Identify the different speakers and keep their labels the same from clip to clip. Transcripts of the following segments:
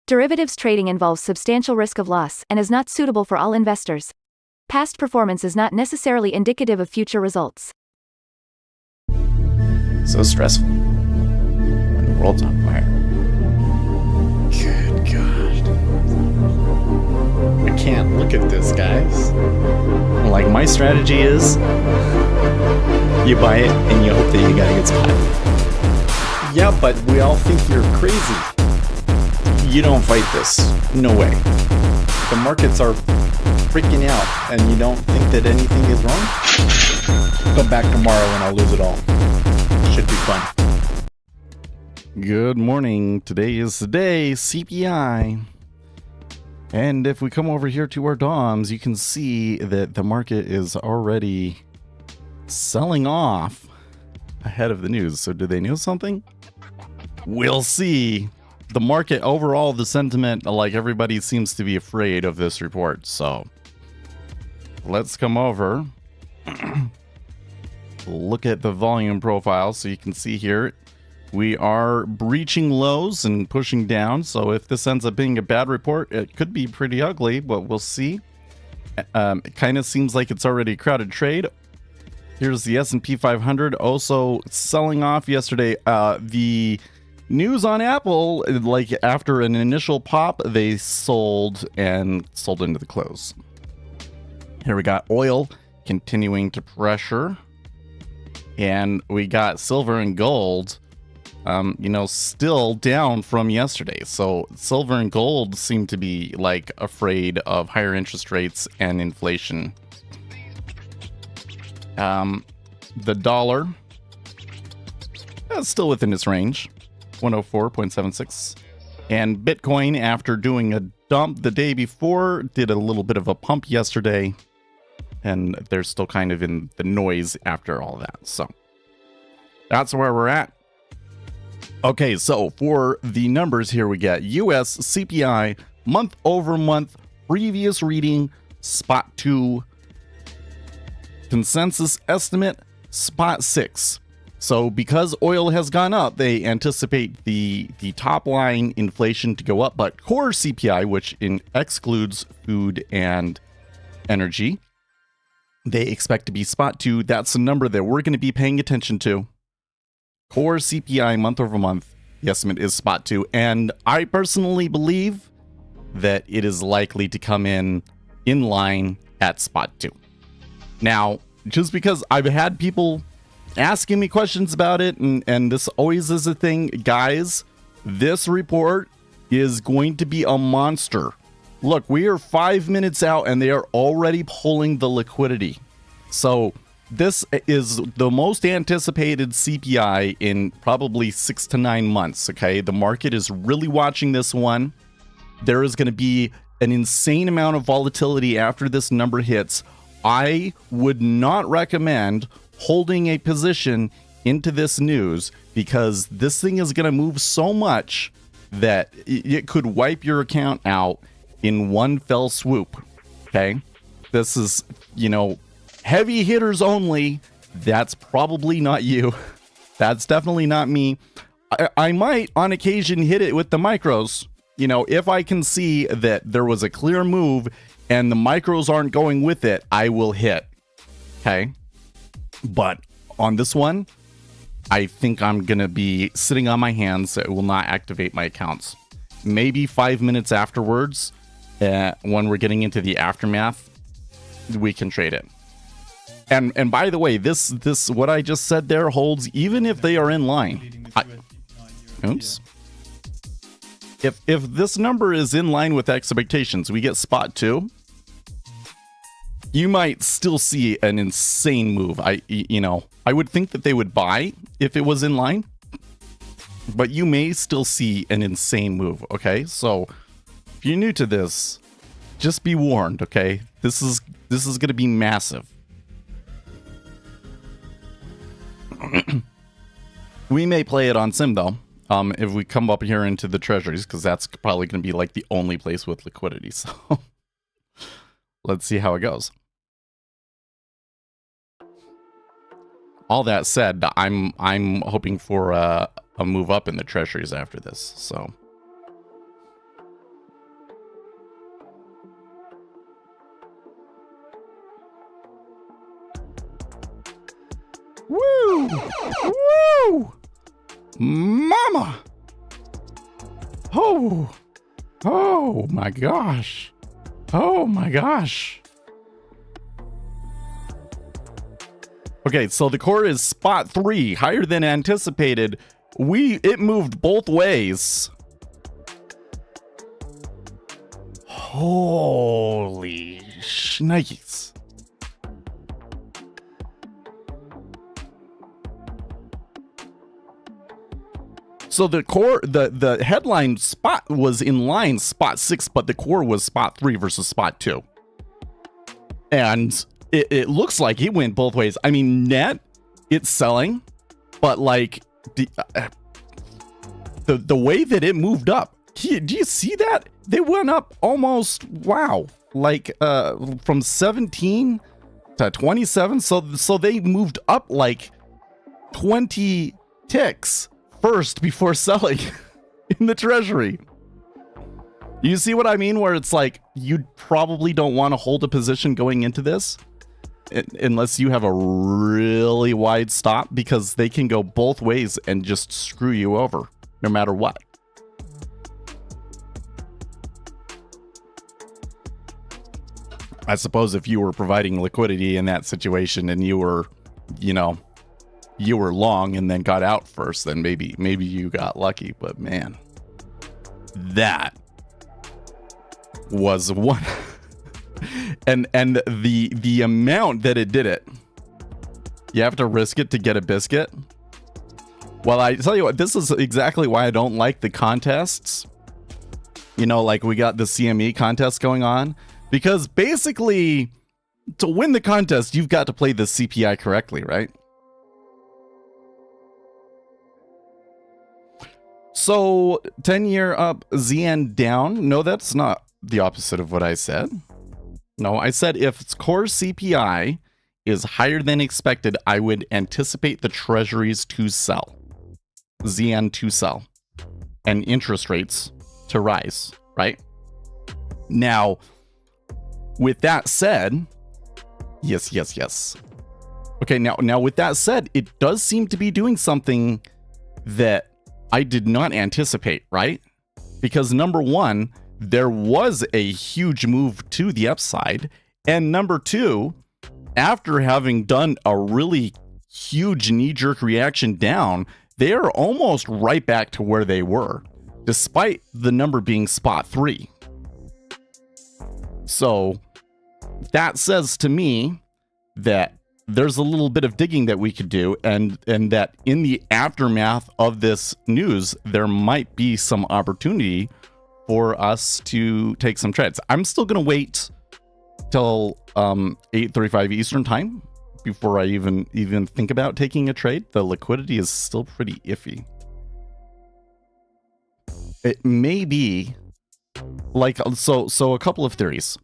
Speaker 1: Derivatives trading involves substantial risk of loss and is not suitable for all investors. Past performance is not necessarily indicative of future results.
Speaker 2: So stressful when the world's on fire. Good God. I can't look at this, guys. Like, my strategy is you buy it and you hope that you got a good spot. Yeah, but we all think you're crazy. You don't fight this. No way. The markets are freaking out and you don't think that anything is wrong? Come back tomorrow and I'll lose it all. Should be fun.
Speaker 3: Good morning. Today is the day, CPI. And if we come over here to our DOMs, you can see that the market is already selling off ahead of the news. So do they know something? We'll see. The market overall, the sentiment, like, everybody seems to be afraid of this report. So let's come over. Look at the volume profile. So you can see here, we are breaching lows and pushing down. So if this ends up being a bad report, it could be pretty ugly, but we'll see. It kind of seems like it's already a crowded trade. Here's the S&P 500 also selling off yesterday. The news on Apple, like, after an initial pop, they sold into the close. Here we got oil continuing to pressure. And we got silver and gold, still down from yesterday. So silver and gold seem to be, like, afraid of higher interest rates and inflation. The dollar is still within its range, 104.76. And Bitcoin, after doing a dump the day before, did a little bit of a pump yesterday. And they're still kind of in the noise after all that. So that's where we're at. Okay, so for the numbers here, we get US CPI month over month, previous reading, spot 2, consensus estimate, spot 6. So because oil has gone up, they anticipate the top line inflation to go up, but core CPI, which excludes food and energy, they expect to be spot 2. That's the number that we're going to be paying attention to. Core CPI month over month, the estimate is spot 2. And I personally believe that it is likely to come in line at spot 2. Now, just because I've had people asking me questions about it, and this always is a thing, guys, this report is going to be a monster. Look, we are 5 minutes out and they are already pulling the liquidity. So this is the most anticipated CPI in probably 6 to 9 months, okay? The market is really watching this one. There is going to be an insane amount of volatility after this number hits. I would not recommend holding a position into this news because this thing is going to move so much that it could wipe your account out in one fell swoop. Okay, this is, heavy hitters only. That's probably not you. That's definitely not me. I might on occasion hit it with the micros, if I can see that there was a clear move and the micros aren't going with it, I will hit. Okay, but on this one, I think I'm gonna be sitting on my hands. It will not activate my accounts. Maybe 5 minutes afterwards, when we're getting into the aftermath, we can trade it. And by the way, this what I just said there holds even if they are in line. Oops. If this number is in line with expectations, we get spot 2. You might still see an insane move. I would think that they would buy if it was in line, but you may still see an insane move. Okay, so if you're new to this, just be warned. Okay, this is going to be massive. We may play it on sim though. If we come up here into the treasuries, because that's probably going to be like the only place with liquidity. So let's see how it goes. All that said, I'm hoping for a move up in the treasuries after this. So Woo! Mama! Oh! Oh my gosh! Oh my gosh! Okay, so the core is spot 3, higher than anticipated. It moved both ways. Holy shnikes. So the core, the headline spot was in line spot 6, but the core was spot 3 versus spot 2. And it looks like it went both ways. I mean, net, it's selling, but like the way that it moved up, do you see that? They went up almost, wow, like from 17 to 27. So they moved up like 20 ticks first before selling in the treasury. You see what I mean? Where it's like, you probably don't want to hold a position going into this unless you have a really wide stop, because they can go both ways and just screw you over no matter what. I suppose if you were providing liquidity in that situation and you were, you were long and then got out first, then maybe you got lucky. But man, that was one. and the amount that it did it, you have to risk it to get a biscuit. Well, I tell you what, this is exactly why I don't like the contests. Like we got the CME contest going on, because basically to win the contest, you've got to play the CPI correctly, right? So 10-year up, ZN down. No, that's not the opposite of what I said. No, I said if its core CPI is higher than expected, I would anticipate the treasuries to sell. ZN to sell. And interest rates to rise, right? Now, with that said, yes. Okay, now with that said, it does seem to be doing something that I did not anticipate, right? Because number one, there was a huge move to the upside. And number two, after having done a really huge knee-jerk reaction down, they are almost right back to where they were, despite the number being spot 3. So that says to me that there's a little bit of digging that we could do, and that in the aftermath of this news, there might be some opportunity for us to take some trades. I'm still going to wait till 8:35 Eastern time before I even think about taking a trade. The liquidity is still pretty iffy. It may be like, so a couple of theories.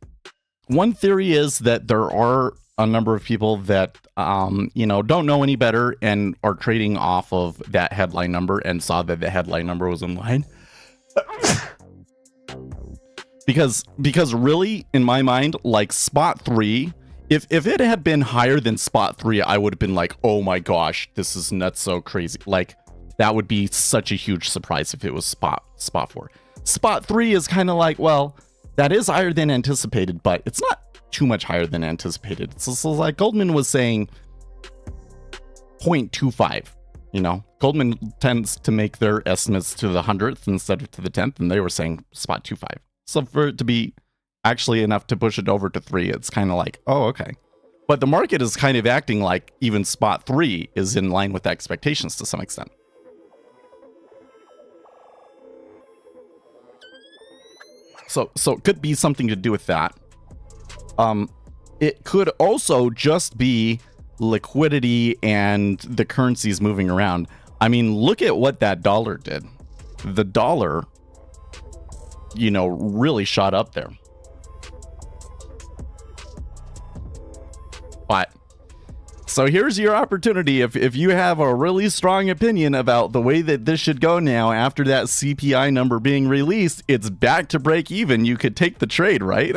Speaker 3: One theory is that there are a number of people that don't know any better and are trading off of that headline number and saw that the headline number was in line. Because really, in my mind, like spot 3, if it had been higher than spot 3, I would have been like, oh my gosh, this is nuts, so crazy. Like, that would be such a huge surprise if it was spot 4. Spot 3 is kind of like, well, that is higher than anticipated, but it's not too much higher than anticipated. So like Goldman was saying 0.25. Goldman tends to make their estimates to the 100th instead of to the 10th, and they were saying spot 25. So for it to be actually enough to push it over to 3, it's kind of like, oh, okay. But the market is kind of acting like even spot 3 is in line with expectations to some extent. So it could be something to do with that. It could also just be liquidity and the currencies moving around. I mean, look at what that dollar did. The dollar, really shot up there. But so here's your opportunity. If you have a really strong opinion about the way that this should go now after that CPI number being released, it's back to break even. You could take the trade, right?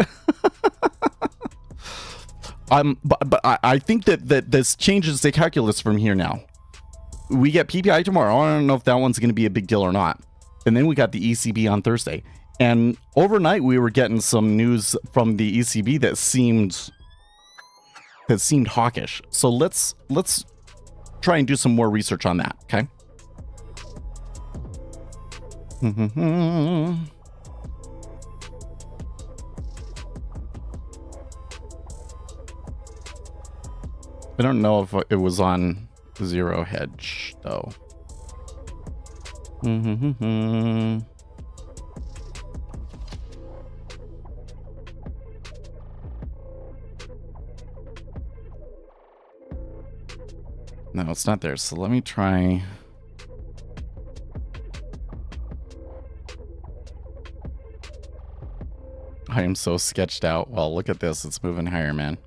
Speaker 3: But I think that this changes the calculus from here now. we get PPI tomorrow. I don't know if that one's going to be a big deal or not. And then we got the ECB on Thursday. And overnight, we were getting some news from the ECB that seemed hawkish. So let's try and do some more research on that, okay? I don't know if it was on Zero Hedge, though. No, it's not there. So let me try. I am so sketched out. Well, look at this. It's moving higher, man.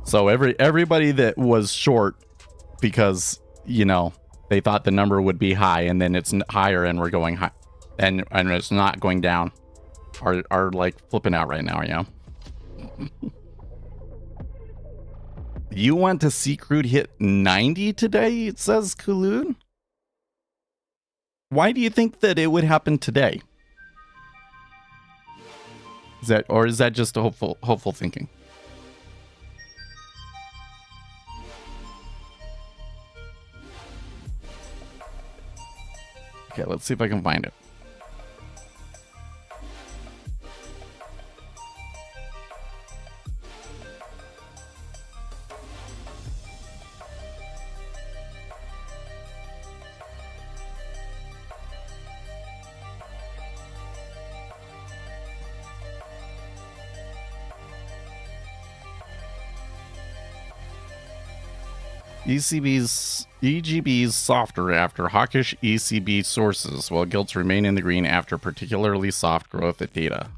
Speaker 3: So everybody that was short because, you know, they thought the number would be high and then it's higher and we're going high and it's not going down are like flipping out right now, you know? You want to see crude hit 90 today, it says Kulun? Why do you think that it would happen today? Is that just a hopeful thinking? Okay, let's see if I can find it. EGB's softer after hawkish ECB sources, while gilts remain in the green after particularly soft growth at data.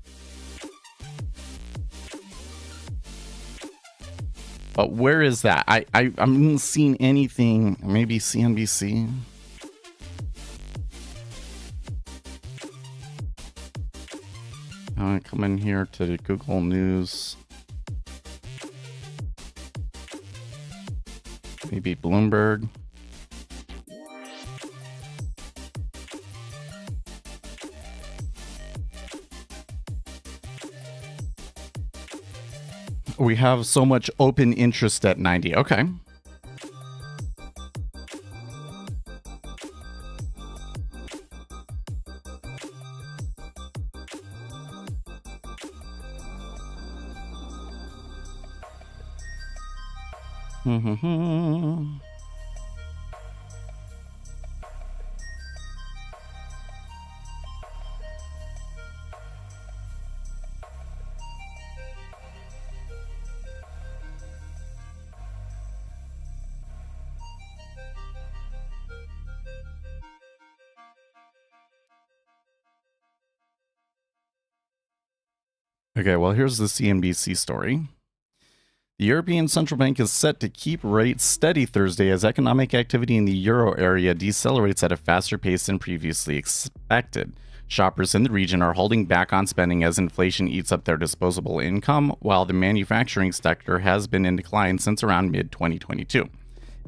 Speaker 3: But where is that? I'm not seeing anything. Maybe CNBC. I come in here to Google News. Maybe Bloomberg. We have so much open interest at 90. Okay. Okay, well, here's the CNBC story. The European Central Bank is set to keep rates steady Thursday as economic activity in the euro area decelerates at a faster pace than previously expected. Shoppers in the region are holding back on spending as inflation eats up their disposable income, while the manufacturing sector has been in decline since around mid-2022.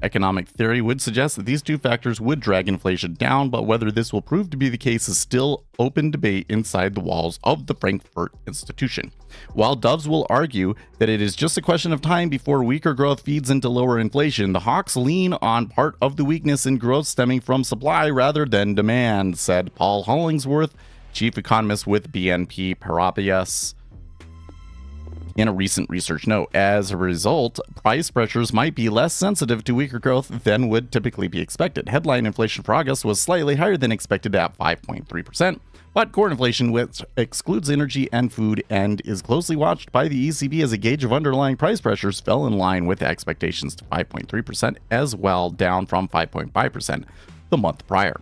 Speaker 3: Economic theory would suggest that these two factors would drag inflation down, but whether this will prove to be the case is still open debate inside the walls of the Frankfurt institution. While Doves will argue that it is just a question of time before weaker growth feeds into lower inflation, the hawks lean on part of the weakness in growth stemming from supply rather than demand, said Paul Hollingsworth, chief economist with BNP Paribas, in a recent research note. As a result, price pressures might be less sensitive to weaker growth than would typically be expected. Headline inflation for August was slightly higher than expected at 5.3%, but core inflation, which excludes energy and food and is closely watched by the ECB as a gauge of underlying price pressures, fell in line with expectations to 5.3% as well, down from 5.5% the month prior.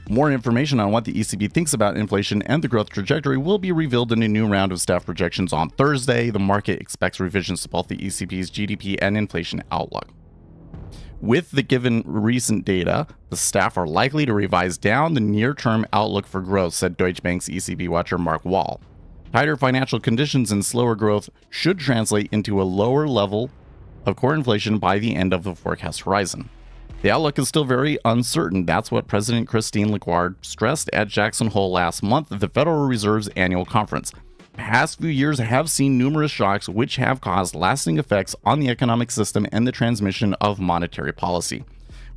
Speaker 3: More information on what the ECB thinks about inflation and the growth trajectory will be revealed in a new round of staff projections on Thursday. The market expects revisions to both the ECB's GDP and inflation outlook. With the given recent data, the staff are likely to revise down the near-term outlook for growth, said Deutsche Bank's ECB watcher Mark Wall. Tighter financial conditions and slower growth should translate into a lower level of core inflation by the end of the forecast horizon. The outlook is still very uncertain. That's what President Christine Lagarde stressed at Jackson Hole last month at the Federal Reserve's annual conference. The past few years have seen numerous shocks which have caused lasting effects on the economic system and the transmission of monetary policy.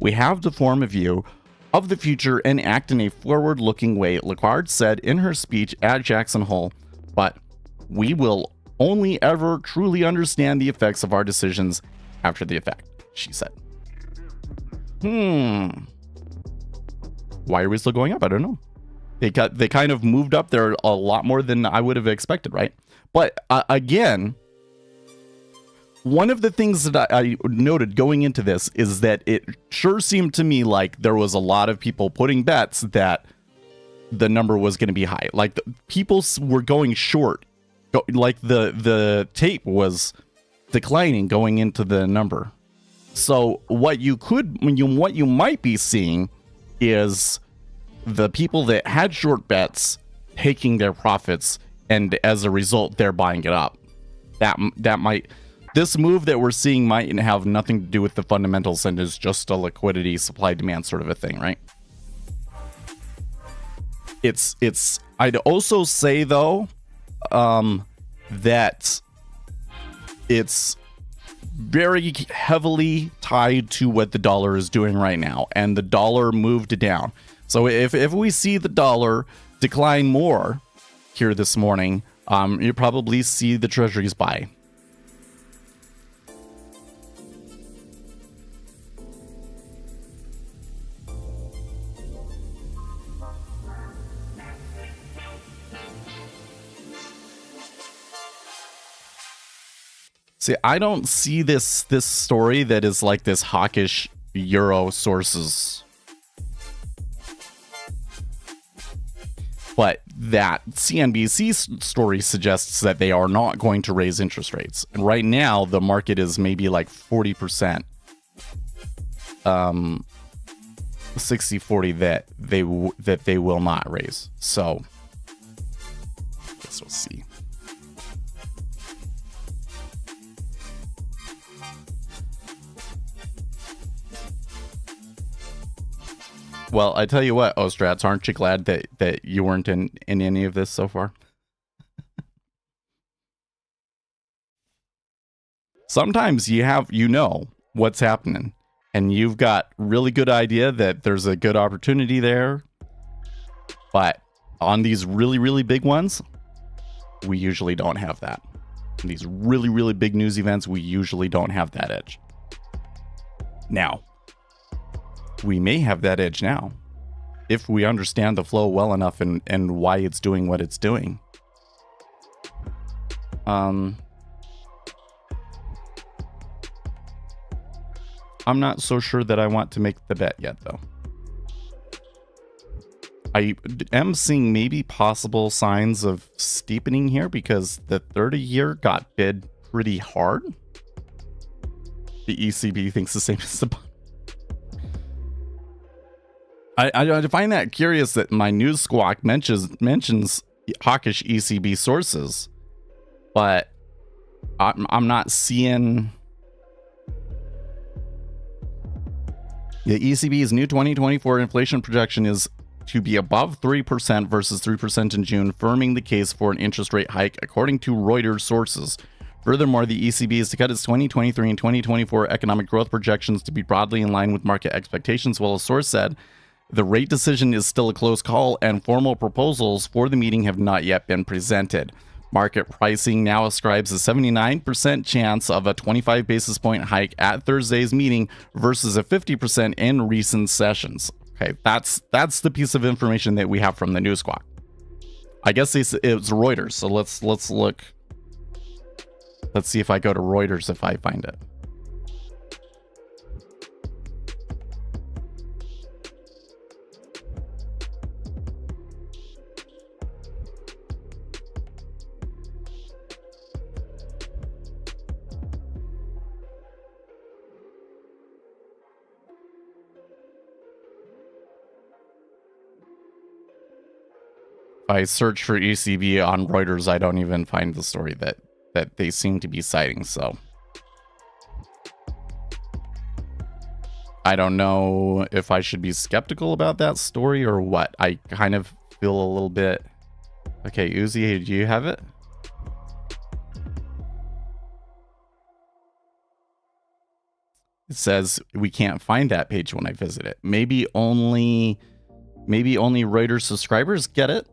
Speaker 3: We have to form a view of the future and act in a forward-looking way, Lagarde said in her speech at Jackson Hole, but we will only ever truly understand the effects of our decisions after the effect, she said. Why are we still going up? I don't know. They kind of moved up there a lot more than I would have expected, right? But again, one of the things that I noted going into this is that it sure seemed to me like there was a lot of people putting bets that the number was going to be high. Like people were going short, like the tape was declining going into the number. So what you might be seeing is the people that had short bets taking their profits, and as a result, they're buying it up. This move that we're seeing might have nothing to do with the fundamentals and is just a liquidity supply demand sort of a thing, right? I'd also say though, that it's very heavily tied to what the dollar is doing right now, and the dollar moved down. So if we see the dollar decline more here this morning, you probably see the treasuries buy. See, I don't see this story that is like this hawkish euro sources. But that CNBC story suggests that they are not going to raise interest rates. And right now, the market is maybe like 40%. 60-40 that they will not raise. So, I guess we'll see. Well, I tell you what, Ostrats, aren't you glad that you weren't in any of this so far? Sometimes you know what's happening, and you've got really good idea that there's a good opportunity there. But on these really, really big ones, we usually don't have that. On these really, really big news events, we usually don't have that edge. Now, we may have that edge now if we understand the flow well enough and why it's doing what it's doing. I'm not so sure that I want to make the bet yet, though. I am seeing maybe possible signs of steepening here because the 30-year got bid pretty hard. The ECB thinks the same as the bond. I find that curious that my news squawk mentions hawkish ECB sources, but I'm not seeing the ECB's new 2024 inflation projection is to be above 3% versus 3% in June, firming the case for an interest rate hike, according to Reuters sources. Furthermore, the ECB is to cut its 2023 and 2024 economic growth projections to be broadly in line with market expectations, while a source said the rate decision is still a close call and formal proposals for the meeting have not yet been presented. Market pricing now ascribes a 79% chance of a 25 basis point hike at Thursday's meeting versus a 50% in recent sessions. Okay, that's the piece of information that we have from the news squawk. I guess it's Reuters, so let's look. Let's see if I go to Reuters if I find it. I search for ECB on Reuters, I don't even find the story that they seem to be citing. So I don't know if I should be skeptical about that story or what. I kind of feel a little bit. Okay, Uzi, do you have it? It says we can't find that page when I visit it. Maybe only Reuters subscribers get it.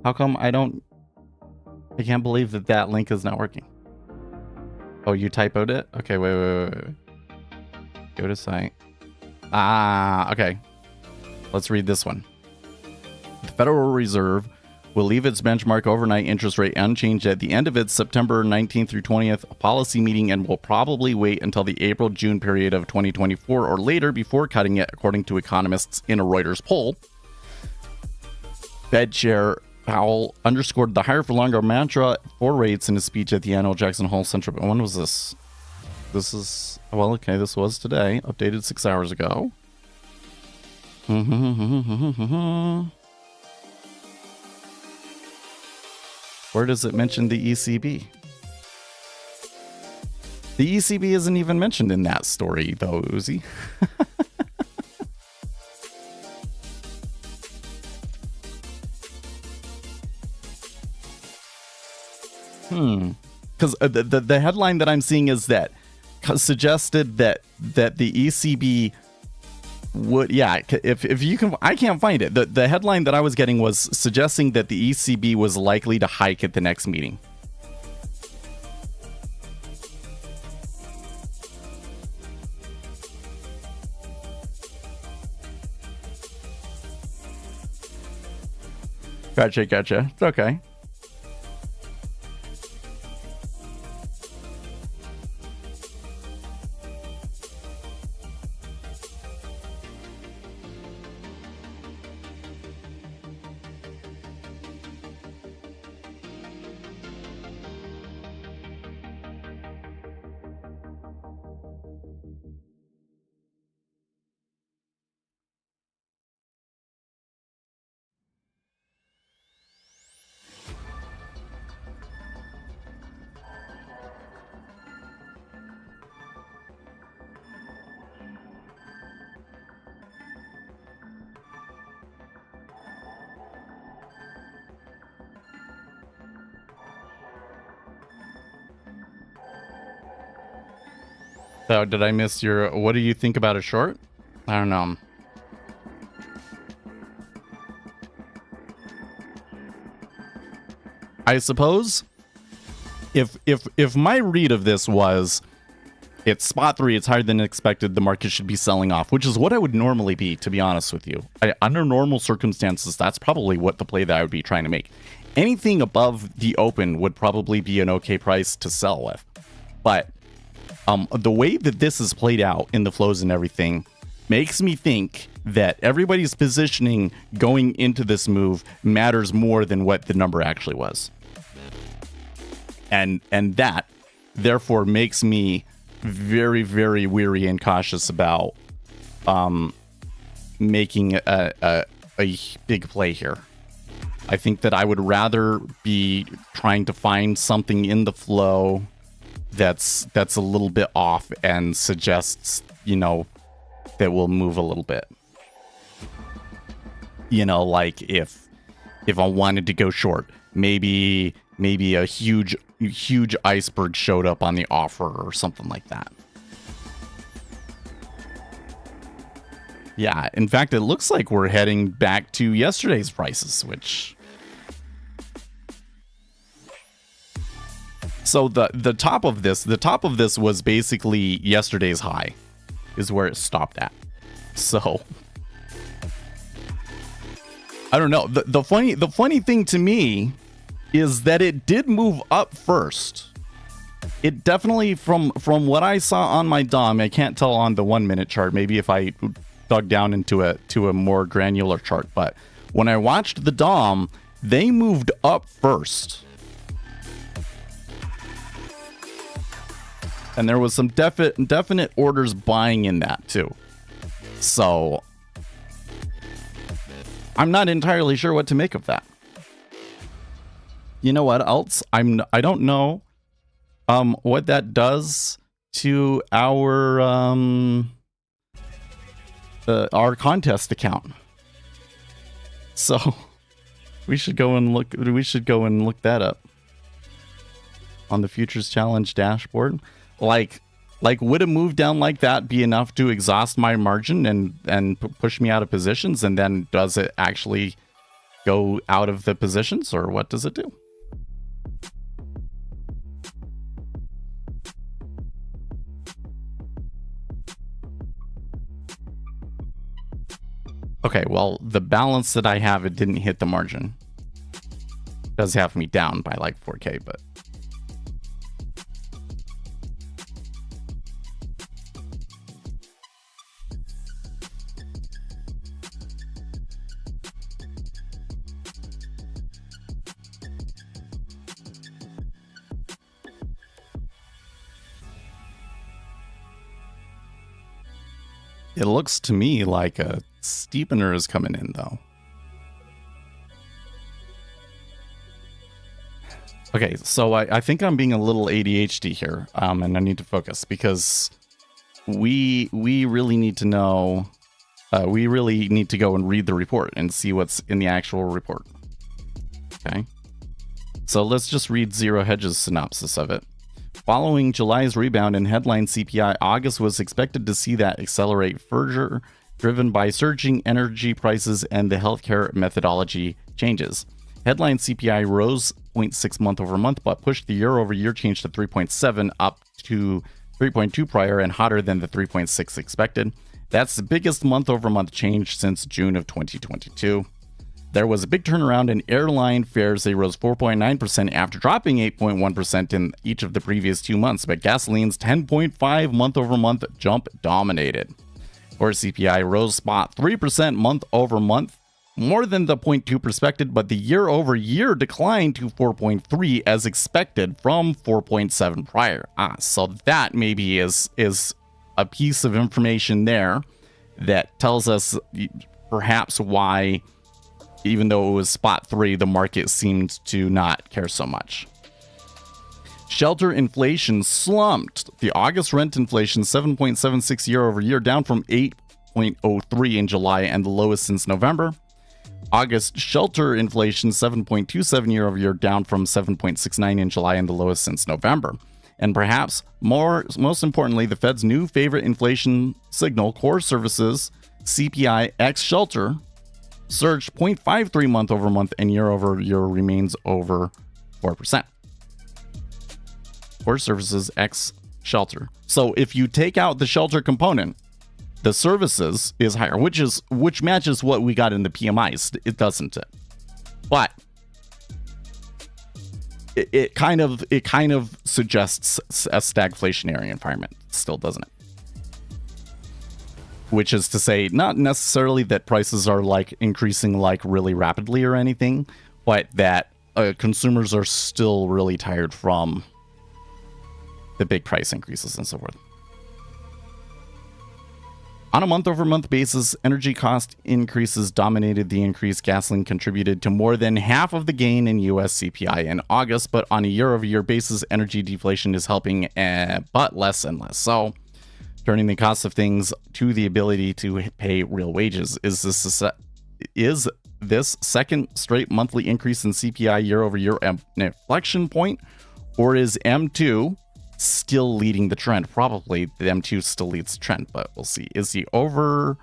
Speaker 3: How come I can't believe that link is not working. Oh, you typoed it? Okay, wait. Go to site. Okay. Let's read this one. The Federal Reserve will leave its benchmark overnight interest rate unchanged at the end of its September 19th through 20th policy meeting and will probably wait until the April-June period of 2024 or later before cutting it, according to economists in a Reuters poll. Fed Chair Powell underscored the higher for longer mantra for rates in his speech at the annual Jackson Hole Central. When was this? This is, well, okay, this was today, updated 6 hours ago. Where does it mention the ECB? The ECB isn't even mentioned in that story, though, Uzi. Because the headline that I'm seeing is that suggested that the ECB would, yeah, if you can, I can't find it. The headline that I was getting was suggesting that the ECB was likely to hike at the next meeting. Gotcha. It's okay. So did I miss your, what do you think about a short? I don't know. I suppose if my read of this was it's spot 3, it's higher than expected, the market should be selling off, which is what I would normally be, to be honest with you. Under normal circumstances, that's probably what the play that I would be trying to make. Anything above the open would probably be an okay price to sell with. But the way that this is played out in the flows and everything makes me think that everybody's positioning going into this move matters more than what the number actually was. And that, therefore, makes me very, very weary and cautious about making a big play here. I think that I would rather be trying to find something in the flow that's a little bit off and suggests, that we'll move a little bit. Like if I wanted to go short, maybe a huge iceberg showed up on the offer or something like that. Yeah, in fact, it looks like we're heading back to yesterday's prices, which... So the top of this was basically yesterday's high, is where it stopped at. So I don't know. The funny thing to me is that it did move up first. It definitely, from what I saw on my DOM, I can't tell on the 1 minute chart. Maybe if I dug down into a more granular chart, but when I watched the DOM, they moved up first. And there was some definite orders buying in that too. So I'm not entirely sure what to make of that. You know what else? I don't know what that does to our contest account. So we should go and look that up on the Futures Challenge dashboard. Like would a move down like that be enough to exhaust my margin and push me out of positions? And then does it actually go out of the positions, or what does it do? Okay, well, the balance that I have, it didn't hit the margin. It does have me down by like 4K, but... It looks to me like a steepener is coming in, though. Okay, so I think I'm being a little ADHD here, and I need to focus because we really need to know. We really need to go and read the report and see what's in the actual report. Okay, so let's just read Zero Hedge's synopsis of it. Following July's rebound in headline CPI, August was expected to see that accelerate further, driven by surging energy prices and the healthcare methodology changes. Headline CPI rose 0.6 month over month, but pushed the year-over-year change to 3.7, up to 3.2 prior and hotter than the 3.6 expected. That's the biggest month-over-month change since June of 2022. There was a big turnaround in airline fares. They rose 4.9% after dropping 8.1% in each of the previous 2 months, but gasoline's 10.5 month-over-month jump dominated. Core CPI rose spot 3% month-over-month, more than the 0.2 expected, but the year-over-year declined to 4.3 as expected from 4.7 prior. So that maybe is a piece of information there that tells us perhaps why, even though it was spot 3, the market seemed to not care so much. Shelter inflation slumped. The August rent inflation 7.76 year over year, down from 8.03 in July and the lowest since November. August shelter inflation 7.27 year over year, down from 7.69 in July and the lowest since November. And perhaps most importantly, the Fed's new favorite inflation signal, core services CPI ex shelter, surged 0.53 month over month and year over year remains over 4%. Core services ex shelter. So if you take out the shelter component, the services is higher, which matches what we got in the PMIs. It doesn't it? But it kind of suggests a stagflationary environment, still, doesn't it? Which is to say, not necessarily that prices are like increasing like really rapidly or anything, but that consumers are still really tired from the big price increases and so forth. On a month-over-month basis, energy cost increases dominated the increase. Gasoline contributed to more than half of the gain in U.S. CPI in August, but on a year-over-year basis, energy deflation is helping, but less and less so. Turning the cost of things to the ability to pay real wages. Is this second straight monthly increase in CPI year-over-year an inflection point, or is M2 still leading the trend? Probably the M2 still leads the trend, but we'll see. Is the over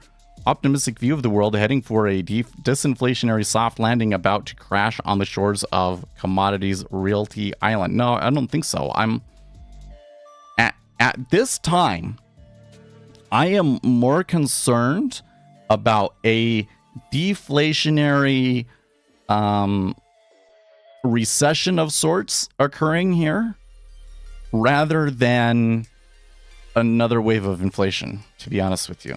Speaker 3: optimistic view of the world heading for a disinflationary soft landing about to crash on the shores of commodities realty island? No, I don't think so. I'm at this time, I am more concerned about a deflationary recession of sorts occurring here, rather than another wave of inflation, to be honest with you.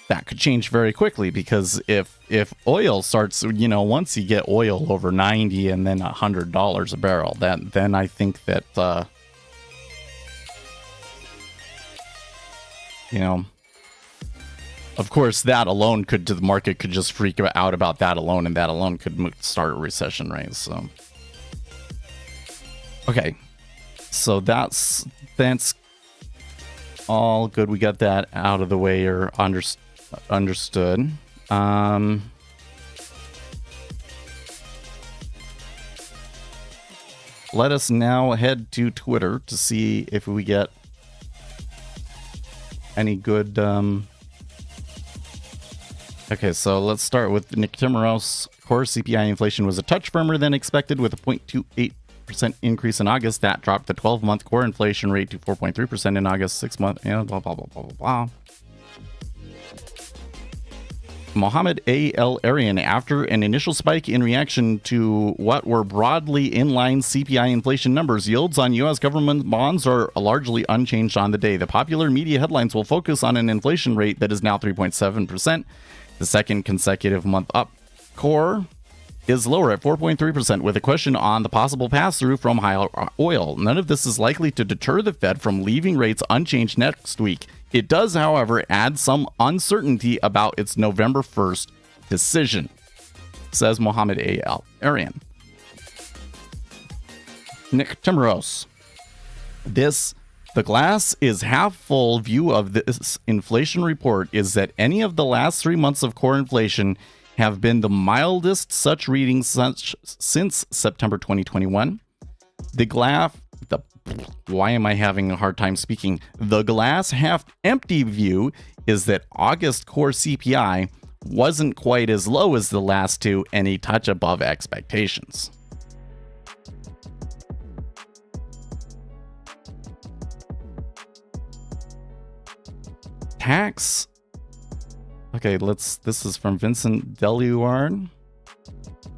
Speaker 3: That could change very quickly, because if oil starts, once you get oil over 90 and then $100 a barrel, then I think that, Of course, that alone the market could just freak out about that alone, and that alone could start a recession, right? So, okay, so that's all good. We got that out of the way or understood. Let us now head to Twitter to see if we get any good. Okay, so let's start with Nick Timmeros. Core CPI inflation was a touch firmer than expected with a 0.28% increase in August. That dropped the 12-month core inflation rate to 4.3% in August, 6-month, and blah, blah, blah, blah, blah, blah. Mohammed A. El Arian, after an initial spike in reaction to what were broadly inline CPI inflation numbers, yields on U.S. government bonds are largely unchanged on the day. The popular media headlines will focus on an inflation rate that is now 3.7%, the second consecutive month up. Core is lower at 4.3%, with a question on the possible pass-through from higher oil. None of this is likely to deter the Fed from leaving rates unchanged next week. It does, however, add some uncertainty about its November 1st decision, says Mohammed A. El Arian. Nick Timmeros. The glass is half full view of this inflation report is that any of the last 3 months of core inflation have been the mildest such readings since September 2021. Why am I having a hard time speaking? The glass half empty view is that August core CPI wasn't quite as low as the last two and a touch above expectations. Tax. Okay, this is from Vincent Deluard.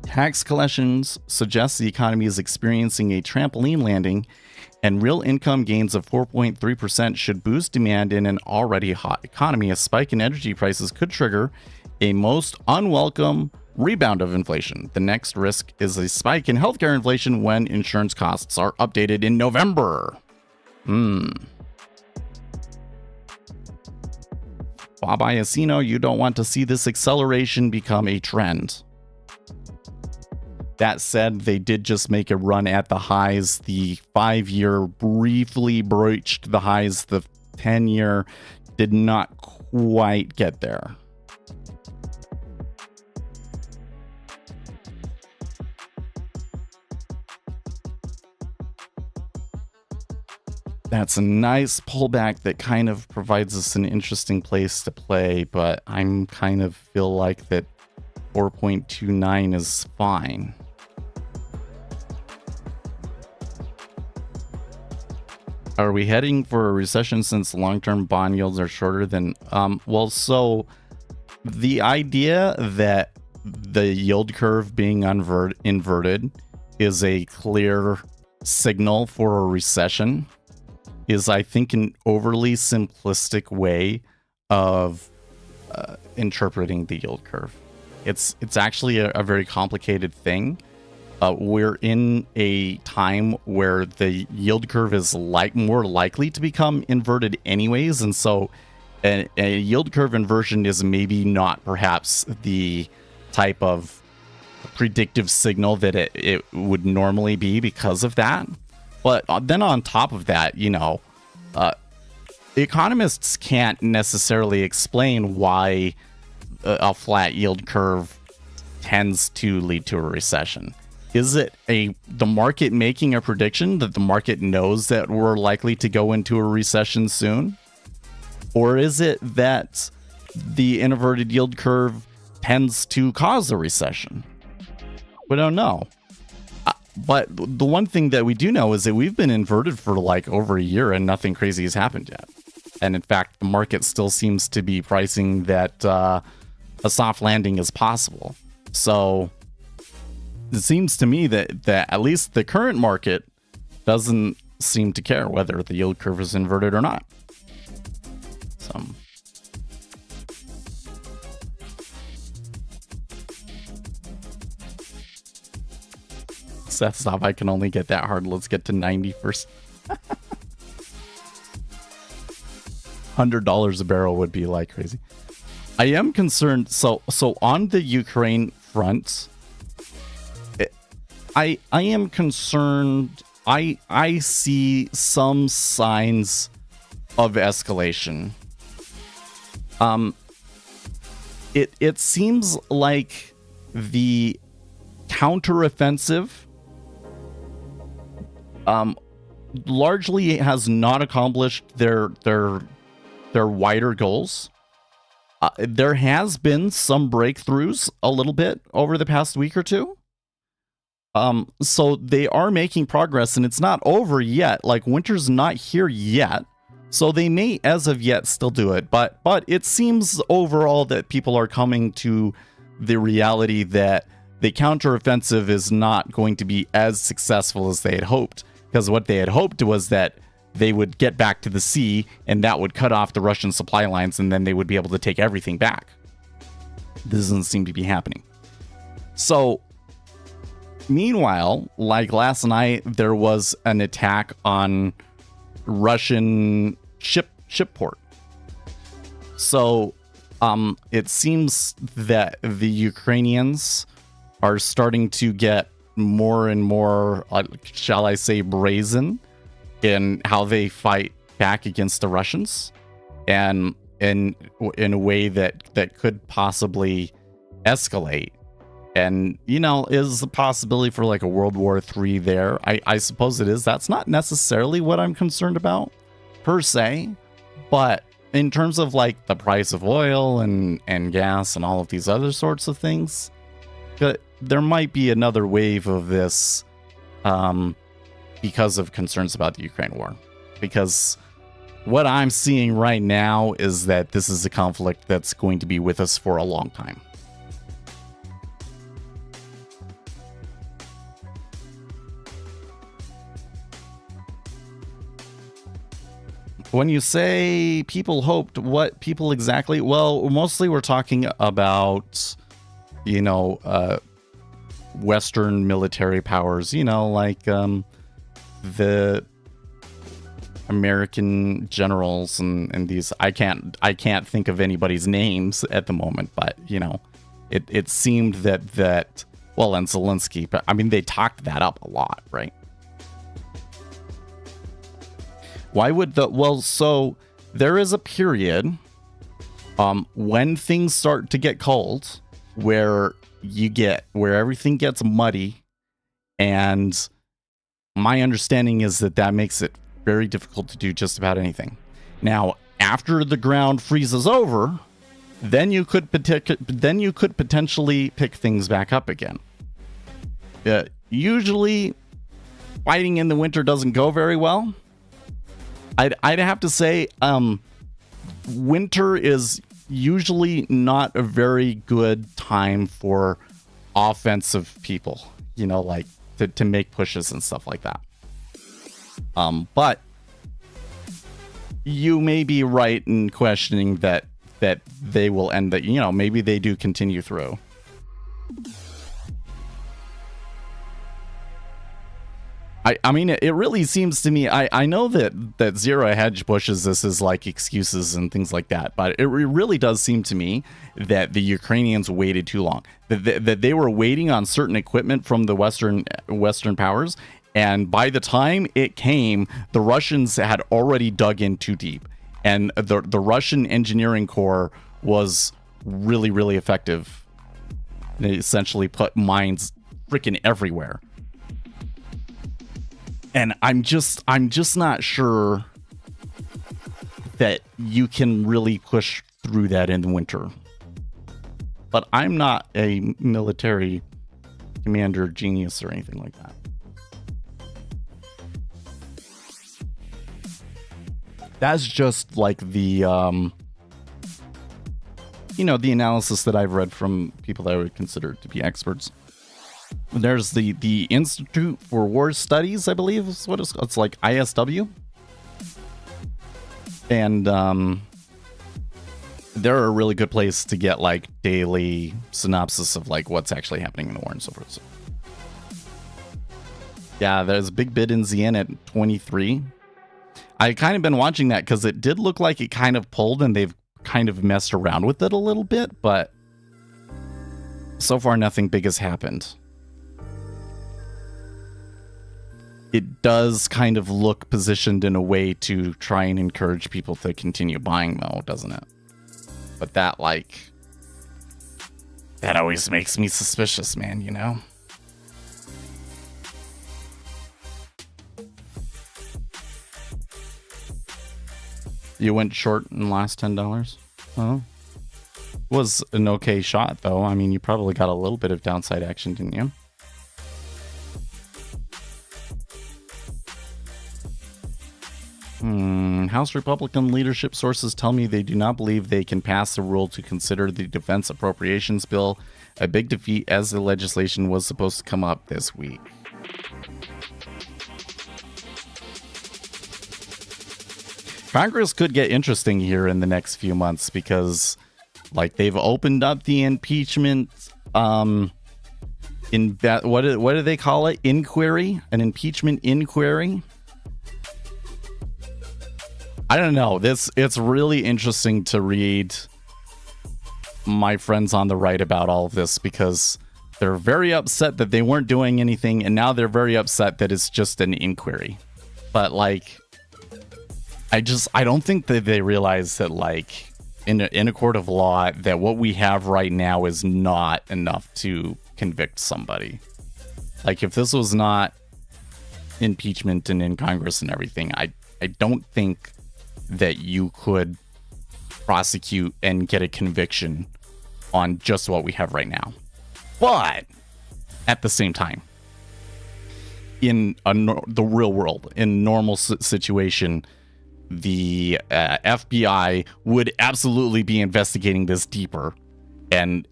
Speaker 3: Tax collections suggest the economy is experiencing a trampoline landing, and real income gains of 4.3% should boost demand in an already hot economy. A spike in energy prices could trigger a most unwelcome rebound of inflation. The next risk is a spike in healthcare inflation when insurance costs are updated in November. Bob Iacino, you don't want to see this acceleration become a trend. That said, they did just make a run at the highs. The 5-year briefly breached the highs. The 10-year did not quite get there. That's a nice pullback that kind of provides us an interesting place to play, but I'm kind of feel like that 4.29 is fine. Are we heading for a recession since long-term bond yields are shorter than... so the idea that the yield curve being inverted is a clear signal for a recession is, I think, an overly simplistic way of interpreting the yield curve. It's actually a very complicated thing. We're in a time where the yield curve is more likely to become inverted anyways, and so a yield curve inversion is maybe not perhaps the type of predictive signal that it would normally be because of that. But then on top of that, economists can't necessarily explain why a flat yield curve tends to lead to a recession. Is it the market making a prediction that the market knows that we're likely to go into a recession soon? Or is it that the inverted yield curve tends to cause a recession? We don't know. But the one thing that we do know is that we've been inverted for over a year and nothing crazy has happened yet. And in fact, the market still seems to be pricing that a soft landing is possible. So it seems to me that at least the current market doesn't seem to care whether the yield curve is inverted or not. So Seth, stop. I can only get that hard. Let's get to 90 first. $100 a barrel would be like crazy. I am concerned. So on the Ukraine front, I am concerned. I see some signs of escalation. It seems like the counteroffensive largely has not accomplished their wider goals. There has been some breakthroughs a little bit over the past week or two. So they are making progress, and it's not over yet. Like, winter's not here yet. So they may, as of yet, still do it. But it seems overall that people are coming to the reality that the counteroffensive is not going to be as successful as they had hoped. Because what they had hoped was that they would get back to the sea, and that would cut off the Russian supply lines, and then they would be able to take everything back. This doesn't seem to be happening. So, meanwhile, like last night, there was an attack on Russian ship port. So, it seems that the Ukrainians are starting to get more and more, shall I say, brazen in how they fight back against the Russians, and in a way that could possibly escalate. And, you know, is the possibility for like a World War III there? I suppose it is. That's not necessarily what I'm concerned about, per se. But in terms of like the price of oil and gas and all of these other sorts of things, there might be another wave of this because of concerns about the Ukraine war. Because what I'm seeing right now is that this is a conflict that's going to be with us for a long time. When you say people hoped, what people exactly? Well, mostly we're talking about, you know, Western military powers, you know, like the American generals and these. I can't think of anybody's names at the moment, but you know, it seemed that well, and Zelensky, but I mean, they talked that up a lot, right? Why would so there is a period when things start to get cold where everything gets muddy, and my understanding is that makes it very difficult to do just about anything. Now, after the ground freezes over, then you could potentially pick things back up again. Usually, fighting in the winter doesn't go very well. I'd have to say, winter is usually not a very good time for offensive people, you know, like to make pushes and stuff like that. But you may be right in questioning that they will end that, you know, maybe they do continue through. I mean, it really seems to me, I know that zero hedge pushes this as like excuses and things like that, but it really does seem to me that the Ukrainians waited too long, that they were waiting on certain equipment from the Western powers, and by the time it came, the Russians had already dug in too deep, and the Russian engineering corps was really, really effective. They essentially put mines freaking everywhere. And I'm just not sure that you can really push through that in the winter. But I'm not a military commander genius or anything like that. That's just like the, the analysis that I've read from people that I would consider to be experts. There's the Institute for War Studies, I believe is what it's like, ISW. And they're a really good place to get like daily synopsis of like what's actually happening in the war and so forth. So, yeah, there's a big bid in ZN at 23. I kind of been watching that because it did look like it kind of pulled, and they've kind of messed around with it a little bit, but so far nothing big has happened. It does kind of look positioned in a way to try and encourage people to continue buying, though, doesn't it? But that, like, that always makes me suspicious, man, you know? You went short and lost $10? Well, was an okay shot, though. I mean, you probably got a little bit of downside action, didn't you? House Republican leadership sources tell me they do not believe they can pass the rule to consider the defense appropriations bill a big defeat, as the legislation was supposed to come up this week. Congress could get interesting here in the next few months because, like, they've opened up the impeachment, what do they call it? Inquiry? An impeachment inquiry? I don't know. It's really interesting to read my friends on the right about all of this because they're very upset that they weren't doing anything, and now they're very upset that it's just an inquiry. But, like, I don't think that they realize that, like, in a court of law, that what we have right now is not enough to convict somebody. Like, if this was not impeachment and in Congress and everything, I don't think that you could prosecute and get a conviction on just what we have right now. But at the same time, in the real world, in normal situation, the FBI would absolutely be investigating this deeper and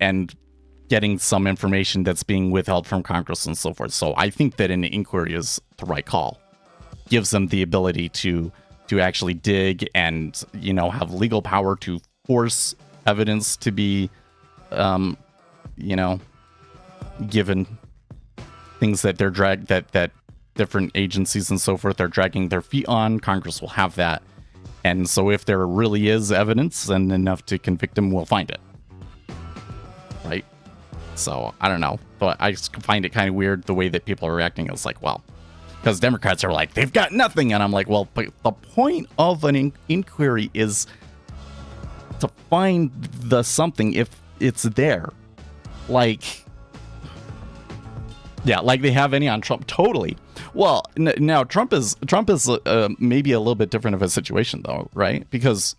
Speaker 3: getting some information that's being withheld from Congress and so forth. So I think that an inquiry is the right call. Gives them the ability to actually dig and, you know, have legal power to force evidence to be, you know, given things that they're that different agencies and so forth are dragging their feet on. Congress will have that. And so if there really is evidence and enough to convict them, we'll find it. Right? So, I don't know. But I just find it kind of weird the way that people are reacting. It's like, well, because Democrats are like, they've got nothing. And I'm like, well, but the point of an inquiry is to find the something if it's there. Like, yeah, like they have any on Trump. Totally. Well, now Trump is maybe a little bit different of a situation, though, right? Because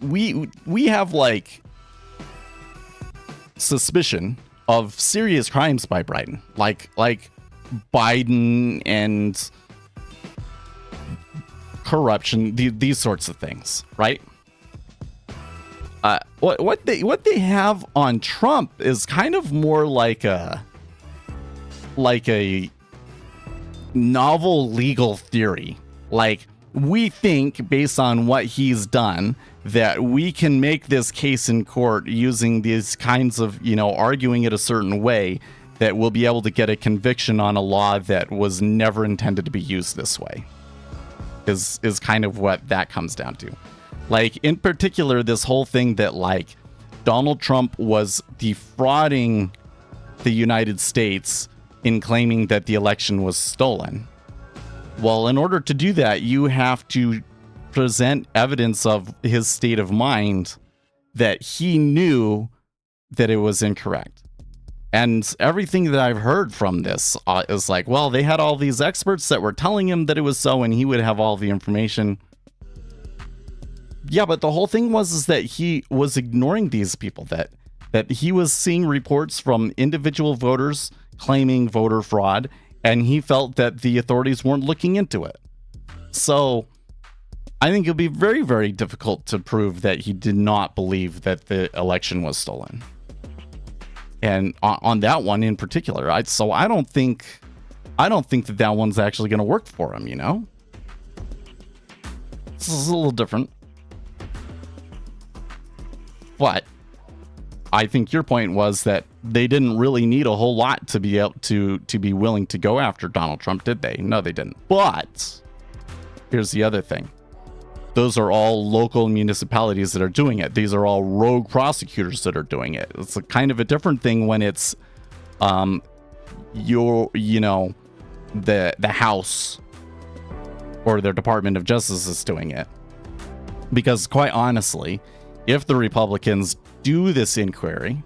Speaker 3: we have, like, suspicion of serious crimes by Biden, like Biden and corruption, these sorts of things, right? What they have on Trump is kind of more like a novel legal theory. Like, we think, based on what he's done, that we can make this case in court using these kinds of, you know, arguing it a certain way, that we'll be able to get a conviction on a law that was never intended to be used this way. Is kind of what that comes down to. Like, in particular, this whole thing that, like, Donald Trump was defrauding the United States in claiming that the election was stolen. Well, in order to do that, you have to present evidence of his state of mind that he knew that it was incorrect. And everything that I've heard from this is like, well, they had all these experts that were telling him that it was so, and he would have all the information. Yeah, but the whole thing is that he was ignoring these people, that he was seeing reports from individual voters claiming voter fraud, and he felt that the authorities weren't looking into it. So I think it'll be very, very difficult to prove that he did not believe that the election was stolen. And on that one in particular, I don't think that one's actually going to work for him, you know? This is a little different. But I think your point was that they didn't really need a whole lot to be able to be willing to go after Donald Trump, did they? No, they didn't. But here's the other thing. those are all local municipalities that are doing it. These are all rogue prosecutors that are doing it. It's a kind of a different thing when it's the House or their Department of Justice is doing it. Because quite honestly, if the Republicans do this inquiry,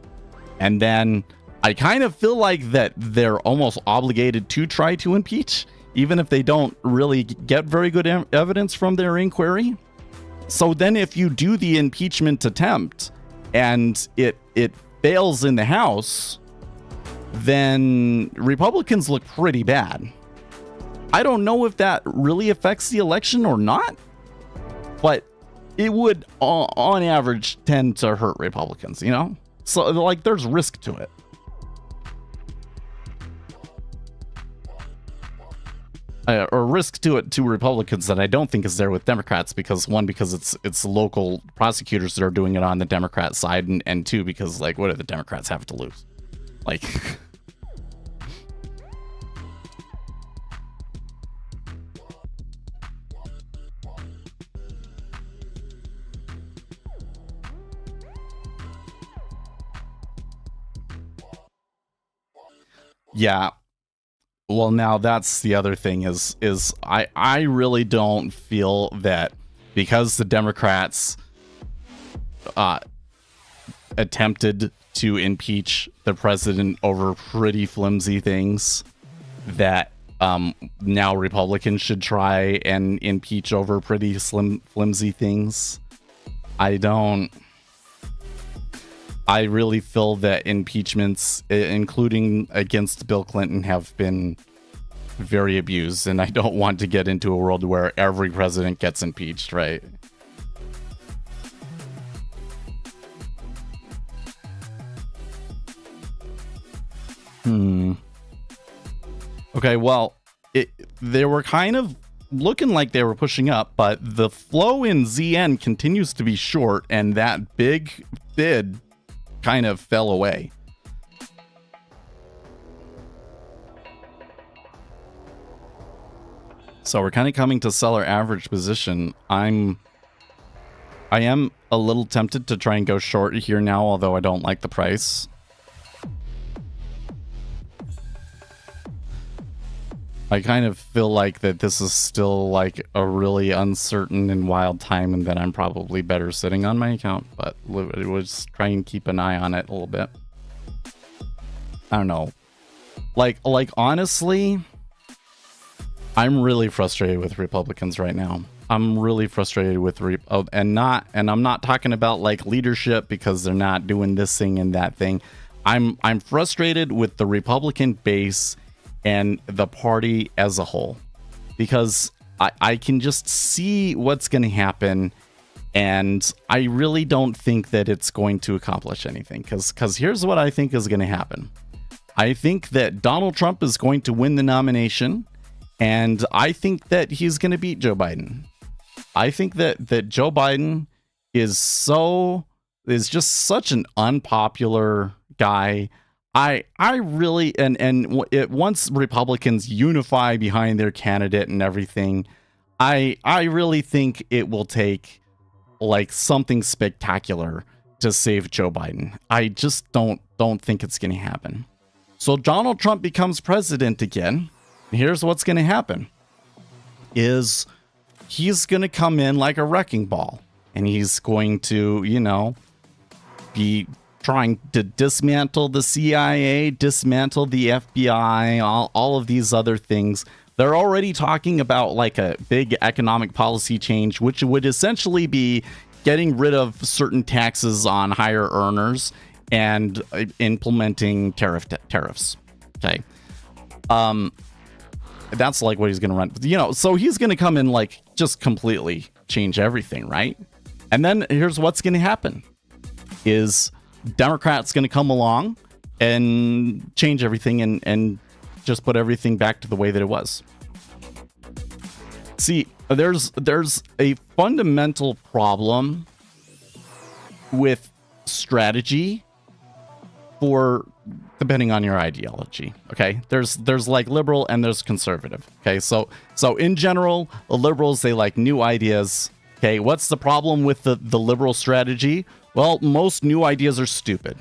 Speaker 3: and then I kind of feel like that they're almost obligated to try to impeach, even if they don't really get very good evidence from their inquiry. So then if you do the impeachment attempt and it fails in the House, then Republicans look pretty bad. I don't know if that really affects the election or not, but it would on average tend to hurt Republicans, you know? So like there's risk to it. Or risk to it to Republicans that I don't think is there with Democrats, because one, because it's local prosecutors that are doing it on the Democrat side, and two, because like what do the Democrats have to lose? Like yeah. Well, now that's the other thing is I really don't feel that because the Democrats attempted to impeach the president over pretty flimsy things, that now Republicans should try and impeach over pretty flimsy things. I really feel that impeachments, including against Bill Clinton, have been very abused, and I don't want to get into a world where every president gets impeached, right? Okay, well, they were kind of looking like they were pushing up, but the flow in ZN continues to be short, and that big bid kind of fell away. So we're kind of coming to seller average position. I am a little tempted to try and go short here now, although I don't like the price. I kind of feel like that this is still like a really uncertain and wild time, and that I'm probably better sitting on my account, but we'll just try and keep an eye on it a little bit. I don't know. Like honestly, I'm really frustrated with Republicans right now. I'm really frustrated with and I'm not talking about like leadership because they're not doing this thing and that thing. I'm frustrated with the Republican base and the party as a whole, because I can just see what's going to happen, and I really don't think that it's going to accomplish anything, because here's what I think is going to happen. I think that Donald Trump is going to win the nomination, and I think that he's going to beat Joe Biden. I think that Joe Biden is just such an unpopular guy. I really, once Republicans unify behind their candidate and everything, I really think it will take like something spectacular to save Joe Biden. I just don't think it's going to happen. So Donald Trump becomes president again. Here's what's going to happen is he's going to come in like a wrecking ball, and he's going to, be trying to dismantle the CIA, dismantle the FBI, all of these other things. They're already talking about like a big economic policy change, which would essentially be getting rid of certain taxes on higher earners and implementing tariffs. Okay. That's like what he's going to run, so he's going to come in like just completely change everything. Right. And then here's what's going to happen is Democrats going to come along and change everything and just put everything back to the way that it was. See, there's a fundamental problem with strategy for depending on your ideology. Okay, there's like liberal and there's conservative. Okay, so in general, the liberals, they like new ideas, Okay, what's the problem with the liberal strategy? Well, most new ideas are stupid.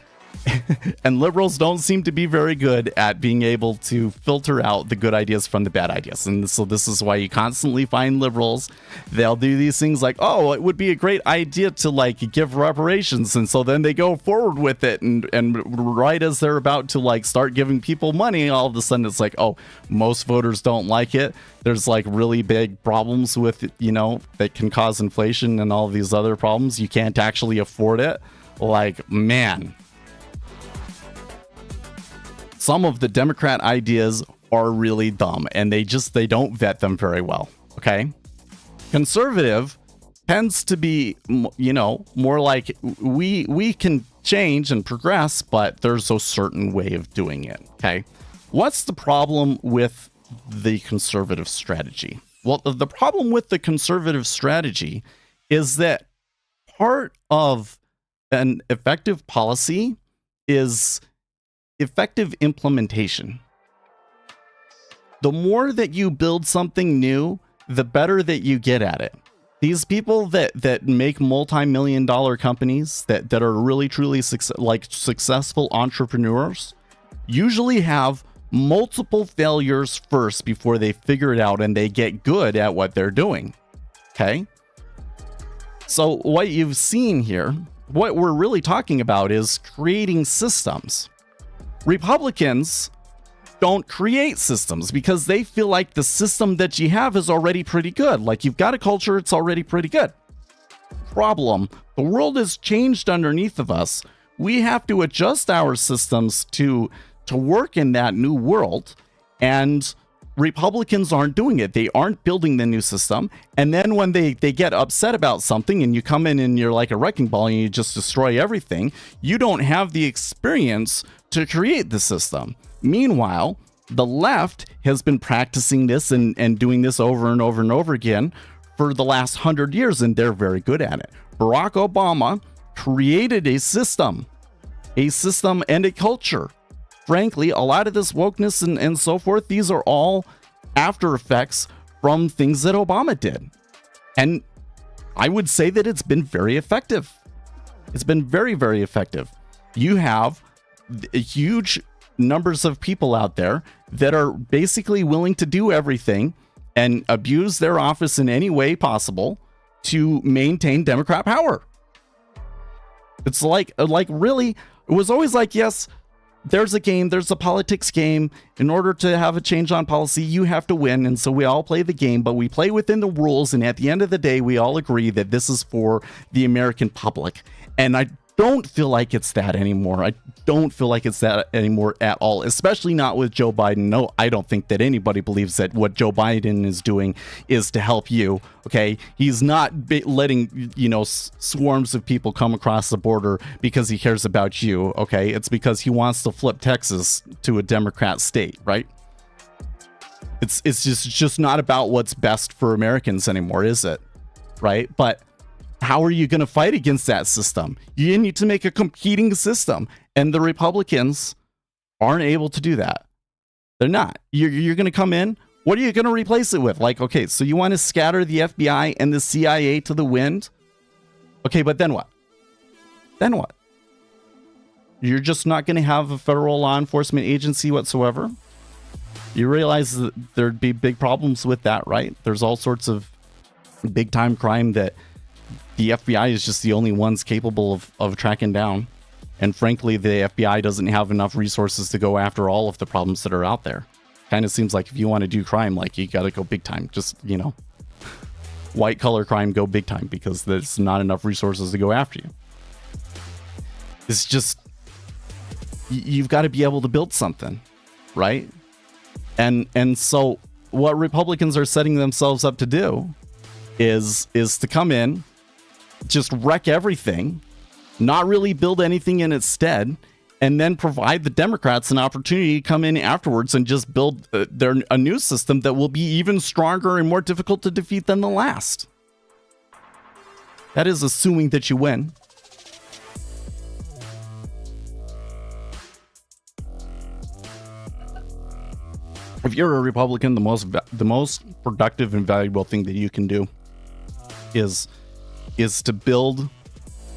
Speaker 3: And liberals don't seem to be very good at being able to filter out the good ideas from the bad ideas. And so this is why you constantly find liberals. They'll do these things like, oh, it would be a great idea to like give reparations. And so then they go forward with it. And right as they're about to like start giving people money, all of a sudden it's like, oh, most voters don't like it. There's like really big problems with, you know, that can cause inflation and all these other problems. You can't actually afford it. Like, man. Some of the Democrat ideas are really dumb and they don't vet them very well. Okay. Conservative tends to be, you know, more like we can change and progress, but there's a certain way of doing it. Okay. What's the problem with the conservative strategy? Well, the problem with the conservative strategy is that part of an effective policy is effective implementation. The more that you build something new, the better that you get at it. These people that make multi-million-dollar companies that are really truly successful entrepreneurs usually have multiple failures first before they figure it out and they get good at what they're doing. Okay? So what you've seen here, what we're really talking about is creating systems. Republicans don't create systems because they feel like the system that you have is already pretty good. Like you've got a culture, it's already pretty good. Problem, the world has changed underneath of us. We have to adjust our systems to work in that new world, and Republicans aren't doing it. They aren't building the new system. And then when they get upset about something and you come in and you're like a wrecking ball and you just destroy everything, you don't have the experience to create the system. Meanwhile, the left has been practicing this and doing this over and over and over again for the last 100 years, and they're very good at it. Barack Obama created a system and a culture. Frankly, a lot of this wokeness and so forth, these are all after effects from things that Obama did. And I would say that it's been very effective. It's been very, very effective. You have huge numbers of people out there that are basically willing to do everything and abuse their office in any way possible to maintain Democrat power. It's like really, it was always like, yes, there's a game, there's a politics game. In order to have a change on policy, you have to win. And so we all play the game, but we play within the rules. And at the end of the day, we all agree that this is for the American public. And I don't feel like it's that anymore. I don't feel like it's that anymore at all, especially not with Joe Biden. No, I don't think that anybody believes that what Joe Biden is doing is to help you. Okay. He's not letting, swarms of people come across the border because he cares about you. Okay. It's because he wants to flip Texas to a Democrat state, right? It's just not about what's best for Americans anymore, is it? Right. But how are you going to fight against that system? You need to make a competing system. And the Republicans aren't able to do that. They're not. You're going to come in. What are you going to replace it with? Like, okay, so you want to scatter the FBI and the CIA to the wind? Okay, but then what? Then what? You're just not going to have a federal law enforcement agency whatsoever? You realize that there'd be big problems with that, right? There's all sorts of big time crime that the FBI is just the only ones capable of tracking down. And frankly, the FBI doesn't have enough resources to go after all of the problems that are out there. Kind of seems like if you want to do crime, like you got to go big time. Just, white collar crime, go big time because there's not enough resources to go after you. It's just, you've got to be able to build something, right? And so what Republicans are setting themselves up to do is to come in, just wreck everything, not really build anything in its stead, and then provide the Democrats an opportunity to come in afterwards and just build a new system that will be even stronger and more difficult to defeat than the last. That is assuming that you win. If you're a Republican, the most productive and valuable thing that you can do is is to build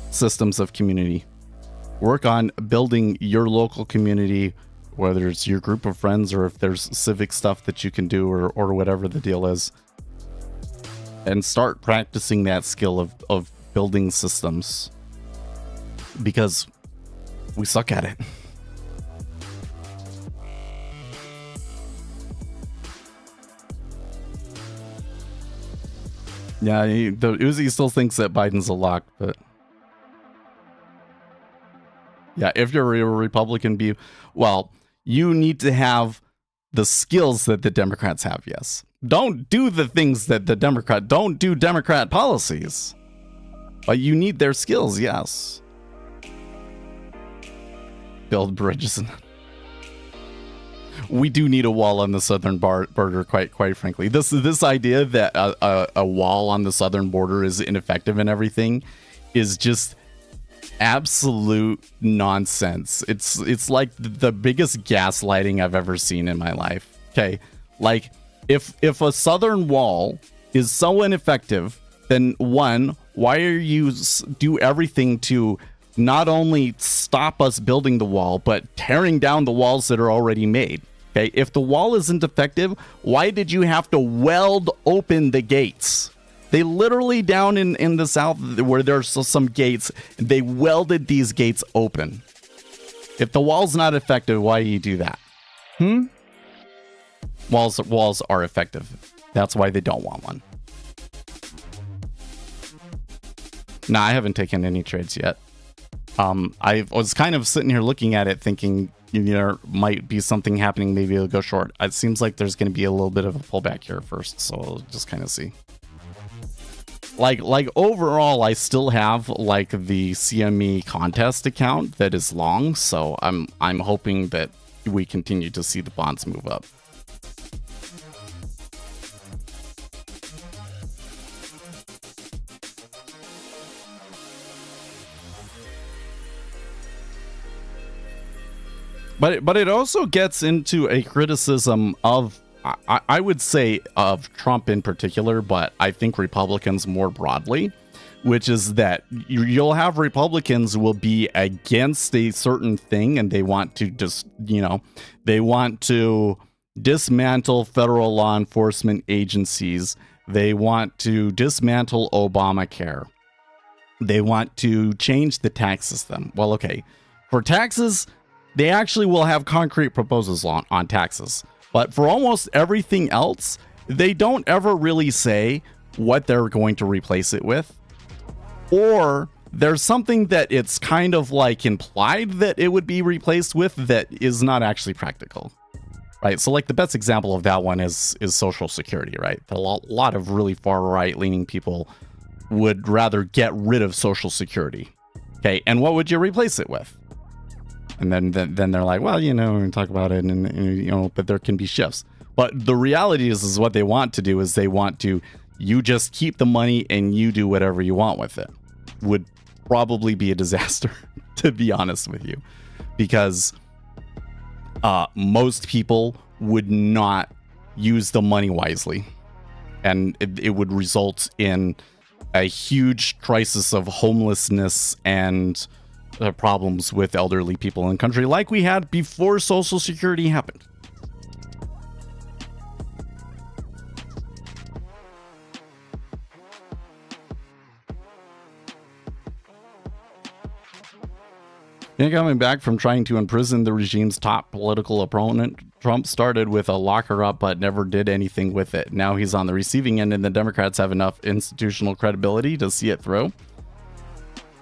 Speaker 3: systems of community. Work on building your local community, whether it's your group of friends or if there's civic stuff that you can do or whatever the deal is. And start practicing that skill of building systems, because we suck at it. Yeah, Uzi still thinks that Biden's a lock, but yeah, if you're a Republican, well, you need to have the skills that the Democrats have, yes. Don't do the things that don't do Democrat policies. But you need their skills, yes. Build bridges. We do need a wall on the southern border, quite frankly. This idea that a wall on the southern border is ineffective and everything is just absolute nonsense. It's like the biggest gaslighting I've ever seen in my life. Okay, like if a southern wall is so ineffective, then one, why are you do everything to not only stop us building the wall, but tearing down the walls that are already made? Okay, if the wall isn't effective, why did you have to weld open the gates? They literally down in the south where there's some gates, they welded these gates open. If the wall's not effective, why do you do that? Walls are effective. That's why they don't want one. Nah, I haven't taken any trades yet. I was kind of sitting here looking at it thinking, there might be something happening. Maybe it'll go short. It seems like there's going to be a little bit of a pullback here first, so we'll just kind of see. Like overall, I still have like the CME contest account that is long, so I'm hoping that we continue to see the bonds move up. But it also gets into a criticism of, I would say, of Trump in particular, but I think Republicans more broadly, which is that you'll have Republicans who will be against a certain thing and they want to just, they want to dismantle federal law enforcement agencies. They want to dismantle Obamacare. They want to change the tax system. Well, okay, for taxes, they actually will have concrete proposals on taxes. But for almost everything else, they don't ever really say what they're going to replace it with. Or there's something that it's kind of like implied that it would be replaced with that is not actually practical. Right? So like the best example of that one is Social Security, right? A lot of really far right leaning people would rather get rid of Social Security. Okay, and what would you replace it with? And then they're like, well, we're going to talk about it, and but there can be shifts. But the reality is what they want to do is they want to, you just keep the money and you do whatever you want with it. Would probably be a disaster, to be honest with you, because most people would not use the money wisely, and it would result in a huge crisis of homelessness and problems with elderly people in the country like we had before Social Security happened. Coming back from trying to imprison the regime's top political opponent, Trump started with a lock her up but never did anything with it. Now he's on the receiving end and the Democrats have enough institutional credibility to see it through.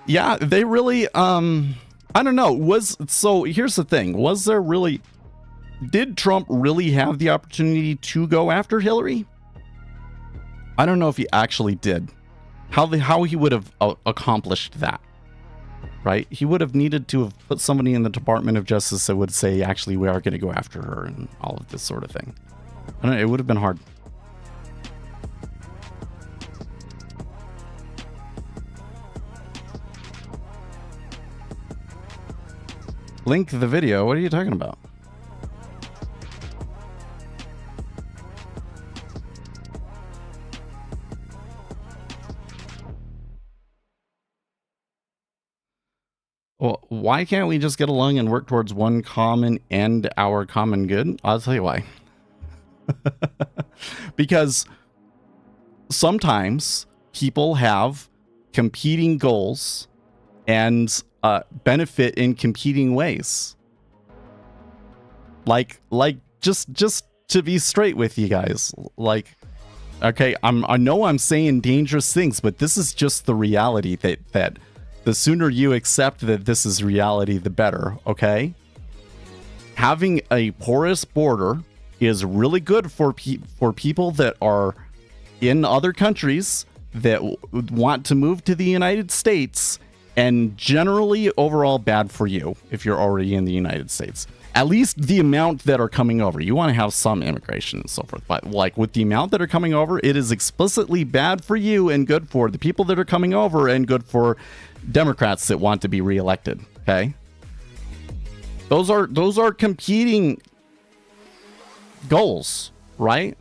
Speaker 3: Yeah, they really, I don't know. So here's the thing. Did Trump really have the opportunity to go after Hillary? I don't know if he actually did. How he would have accomplished that, right? He would have needed to have put somebody in the Department of Justice that would say, actually, we are going to go after her and all of this sort of thing. I don't know, it would have been hard. Link the video. What are you talking about? Well, why can't we just get along and work towards one common and our common good? I'll tell you why. Because sometimes people have competing goals and benefit in competing ways. Like just to be straight with you guys, like, okay, I know I'm saying dangerous things, but this is just the reality that the sooner you accept that this is reality, the better, okay? Having a porous border is really good for people that are in other countries that want to move to the United States, and generally overall bad for you if you're already in the United States. At least the amount that are coming over. You want to have some immigration and so forth, but like with the amount that are coming over, it is explicitly bad for you and good for the people that are coming over and good for Democrats that want to be reelected. Okay, those are competing goals, right?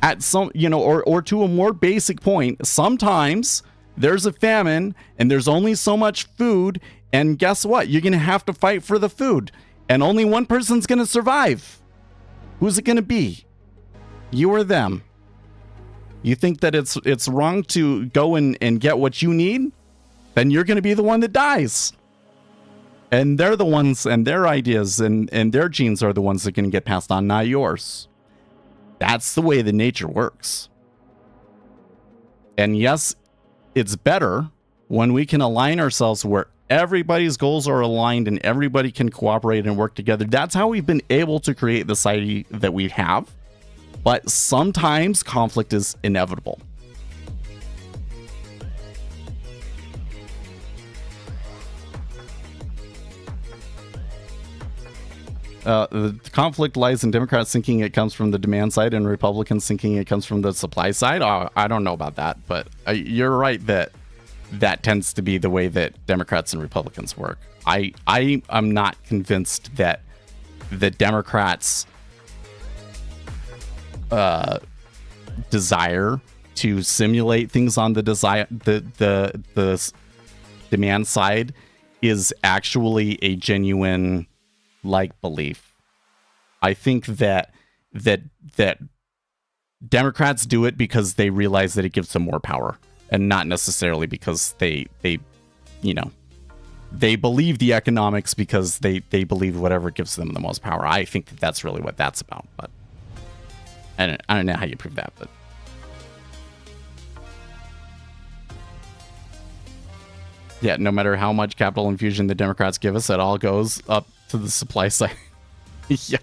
Speaker 3: At some, or to a more basic point, sometimes there's a famine and there's only so much food, and guess what? You're gonna have to fight for the food, and only one person's gonna survive. Who's it gonna be? You or them? You think that it's wrong to go and get what you need? Then you're gonna be the one that dies. And they're the ones, and their ideas and their genes are the ones that can get passed on, not yours. That's the way the nature works. And yes, it's better when we can align ourselves where everybody's goals are aligned and everybody can cooperate and work together. That's how we've been able to create the society that we have. But sometimes conflict is inevitable. The conflict lies in Democrats thinking it comes from the demand side and Republicans thinking it comes from the supply side. I don't know about that, but you're right that tends to be the way that Democrats and Republicans work. I am not convinced that the Democrats' desire to simulate things on the demand side is actually a genuine belief. I think that Democrats do it because they realize that it gives them more power, and not necessarily because they believe the economics because they believe whatever gives them the most power. I think that that's really what that's about, but I don't know how you prove that, but yeah, no matter how much capital infusion the Democrats give us, it all goes up to the supply side. Yeah.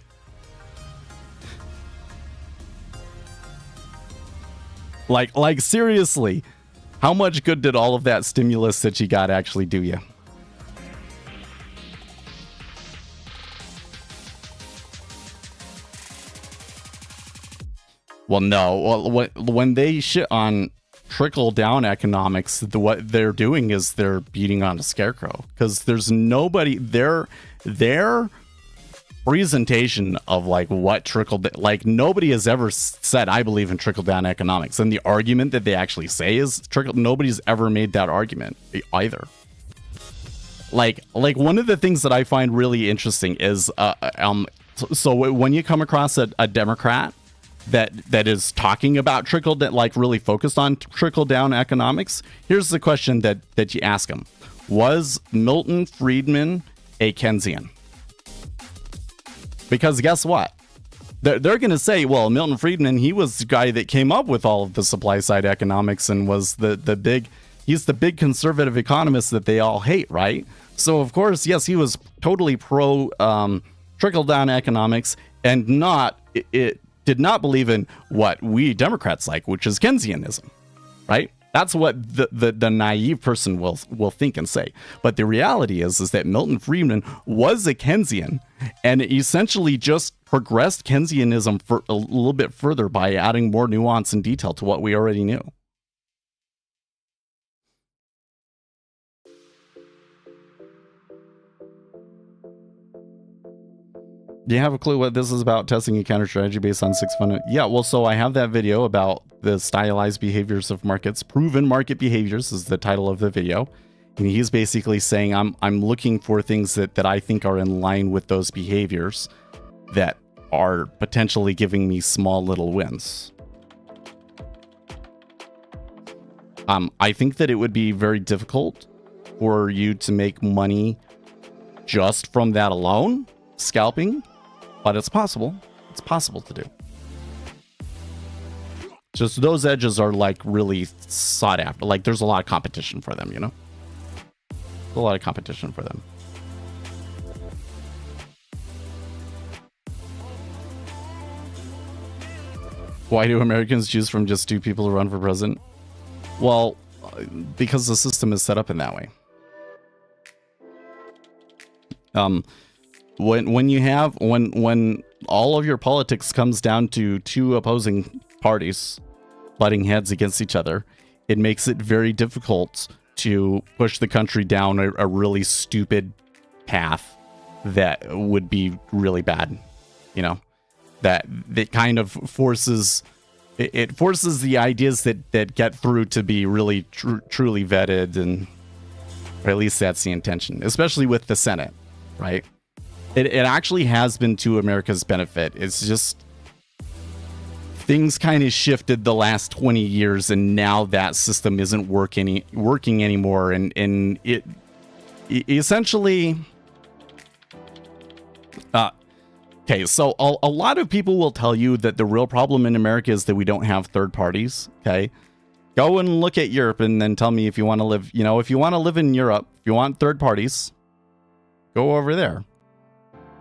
Speaker 3: Like seriously, how much good did all of that stimulus that you got actually do you? Well, no. Well, when they shit on trickle-down economics, what they're doing is they're beating on a scarecrow, because there's nobody their presentation of what nobody has ever said I believe in trickle-down economics, and the argument that they actually say is nobody's ever made that argument either. Like one of the things that I find really interesting is so when you come across a Democrat that is talking about really focused on trickle-down economics, here's the question that you ask them. Was Milton Friedman a Keynesian? Because guess what? They're going to say, well, Milton Friedman, he was the guy that came up with all of the supply-side economics and was he's the big conservative economist that they all hate, right? So, of course, yes, he was totally pro trickle-down economics and did not believe in what we Democrats like, which is Keynesianism, right? That's what the naive person will think and say. But the reality is that Milton Friedman was a Keynesian and essentially just progressed Keynesianism for a little bit further by adding more nuance and detail to what we already knew. Do you have a clue what this is about? Testing a counter strategy based on 6 fundamental. Yeah, well, so I have that video about the stylized behaviors of markets. Proven market behaviors is the title of the video. And he's basically saying, I'm looking for things that I think are in line with those behaviors that are potentially giving me small little wins. I think that it would be very difficult for you to make money just from that alone, scalping, but it's possible. It's possible to do. Just those edges are like really sought after. Like there's a lot of competition for them, you know? A lot of competition for them. Why do Americans choose from just 2 people to run for president? Well, because the system is set up in that way. When all of your politics comes down to 2 opposing parties butting heads against each other, it makes it very difficult to push the country down a really stupid path that would be really bad. You know, that kind of forces it forces the ideas that get through to be really truly vetted, and or at least that's the intention, especially with the Senate, right? It actually has been to America's benefit. It's just things kind of shifted the last 20 years, and now that system isn't working anymore, and it essentially okay, so a lot of people will tell you that the real problem in America is that we don't have third parties. Okay, go and look at Europe and then tell me if you want to live, you know, if you want to live in Europe, if you want third parties, go over there,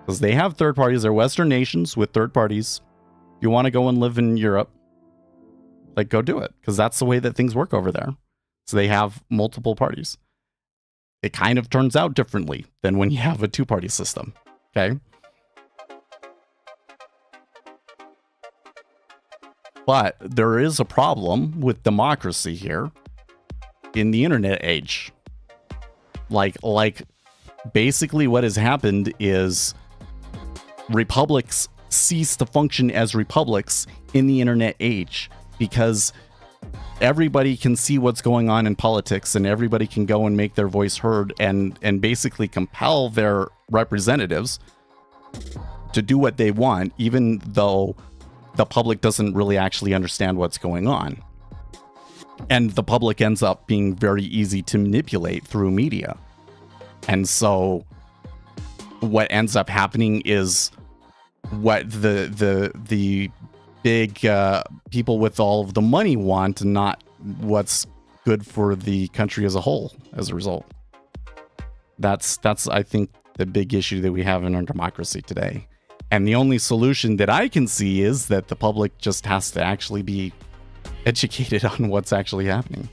Speaker 3: because they have third parties. They're Western nations with third parties. If you want to go and live in Europe, like, go do it, because that's the way that things work over there. So they have multiple parties. It kind of turns out differently than when you have a 2-party system. Okay. But there is a problem with democracy here in the internet age. Like basically what has happened is republics cease to function as republics in the internet age, because everybody can see what's going on in politics, and everybody can go and make their voice heard and basically compel their representatives to do what they want, even though the public doesn't really actually understand what's going on. And the public ends up being very easy to manipulate through media. And so what ends up happening is what the big people with all of the money want, and not what's good for the country as a whole as a result. That's I think the big issue that we have in our democracy today. And the only solution that I can see is that the public just has to actually be educated on what's actually happening.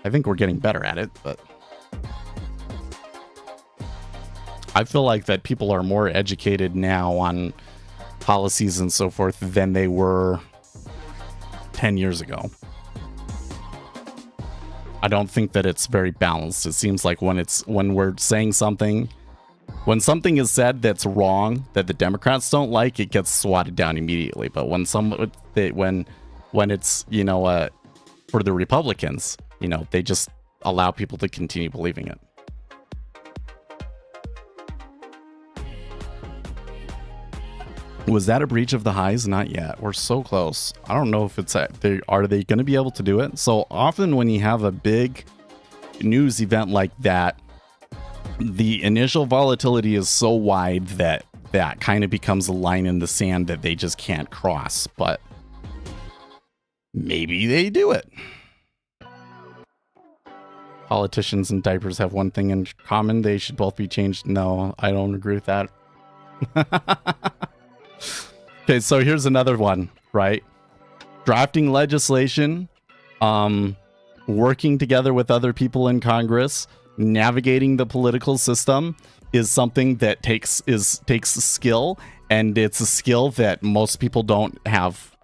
Speaker 3: I think we're getting better at it, but I feel like that people are more educated now on policies and so forth than they were 10 years ago. I don't think that it's very balanced. It seems like when we're saying something, when something is said that's wrong, that the Democrats don't like, it gets swatted down immediately. But when it's, you know, for the Republicans, you know, they just allow people to continue believing it. Was that a breach of the highs? Not yet. We're so close. I don't know if it's are they going to be able to do it? So often when you have a big news event like that, the initial volatility is so wide that kind of becomes a line in the sand that they just can't cross. But maybe they do it. Politicians and diapers have one thing in common: they should both be changed. No, I don't agree with that. Okay, so here's another one, right? Drafting legislation, working together with other people in Congress, navigating the political system is something that takes skill, and it's a skill that most people don't have.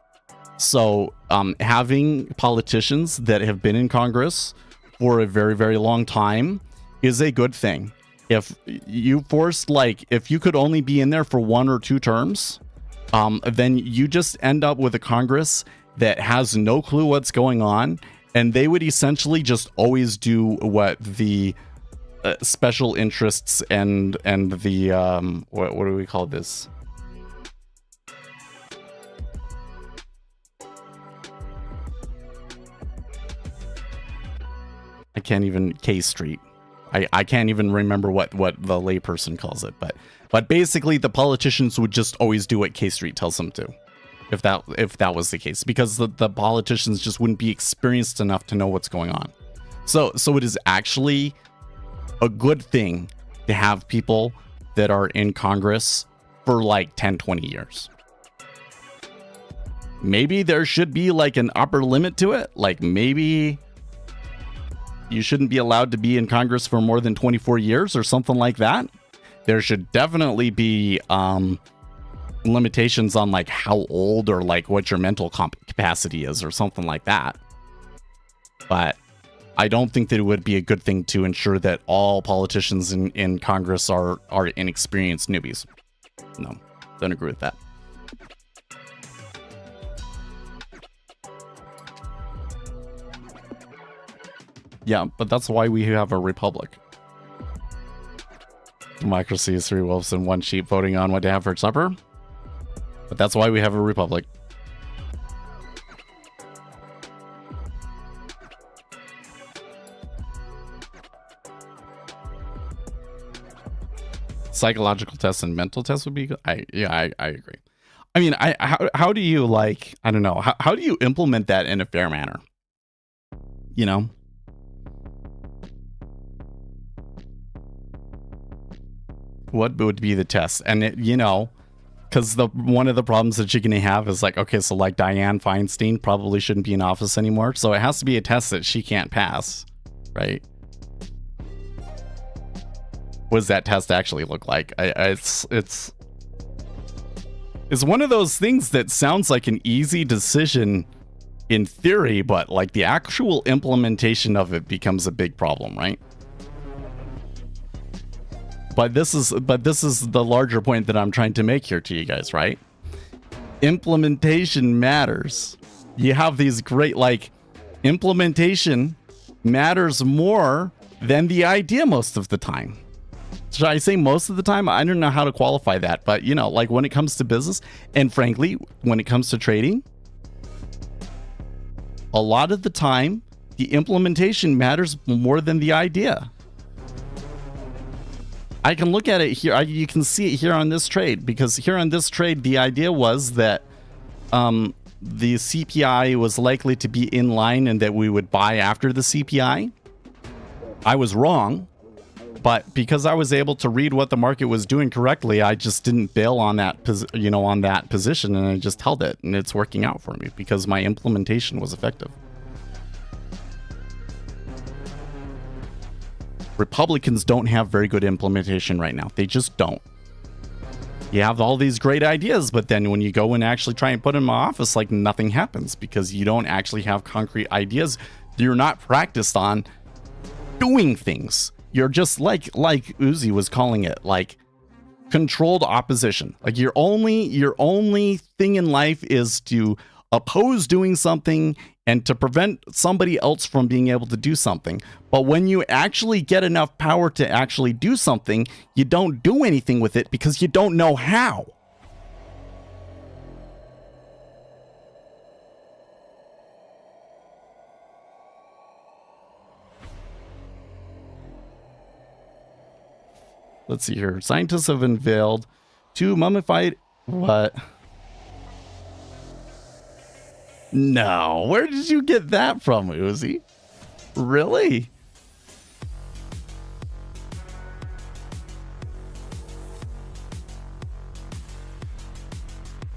Speaker 3: So having politicians that have been in Congress for a very, very long time is a good thing. If you if you could only be in there for 1 or 2 terms, then you just end up with a Congress that has no clue what's going on, And they would essentially just always do what the special interests and the what do we call this? I can't even K Street. I can't even remember what the layperson calls it, but basically the politicians would just always do what K Street tells them to. If that was the case, because the politicians just wouldn't be experienced enough to know what's going on. So it is actually a good thing to have people that are in Congress for like 10, 20 years. Maybe there should be like an upper limit to it. Like maybe you shouldn't be allowed to be in Congress for more than 24 years or something like that. There should definitely be limitations on like how old or like what your mental capacity is or something like that. But I don't think that it would be a good thing to ensure that all politicians in Congress are inexperienced newbies. No, don't agree with that. Yeah, but that's why we have a republic. Democracy is 3 wolves and 1 sheep voting on what to have for supper. But that's why we have a republic. Psychological tests and mental tests would be good. I agree. I mean, how do you like, I don't know, how do you implement that in a fair manner? You know? What would be the test? And it, you know, because one of the problems that you're going to have is like, okay, so like Dianne Feinstein probably shouldn't be in office anymore. So it has to be a test that she can't pass, right? What does that test actually look like? It's one of those things that sounds like an easy decision in theory, but like the actual implementation of it becomes a big problem, right? But this is the larger point that I'm trying to make here to you guys, right? Implementation matters. You have these great, like, implementation matters more than the idea most of the time. Should I say most of the time? I don't know how to qualify that, but you know, like when it comes to business, and frankly, when it comes to trading, a lot of the time, the implementation matters more than the idea. I can look at it here. You can see it here on this trade, because here on this trade, the idea was that the CPI was likely to be in line and that we would buy after the CPI. I was wrong, but because I was able to read what the market was doing correctly, I just didn't bail on that, on that position, and I just held it, and it's working out for me because my implementation was effective. Republicans don't have very good implementation right now. They just don't. You have all these great ideas, but then when you go and actually try and put them in office, like nothing happens because you don't actually have concrete ideas. You're not practiced on doing things. You're just like Uzi was calling it, like controlled opposition. Like your only thing in life is to oppose doing something and to prevent somebody else from being able to do something. But when you actually get enough power to actually do something, you don't do anything with it because you don't know how. Let's see here. Scientists have unveiled 2 mummified... What? No, where did you get that from, Uzi? Really?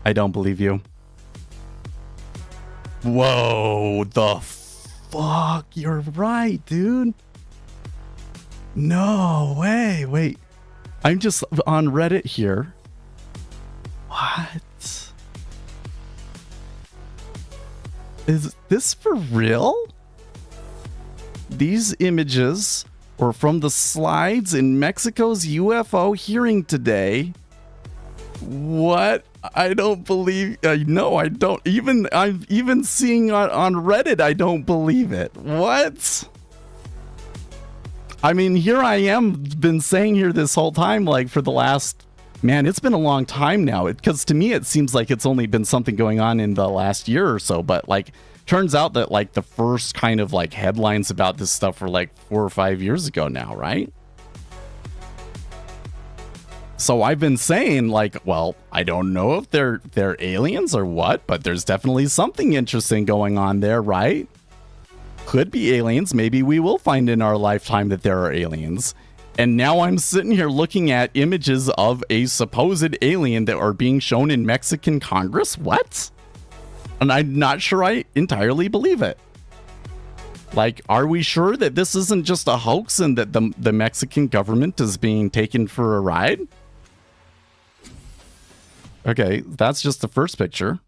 Speaker 3: I don't believe you. Whoa, the fuck? You're right, dude. No way. Wait, I'm just on Reddit here. What? Is this for real? These images were from the slides in Mexico's UFO hearing today. What I don't believe. No, I don't. I'm even seeing on Reddit. I don't believe it. What? I mean, here I am, been saying here this whole time, like for the last, man, it's been a long time now. Because to me, it seems like it's only been something going on in the last year or so. But like, turns out that like the first kind of like headlines about this stuff were like 4 or 5 years ago now, right? So I've been saying like, well, I don't know if they're aliens or what, but there's definitely something interesting going on there, right? Could be aliens. Maybe we will find in our lifetime that there are aliens. And now I'm sitting here looking at images of a supposed alien that are being shown in Mexican Congress. What? And I'm not sure I entirely believe it. Like, are we sure that this isn't just a hoax and that the Mexican government is being taken for a ride? Okay, that's just the first picture.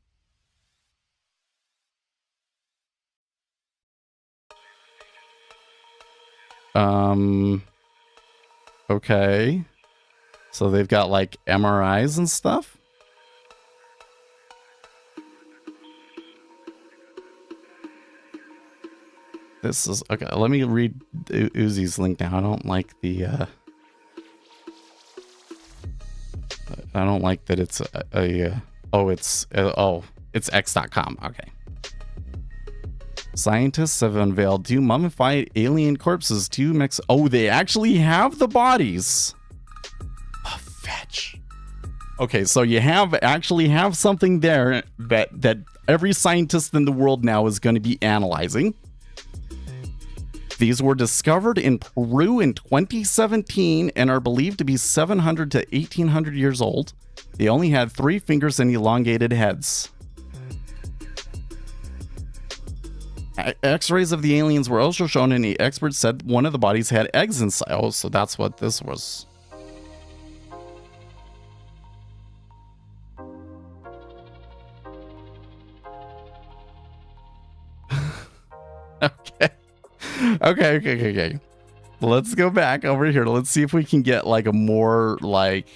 Speaker 3: Okay. So they've got like MRIs and stuff. This is okay. Let me read Uzi's link now. I don't like the I don't like that it's it's x.com. Okay. Scientists have unveiled 2 mummified alien corpses to Oh, they actually have the bodies. Oh, fetch. Okay, so you actually have something there that every scientist in the world now is going to be analyzing. These were discovered in Peru in 2017 and are believed to be 700 to 1800 years old. They only had 3 fingers and elongated heads. X-rays of the aliens were also shown, and the experts said one of the bodies had eggs inside. Oh, so that's what this was. Okay. Let's go back over here. Let's see if we can get like a more like...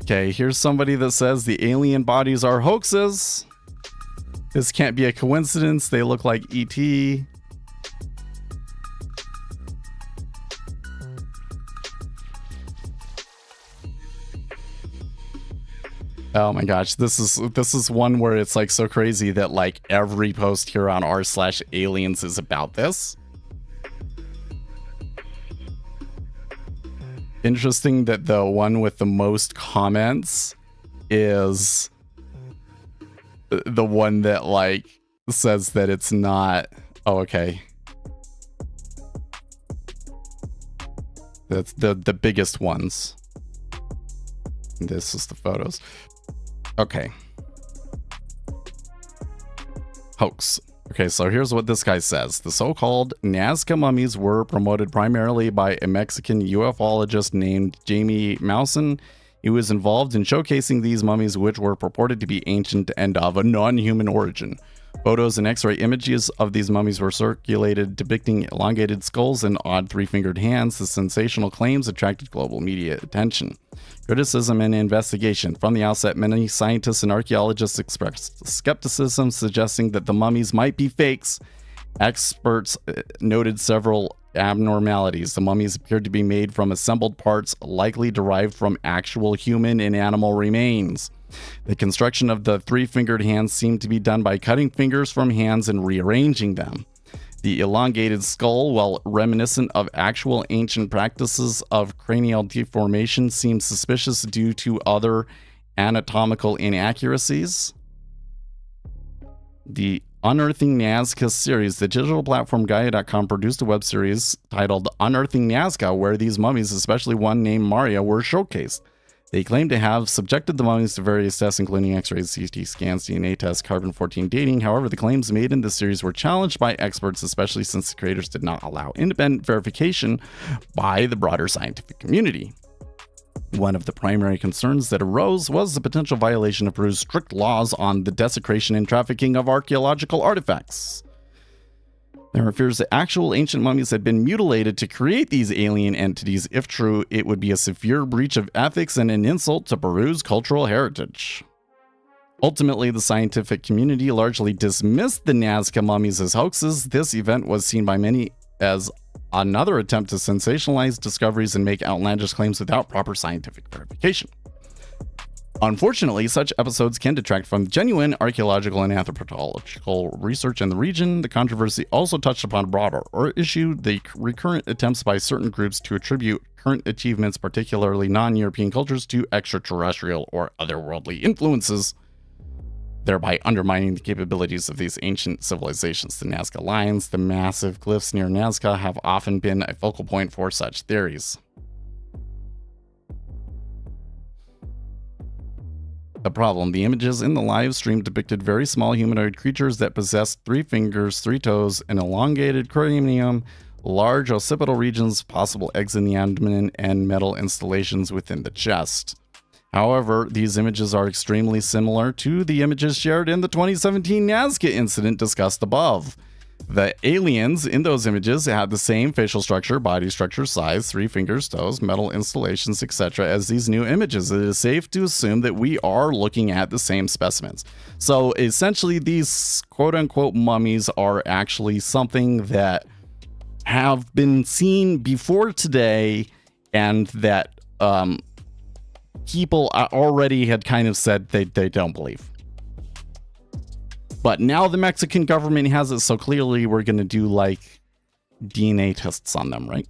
Speaker 3: Okay, here's somebody that says the alien bodies are hoaxes. This can't be a coincidence. They look like ET. Oh my gosh, this is one where it's like so crazy that like every post here on r/aliens is about this. Interesting that the one with the most comments is the one that like says that it's not. Oh, okay. That's the biggest ones. This is the photos. Okay. Hoax. Okay, so here's what this guy says. The so-called Nazca mummies were promoted primarily by a Mexican ufologist named Jamie Mauson. He was involved in showcasing these mummies, which were purported to be ancient and of a non-human origin. Photos and X-ray images of these mummies were circulated depicting elongated skulls and odd 3-fingered hands. The sensational claims attracted global media attention. Criticism and investigation. From the outset, many scientists and archaeologists expressed skepticism, suggesting that the mummies might be fakes. Experts noted several abnormalities. The mummies appeared to be made from assembled parts, likely derived from actual human and animal remains. The construction of the 3-fingered hands seemed to be done by cutting fingers from hands and rearranging them. The elongated skull, while reminiscent of actual ancient practices of cranial deformation, seems suspicious due to other anatomical inaccuracies. The Unearthing Nazca series, the digital platform Gaia.com produced a web series titled Unearthing Nazca, where these mummies, especially one named Maria, were showcased. They claim to have subjected the mummies to various tests, including X-rays, CT scans, DNA tests, carbon-14 dating. However, the claims made in this series were challenged by experts, especially since the creators did not allow independent verification by the broader scientific community. One of the primary concerns that arose was the potential violation of Peru's strict laws on the desecration and trafficking of archaeological artifacts. There are fears that actual ancient mummies had been mutilated to create these alien entities. If true, it would be a severe breach of ethics and an insult to Peru's cultural heritage. Ultimately, the scientific community largely dismissed the Nazca mummies as hoaxes. This event was seen by many as another attempt to sensationalize discoveries and make outlandish claims without proper scientific verification. Unfortunately, such episodes can detract from genuine archaeological and anthropological research in the region. The controversy also touched upon a broader issue, the recurrent attempts by certain groups to attribute current achievements, particularly non-European cultures, to extraterrestrial or otherworldly influences, thereby undermining the capabilities of these ancient civilizations. The Nazca Lions, the massive glyphs near Nazca, have often been a focal point for such theories. The problem: the images in the live stream depicted very small humanoid creatures that possessed 3 fingers, 3 toes, an elongated cranium, large occipital regions, possible eggs in the abdomen, and metal installations within the chest. However, these images are extremely similar to the images shared in the 2017 Nazca incident discussed above. The aliens in those images had the same facial structure, body structure, size, 3 fingers, toes, metal installations, etc. as these new images. It is safe to assume that we are looking at the same specimens. So essentially, these quote-unquote mummies are actually something that have been seen before today, and that people already had kind of said they don't believe. But now the Mexican government has it, so clearly we're going to do like DNA tests on them, right?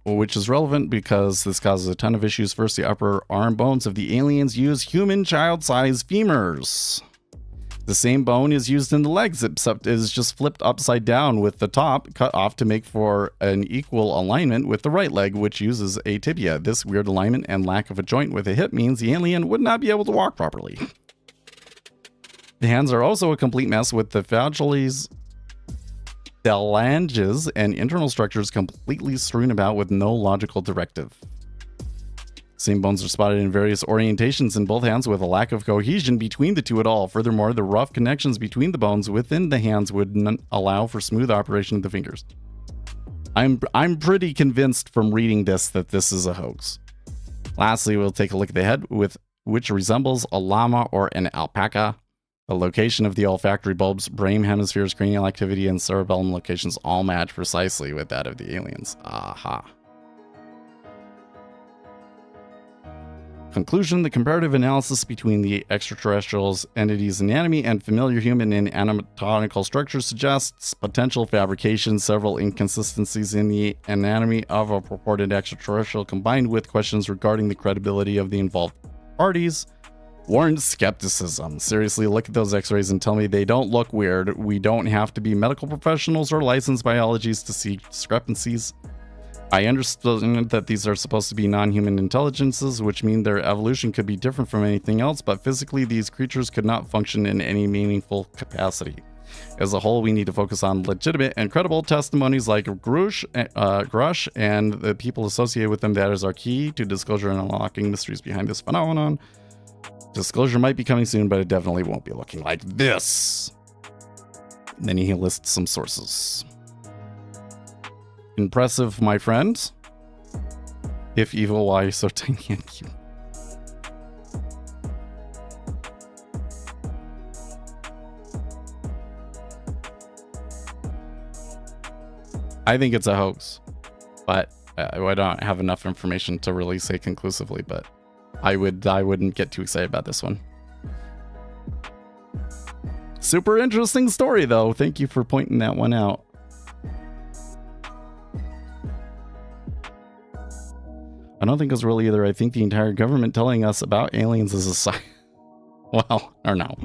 Speaker 3: Which is relevant because this causes a ton of issues. First, the upper arm bones of the aliens use human child-sized femurs. The same bone is used in the legs, except it is just flipped upside down with the top cut off to make for an equal alignment with the right leg, which uses a tibia. This weird alignment and lack of a joint with a hip means the alien would not be able to walk properly. The hands are also a complete mess, with the phalanges and internal structures completely strewn about with no logical directive. Same bones are spotted in various orientations in both hands, with a lack of cohesion between the two at all. Furthermore, the rough connections between the bones within the hands would not allow for smooth operation of the fingers. I'm pretty convinced from reading this that this is a hoax. Lastly, we'll take a look at the head, which resembles a llama or an alpaca. The location of the olfactory bulbs, brain hemispheres, cranial activity, and cerebellum locations all match precisely with that of the aliens. Aha. Conclusion: the comparative analysis between the extraterrestrials' entities' anatomy and familiar human and anatomical structures suggests potential fabrication. Several inconsistencies in the anatomy of a purported extraterrestrial, combined with questions regarding the credibility of the involved parties, warrant skepticism. Seriously, look at those x-rays and tell me they don't look weird. We don't have to be medical professionals or licensed biologists to see discrepancies. I understand that these are supposed to be non-human intelligences, which mean their evolution could be different from anything else, but physically these creatures could not function in any meaningful capacity. As a whole, we need to focus on legitimate and credible testimonies like Grush and the people associated with them. That is our key to disclosure and unlocking mysteries behind this phenomenon. Disclosure might be coming soon, but it definitely won't be looking like this. And then he lists some sources. Impressive, my friend. If evil, why so tiny and cute? I think it's a hoax, but I don't have enough information to really say conclusively, but I wouldn't get too excited about this one. Super interesting story, though. Thank you for pointing that one out. I don't think it's real either. I think the entire government telling us about aliens is a sign. Well, or no.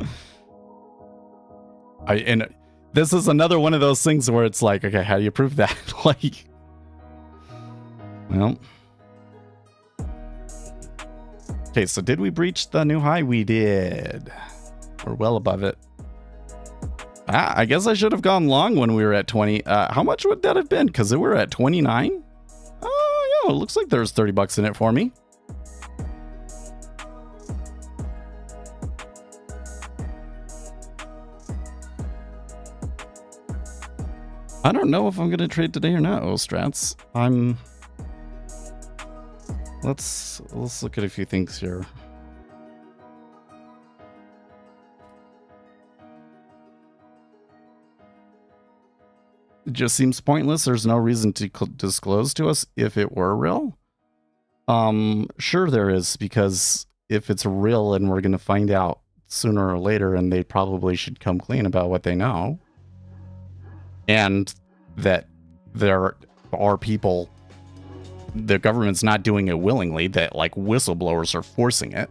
Speaker 3: And this is another one of those things where it's like, okay, how do you prove that? Like, well. Okay, so did we breach the new high? We did. We're well above it. I guess I should have gone long when we were at 20. How much would that have been? Because we were at 29? Oh, yeah, it looks like there's $30 in it for me. I don't know if I'm gonna trade today or not, Ostrats. Let's look at a few things here. It just seems pointless. There's no reason to disclose to us if it were real. Sure there is, because if it's real and we're going to find out sooner or later, and they probably should come clean about what they know, and that there are people, the government's not doing it willingly, that like whistleblowers are forcing it.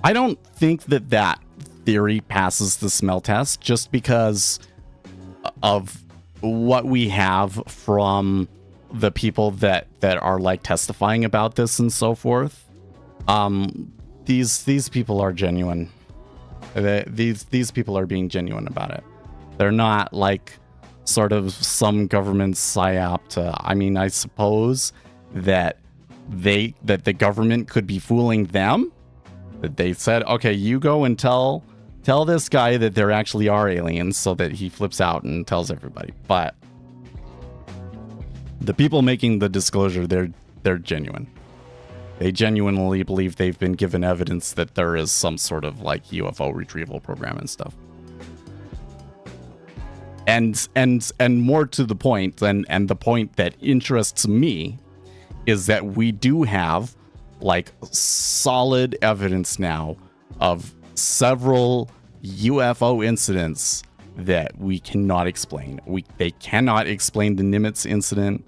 Speaker 3: I don't think that theory passes the smell test just because of what we have from the people that are like testifying about this and so forth. These people are genuine. These people are being genuine about it. They're not like sort of some government psyop to, I mean, I suppose that the government could be fooling them. That they said, okay, you go and tell this guy that there actually are aliens, so that he flips out and tells everybody. But the people making the disclosure, they're genuine. They genuinely believe they've been given evidence that there is some sort of like UFO retrieval program and stuff. And more to the point, and the point that interests me is that we do have like solid evidence now of several UFO incidents that we cannot explain. They cannot explain the Nimitz incident.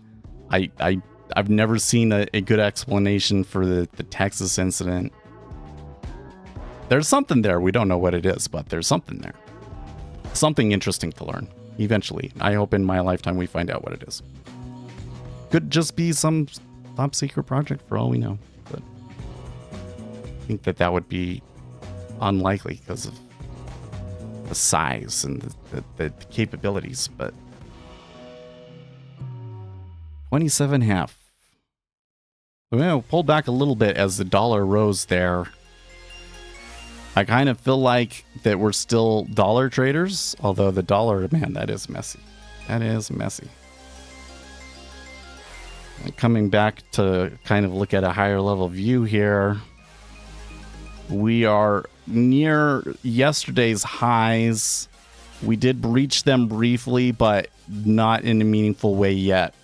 Speaker 3: I've never seen a good explanation for the Texas incident. There's something there. We don't know what it is, but there's something there. Something interesting to learn eventually. I hope in my lifetime we find out what it is. Could just be some top secret project for all we know. But I think that would be unlikely because of the size and the capabilities. But 27.5. Pulled back a little bit as the dollar rose there. I kind of feel like that we're still dollar traders, although the dollar, man, that is messy. That is messy. And coming back to kind of look at a higher level view here, we are near yesterday's highs. We did breach them briefly, but not in a meaningful way yet.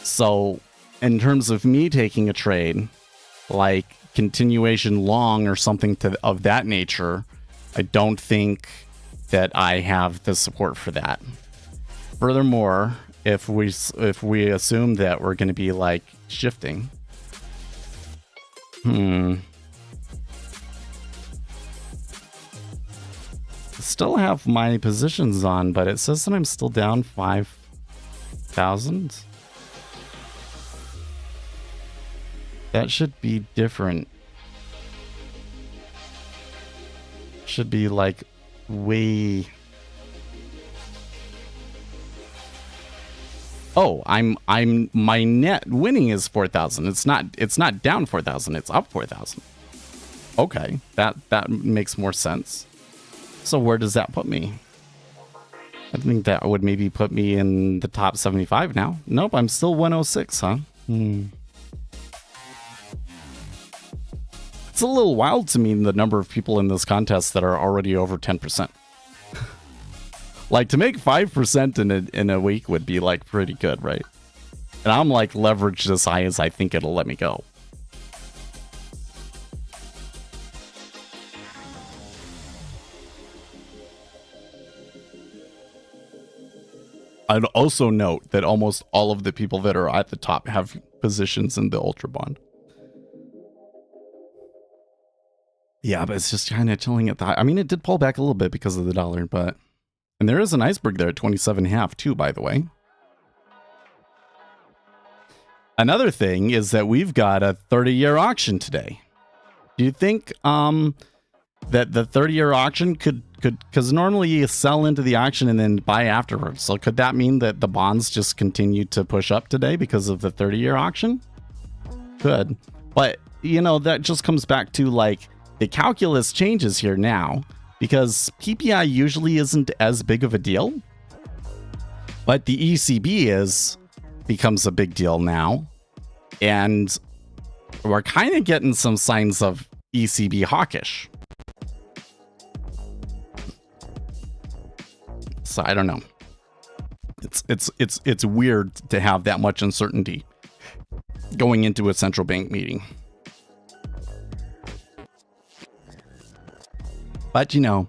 Speaker 3: So in terms of me taking a trade, like continuation long or something of that nature, I don't think that I have the support for that. Furthermore, if we assume that we're going to be like shifting, still have my positions on, but it says that I'm still down 5,000. That should be different. Should be like way. Oh, I'm my net winning is 4,000. It's not down 4,000. It's up 4,000. Okay, that makes more sense. So where does that put me? I think that would maybe put me in the top 75 now. Nope, I'm still 106, huh? It's a little wild to me, the number of people in this contest that are already over 10%. Like, to make 5% in a week would be like pretty good, right? And I'm like leveraged as high as I think it'll let me go. I'd also note that almost all of the people that are at the top have positions in the Ultra Bond. Yeah, but it's just kind of chilling at the high. I mean, it did pull back a little bit because of the dollar, but... And there is an iceberg there at 27.5 too, by the way. Another thing is that we've got a 30-year auction today. Do you think that the 30-year auction could... Because normally you sell into the auction and then buy afterwards. So could that mean that the bonds just continue to push up today because of the 30-year auction? Could. But, you know, that just comes back to, like, the calculus changes here now because PPI usually isn't as big of a deal, but the ECB becomes a big deal now, and we're kind of getting some signs of ECB hawkish. So I don't know. It's weird to have that much uncertainty going into a central bank meeting. But you know,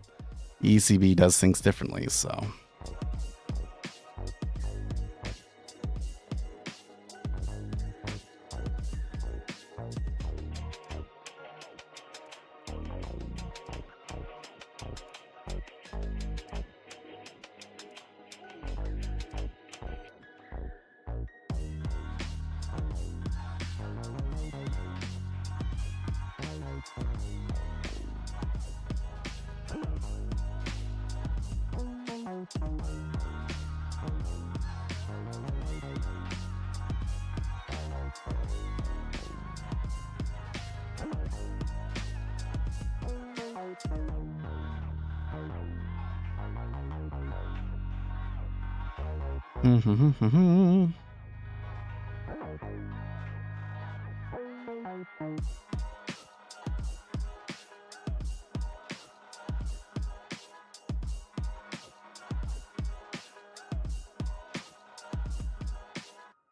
Speaker 3: ECB does things differently, so.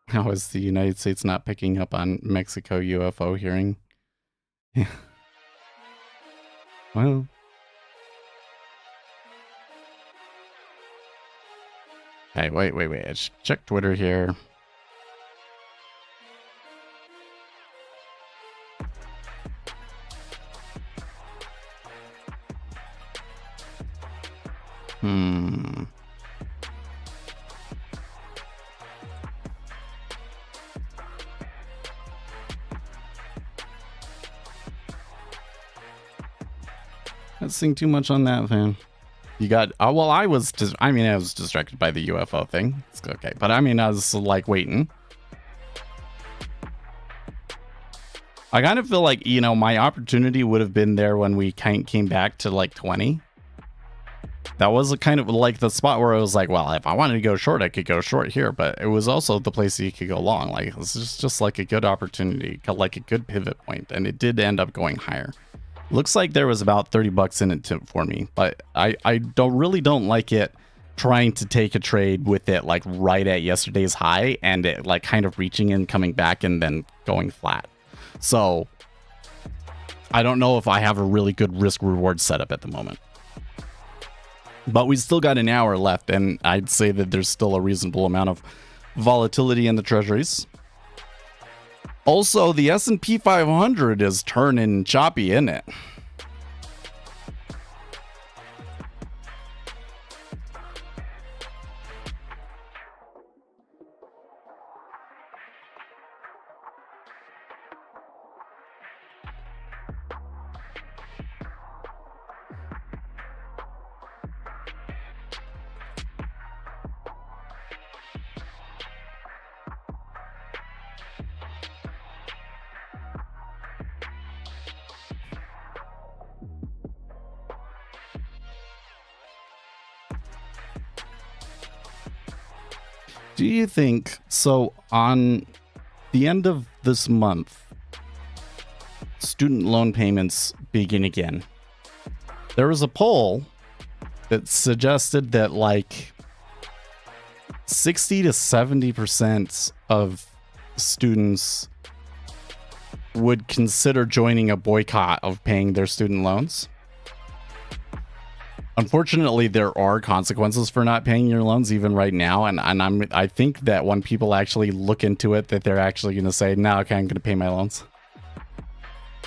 Speaker 3: How is the United States not picking up on Mexico UFO hearing? Yeah. Well. Hey, wait. Let's check Twitter here. Not seeing too much on that, man. You got, well, I was distracted by the UFO thing. It's okay. But I mean, I was like waiting. I kind of feel like, you know, my opportunity would have been there when we came back to like 20. That was a kind of like the spot where I was like, well, if I wanted to go short, I could go short here. But it was also the place that you could go long. Like, this is just like a good opportunity, like a good pivot point. And it did end up going higher. Looks like there was about 30 bucks in it for me, but I don't like it trying to take a trade with it like right at yesterday's high and it like kind of reaching and coming back and then going flat. So I don't know if I have a really good risk reward setup at the moment, but we still got an hour left and I'd say that there's still a reasonable amount of volatility in the treasuries. Also, the S&P 500 is turning choppy, isn't it? Do you think, so on the end of this month, student loan payments begin again? There was a poll that suggested that like 60 to 70% of students would consider joining a boycott of paying their student loans. Unfortunately, there are consequences for not paying your loans even right now, and I think that when people actually look into it, that they're actually going to say, "No, okay, I'm going to pay my loans."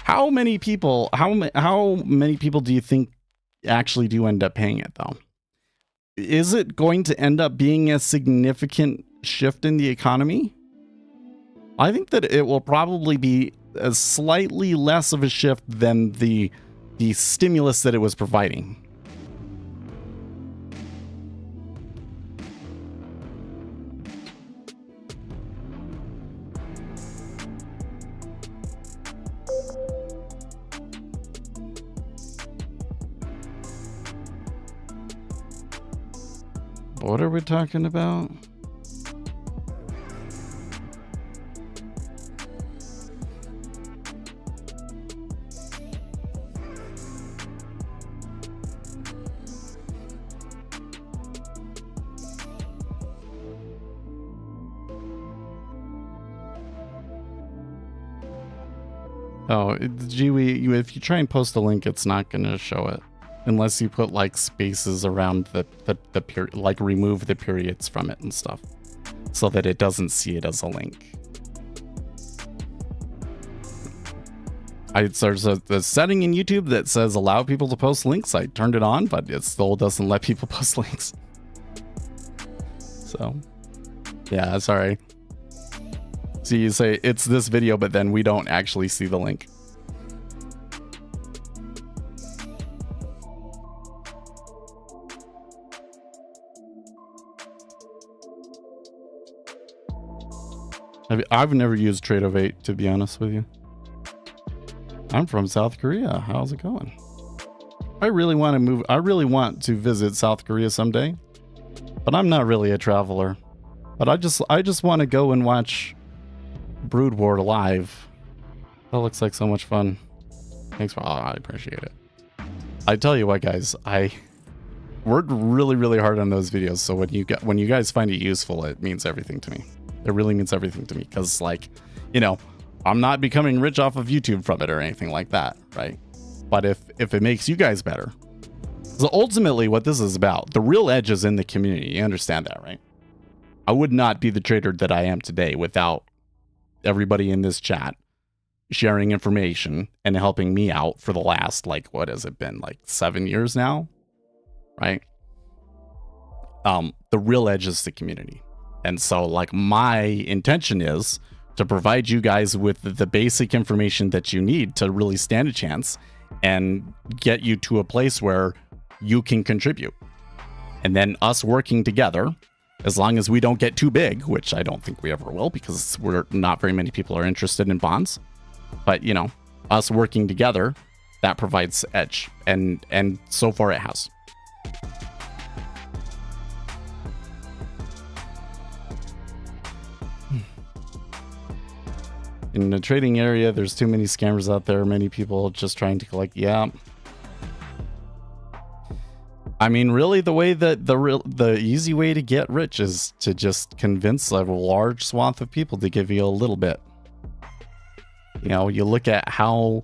Speaker 3: How many people do you think actually do end up paying it though? Is it going to end up being a significant shift in the economy? I think that it will probably be a slightly less of a shift than the stimulus that it was providing. What are we talking about? Oh, Gee, if you try and post a link, it's not going to show it. Unless you put like spaces around the period, like remove the periods from it and stuff, so that it doesn't see it as a link. There's a setting in YouTube that says allow people to post links. I turned it on, but it still doesn't let people post links. So, yeah, sorry. So you say it's this video, but then we don't actually see the link. I've never used Trade-O-Vate, to be honest with you. I'm from South Korea. How's it going? I really want to move. I really want to visit South Korea someday, but I'm not really a traveler. But I just want to go and watch Brood War live. That looks like so much fun. Thanks for. Oh, I appreciate it. I tell you what, guys, I worked really hard on those videos. So when you guys find it useful, it means everything to me. It really means everything to me, because, like, you know, I'm not becoming rich off of YouTube from it or anything like that, right? But if it makes you guys better. So ultimately what this is about, the real edge is in the community. You understand that, right? I would not be the trader that I am today without everybody in this chat sharing information and helping me out for the last, like, what has it been, like 7 years now, right? The real edge is the community. And so, like, my intention is to provide you guys with the basic information that you need to really stand a chance and get you to a place where you can contribute. And then us working together, as long as we don't get too big, which I don't think we ever will, because we're not very many people are interested in bonds. But, you know, us working together, that provides edge. And so far it has. In the trading area, there's too many scammers out there. Many people just trying to collect. Yeah. I mean, really, the way that the easy way to get rich is to just convince a large swath of people to give you a little bit. You know, you look at how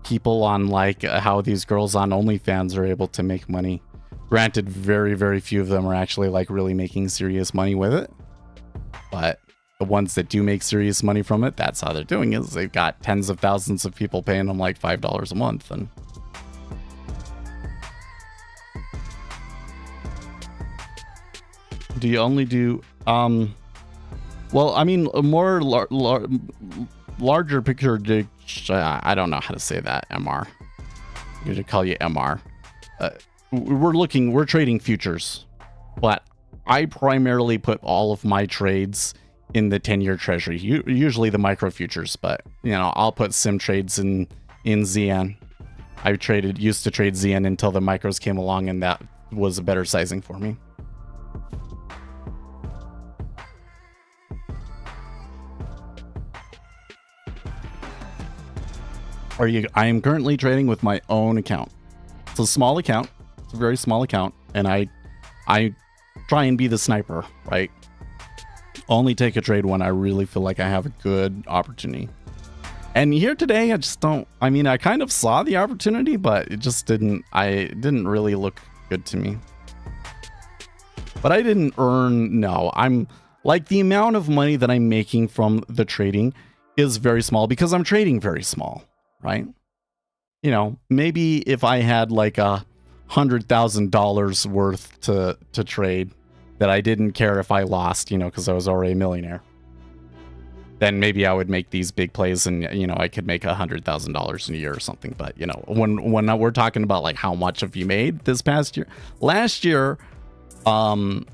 Speaker 3: people on, like, how these girls on OnlyFans are able to make money. Granted, very few of them are actually, like, really making serious money with it. But the ones that do make serious money from it, that's how they're doing it. Is they've got tens of thousands of people paying them like $5 a month. And do you only do well, I mean, a more larger picture, I don't know how to say that. MR, I'm gonna call you MR. We're trading futures, but I primarily put all of my trades in the 10-year treasury, usually the micro futures, but, you know, I'll put sim trades in ZN. I used to trade ZN until the micros came along, and that was a better sizing for me. I am currently trading with my own account. It's a small account. It's a very small account, and I try and be the sniper, right? Only take a trade when I really feel like I have a good opportunity. And here today, I just don't. I mean, I kind of saw the opportunity, but it just didn't really look good to me. But I didn't earn. No, I'm like, the amount of money that I'm making from the trading is very small because I'm trading very small, right? You know, maybe if I had like $100,000 worth to trade, that I didn't care if I lost, you know, because I was already a millionaire, then maybe I would make these big plays and, you know, I could make $100,000 in a year or something. But, you know, when we're talking about, like, how much have you made this past year? Last year, I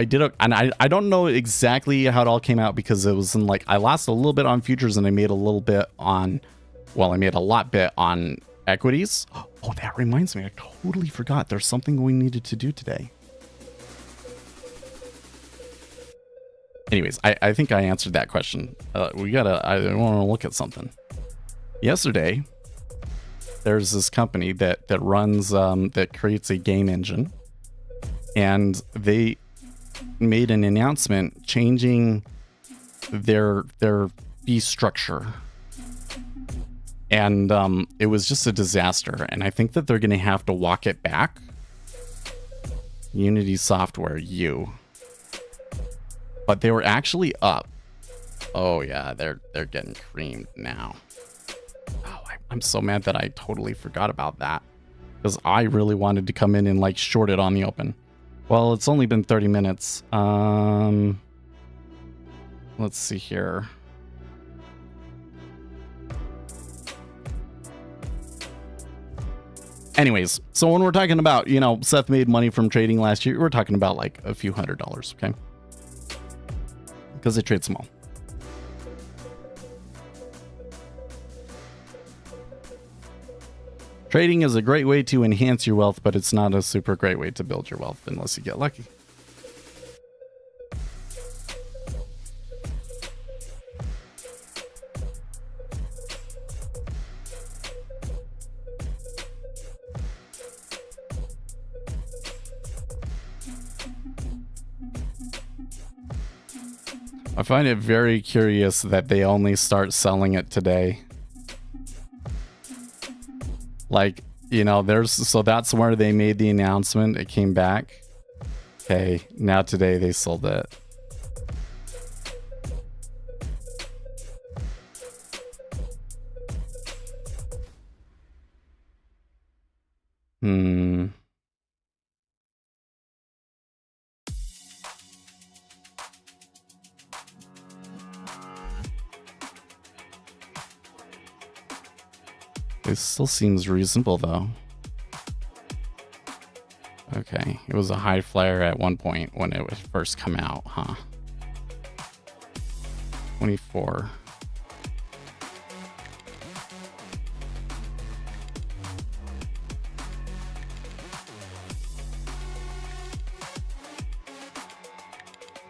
Speaker 3: did and I don't know exactly how it all came out, because it was in, like, I lost a little bit on futures and I made a little bit on, well, I made a lot bit on equities. Oh, that reminds me, I totally forgot. There's something we needed to do today. Anyways, I think I answered that question. I want to look at something. Yesterday, there's this company that runs, that creates a game engine, and they made an announcement changing their fee structure. And it was just a disaster. And I think that they're going to have to walk it back. Unity Software, But they were actually up. Oh yeah, they're getting creamed now. Oh, I'm so mad that I totally forgot about that. Because I really wanted to come in and like short it on the open. Well, it's only been 30 minutes. Let's see here. Anyways, so when we're talking about, Seth made money from trading last year, we're talking about like a few $100s, okay? Because they trade small. Trading is a great way to enhance your wealth, but it's not a super great way to build your wealth unless you get lucky. I find it very curious that they only start selling it today. Like, so that's where they made the announcement. It came back. Okay, now today they sold it. It still seems reasonable, though. Okay, it was a high flyer at one point when it was first come out, huh? 24.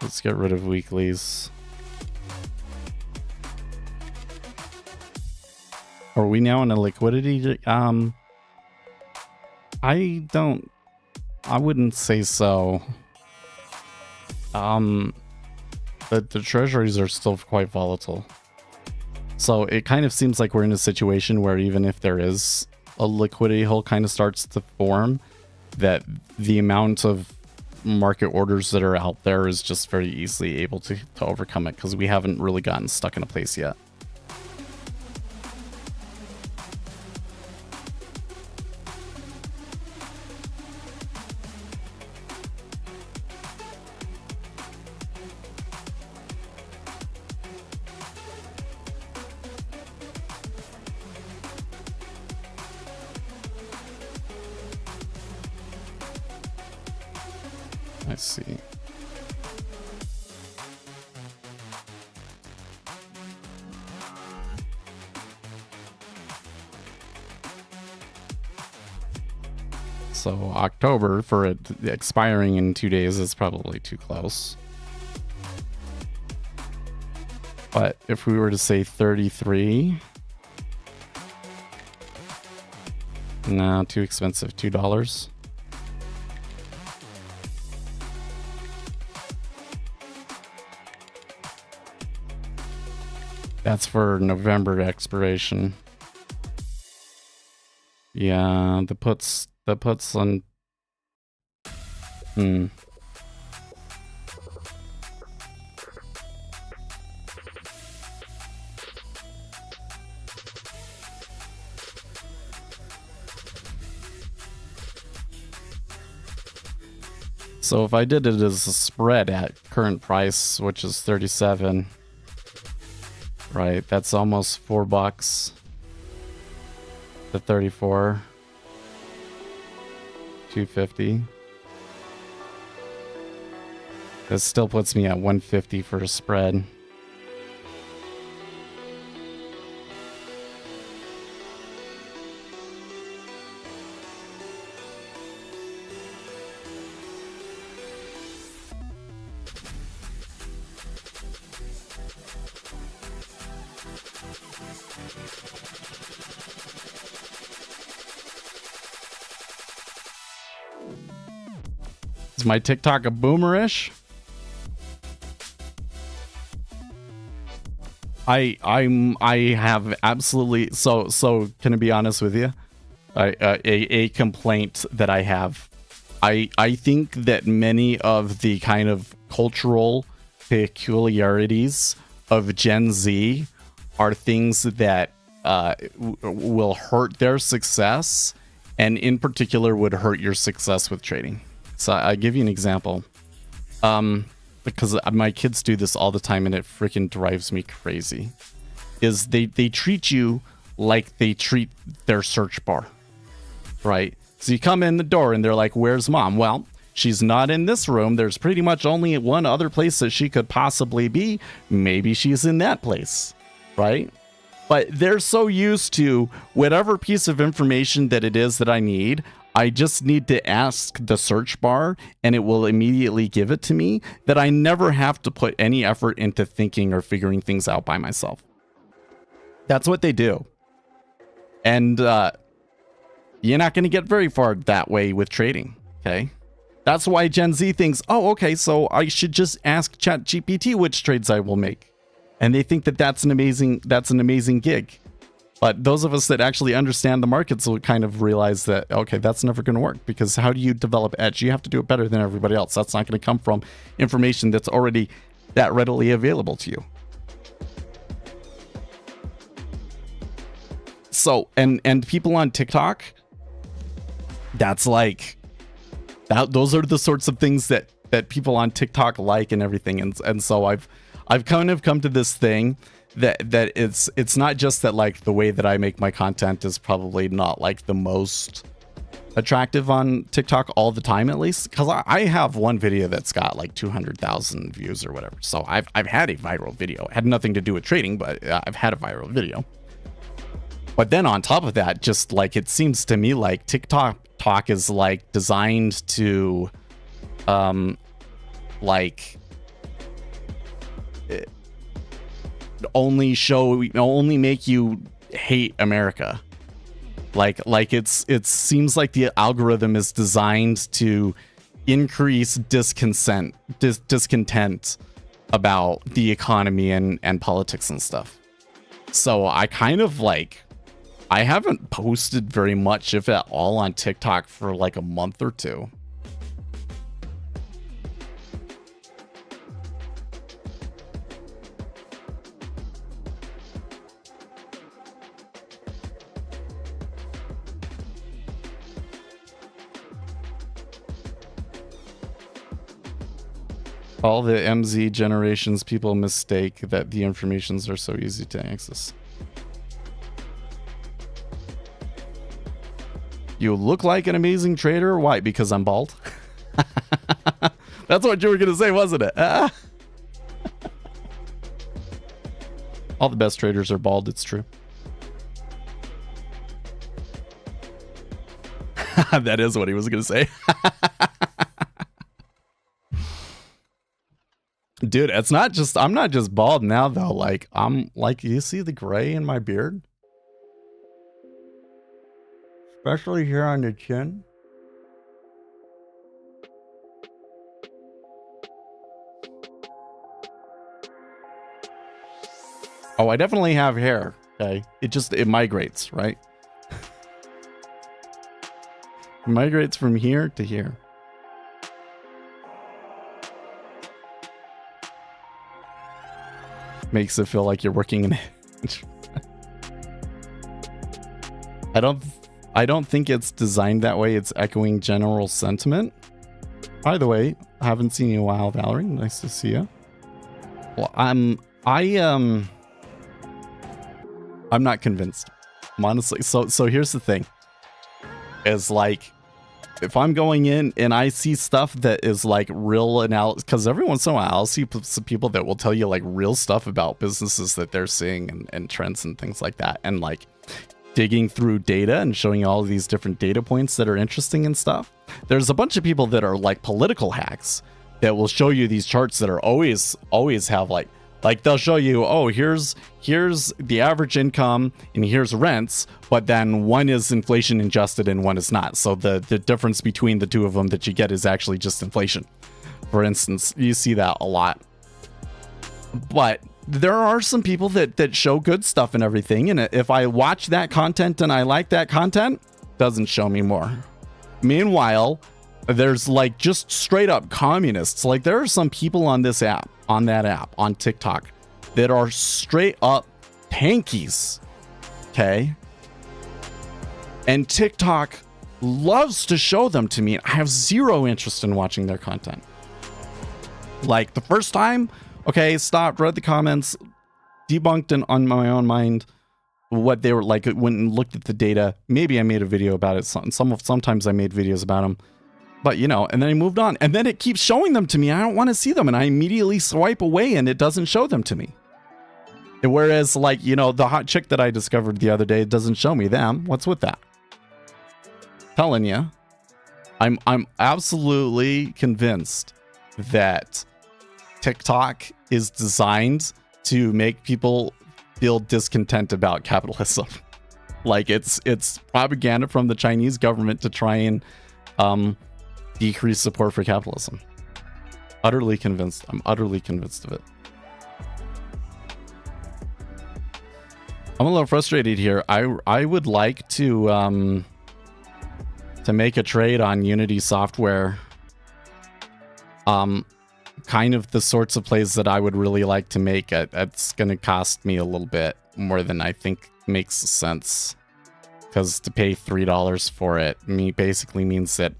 Speaker 3: Let's get rid of weeklies. Are we now in a liquidity? I wouldn't say so. The treasuries are still quite volatile. So it kind of seems like we're in a situation where even if there is a liquidity hole kind of starts to form, that the amount of market orders that are out there is just very easily able to overcome it, because we haven't really gotten stuck in a place yet. I see. So October, for it expiring in 2 days, is probably too close. But if we were to say 33, no, too expensive, $2. That's for November expiration. Yeah, the puts on. So if I did it as a spread at current price, which is 37. Right, that's almost $4 to 34, 250. That still puts me at 150 for a spread. Is my TikTok a boomerish? I have absolutely so can I be honest with you? A complaint that I have. I think that many of the kind of cultural peculiarities of Gen Z are things that will hurt their success, and in particular would hurt your success with trading. So I'll give you an example. Because my kids do this all the time and it freaking drives me crazy. Is they treat you like they treat their search bar, right? So you come in the door and they're like, where's mom? Well, she's not in this room. There's pretty much only one other place that she could possibly be. Maybe she's in that place, right? But they're so used to whatever piece of information that it is that I need, I just need to ask the search bar and it will immediately give it to me, that I never have to put any effort into thinking or figuring things out by myself. That's what they do. And you're not going to get very far that way with trading, okay? That's why Gen Z thinks, oh, okay, so I should just ask ChatGPT which trades I will make. And they think that that's an amazing gig. But those of us that actually understand the markets will kind of realize that, okay, that's never going to work, because how do you develop edge? You have to do it better than everybody else. That's not going to come from information that's already that readily available to you. So, and people on TikTok, that's like, those are the sorts of things that people on TikTok like and everything. And so I've kind of come to this thing that it's not just that like the way that I make my content is probably not like the most attractive on TikTok all the time, at least, because I have one video that's got like 200,000 views or whatever. So I've had a viral video. It had nothing to do with trading, but I've had a viral video. But then on top of that, just like it seems to me like TikTok is like designed to like only make you hate America. Like it seems like the algorithm is designed to increase discontent about the economy and politics and stuff. So I kind of like, I haven't posted very much, if at all, on TikTok for like a month or two. All the MZ generations, people mistake that the informations are so easy to access. You look like an amazing trader. Why? Because I'm bald? That's what you were going to say, wasn't it? All the best traders are bald. It's true. That is what he was going to say. Dude, it's not just, I'm not just bald now though. Like, I'm like, you see the gray in my beard? Especially here on the chin. Oh, I definitely have hair. Okay. It migrates, right? It migrates from here to here. Makes it feel like you're working in it. I don't think it's designed that way. It's echoing general sentiment. By the way, I haven't seen you in a while, Valerie. Nice to see you. Well, I'm not convinced. I'm honestly, so here's the thing. Is like, if I'm going in and I see stuff that is like real analysis, because every once in a while I'll see some people that will tell you like real stuff about businesses that they're seeing and trends and things like that. And like digging through data and showing you all of these different data points that are interesting and stuff. There's a bunch of people that are like political hacks that will show you these charts that are always have like, Like they'll show you, oh, here's the average income and here's rents, but then one is inflation adjusted and one is not. So the difference between the two of them that you get is actually just inflation. For instance, you see that a lot. But there are some people that show good stuff and everything, and if I watch that content and I like that content, doesn't show me more. Meanwhile, there's like just straight up communists. Like there are some people on this app, on TikTok, that are straight up tankies. Okay. And TikTok loves to show them to me. I have zero interest in watching their content. Like the first time, okay, stopped, read the comments, debunked on my own mind what they were like. Went and looked at the data. Maybe I made a video about it. Sometimes I made videos about them. But, you know, and then I moved on. And then it keeps showing them to me. I don't want to see them. And I immediately swipe away and it doesn't show them to me. Whereas, like, you know, the hot chick that I discovered the other day, it doesn't show me them. What's with that? Telling you. I'm absolutely convinced that TikTok is designed to make people feel discontent about capitalism. Like it's propaganda from the Chinese government to try and decrease support for capitalism. Utterly convinced. I'm utterly convinced of it. I'm a little frustrated here. I would like to make a trade on Unity software. Kind of the sorts of plays that I would really like to make. It's going to cost me a little bit more than I think makes sense. Because to pay $3 for it basically means that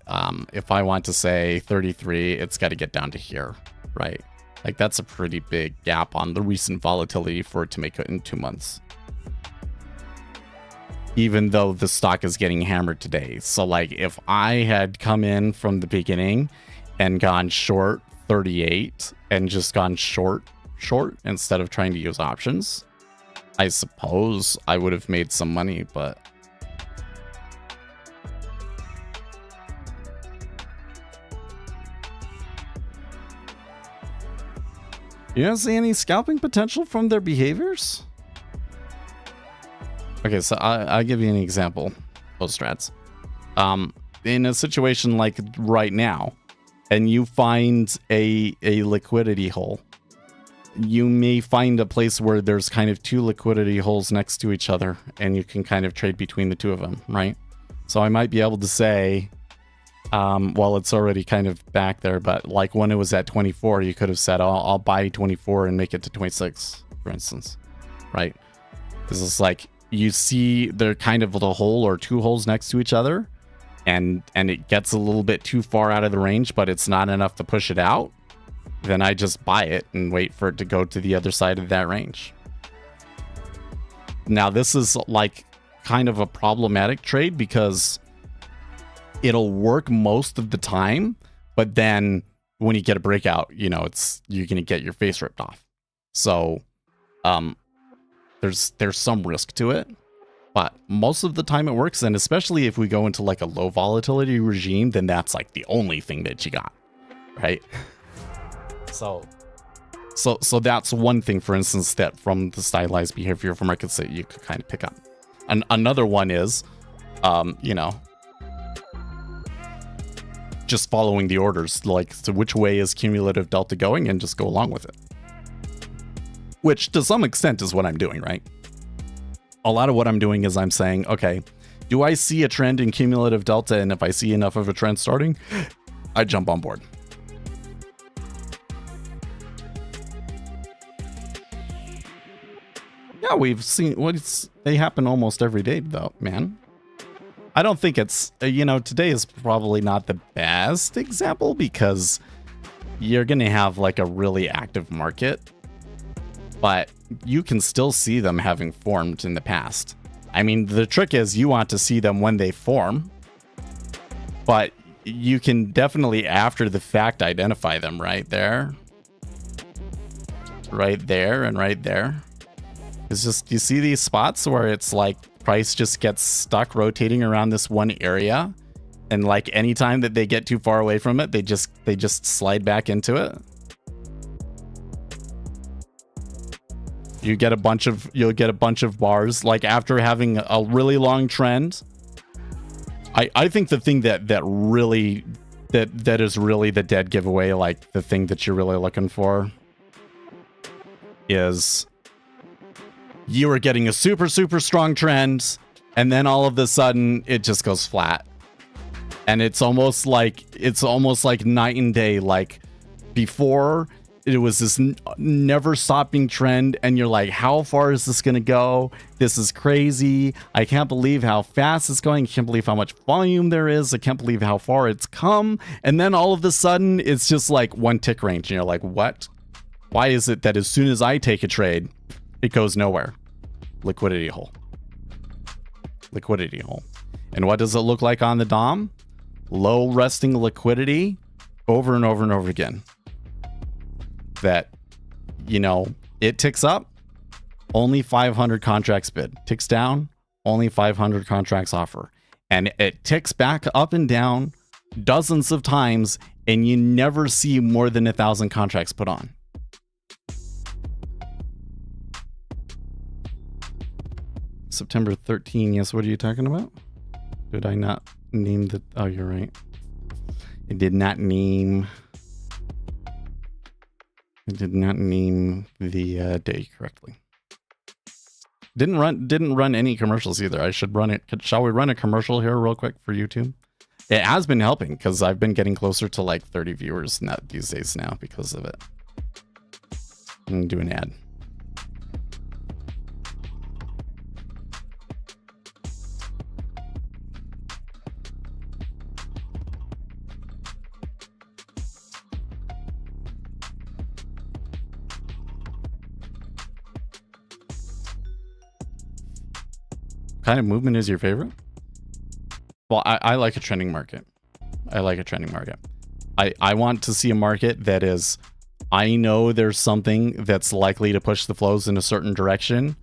Speaker 3: if I want to say 33, it's got to get down to here, right? Like that's a pretty big gap on the recent volatility for it to make it in 2 months. Even though the stock is getting hammered today. So like if I had come in from the beginning and gone short 38 and just gone short instead of trying to use options, I suppose I would have made some money, but you don't see any scalping potential from their behaviors? Okay, so I'll give you an example. Post strats. In a situation like right now, and you find a liquidity hole, you may find a place where there's kind of two liquidity holes next to each other, and you can kind of trade between the two of them, right? So I might be able to say, well, it's already kind of back there, but like when it was at 24, you could have said, I'll buy 24 and make it to 26, for instance, right? This is like, you see they're kind of the hole or two holes next to each other, and it gets a little bit too far out of the range, but it's not enough to push it out, then I just buy it and wait for it to go to the other side of that range. Now, this is like kind of a problematic trade because it'll work most of the time, but then when you get a breakout, you know, you're going to get your face ripped off. So, there's some risk to it, but most of the time it works. And especially if we go into like a low volatility regime, then that's like the only thing that you got, right? So that's one thing, for instance, that from the stylized behavior of markets that you could kind of pick up. And another one is, you know, just following the orders, like, so which way is cumulative delta going, and just go along with it. Which to some extent is what I'm doing, right? A lot of what I'm doing is I'm saying, okay, do I see a trend in cumulative delta? And if I see enough of a trend starting, I jump on board. Yeah, we've seen they happen almost every day though, man. I don't think it's, you know, today is probably not the best example because you're going to have like a really active market. But you can still see them having formed in the past. I mean, the trick is you want to see them when they form, but you can definitely after the fact identify them right there. Right there and right there. It's just, you see these spots where it's like price just gets stuck rotating around this one area, and like anytime that they get too far away from it, they just slide back into it. you'll get a bunch of bars like after having a really long trend. I think the thing that is really the dead giveaway, like the thing that you're really looking for, is you are getting a super strong trend, and then all of a sudden it just goes flat, and it's almost like night and day. Like before, it was this never stopping trend, and you're like, how far is this gonna go? This is crazy. I can't believe how fast it's going. I can't believe how much volume there is. I can't believe how far it's come. And then all of a sudden it's just like one tick range, and you're like, what? Why is it that as soon as I take a trade, it goes nowhere? Liquidity hole. And what does it look like on the DOM? Low resting liquidity over and over and over again. That, it ticks up, only 500 contracts bid. Ticks down, only 500 contracts offer. And it ticks back up and down dozens of times, and you never see more than 1,000 contracts put on. September 13, yes, what are you talking about? Did I not name the... Oh, you're right. I did not name the day correctly. Didn't run any commercials either. I should run it. Shall we run a commercial here real quick for YouTube? It has been helping because I've been getting closer to like 30 viewers these days now because of it. I'm gonna do an ad. Kind of movement is your favorite? Well, I like a trending market. I want to see a market that is, I know there's something that's likely to push the flows in a certain direction.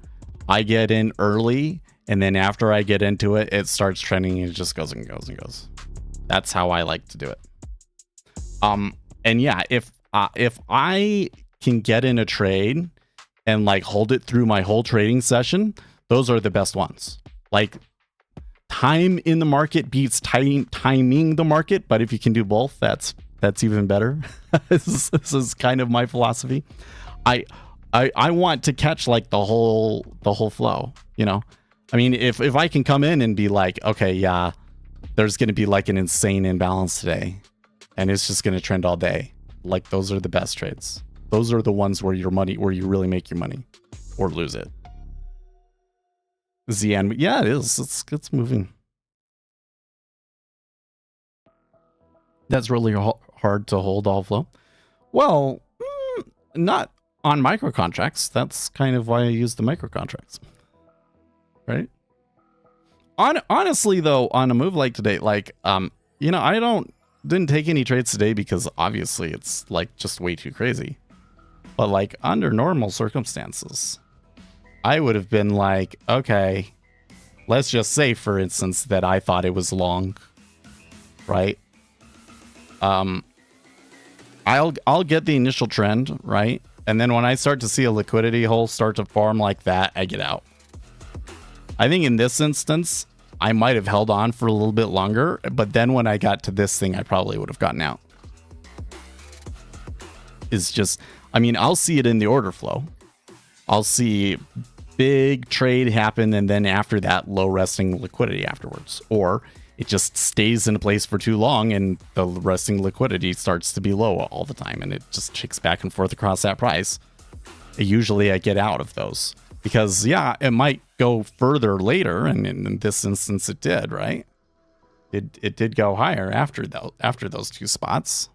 Speaker 3: I get in early, and then after I get into it, it starts trending and it just goes and goes and goes. That's how I like to do it. And yeah, if I can get in a trade and like hold it through my whole trading session, those are the best ones. Like, time in the market beats timing the market, but if you can do both, that's even better. This is kind of my philosophy. I want to catch like the whole flow, I mean, if I can come in and be like, okay, yeah, there's going to be like an insane imbalance today, and it's just going to trend all day. Like, those are the best trades. Those are the ones where you really make your money or lose it. ZN, yeah, it is. It's moving. That's really hard to hold all flow. Well, not on micro contracts. That's kind of why I use the micro contracts, right? Honestly, though, on a move like today, like I didn't take any trades today because obviously it's like just way too crazy. But like under normal circumstances, I would have been like, okay, let's just say, for instance, that I thought it was long, right? I'll get the initial trend, right? And then when I start to see a liquidity hole start to form like that, I get out. I think in this instance, I might have held on for a little bit longer, but then when I got to this thing, I probably would have gotten out. It's just, I mean, I'll see it in the order flow. I'll see big trade happen, and then after that, low resting liquidity afterwards. Or it just stays in a place for too long, and the resting liquidity starts to be low all the time, and it just ticks back and forth across that price. Usually I get out of those. Because, yeah, it might go further later, and in this instance it did, right? It did go higher after those two spots.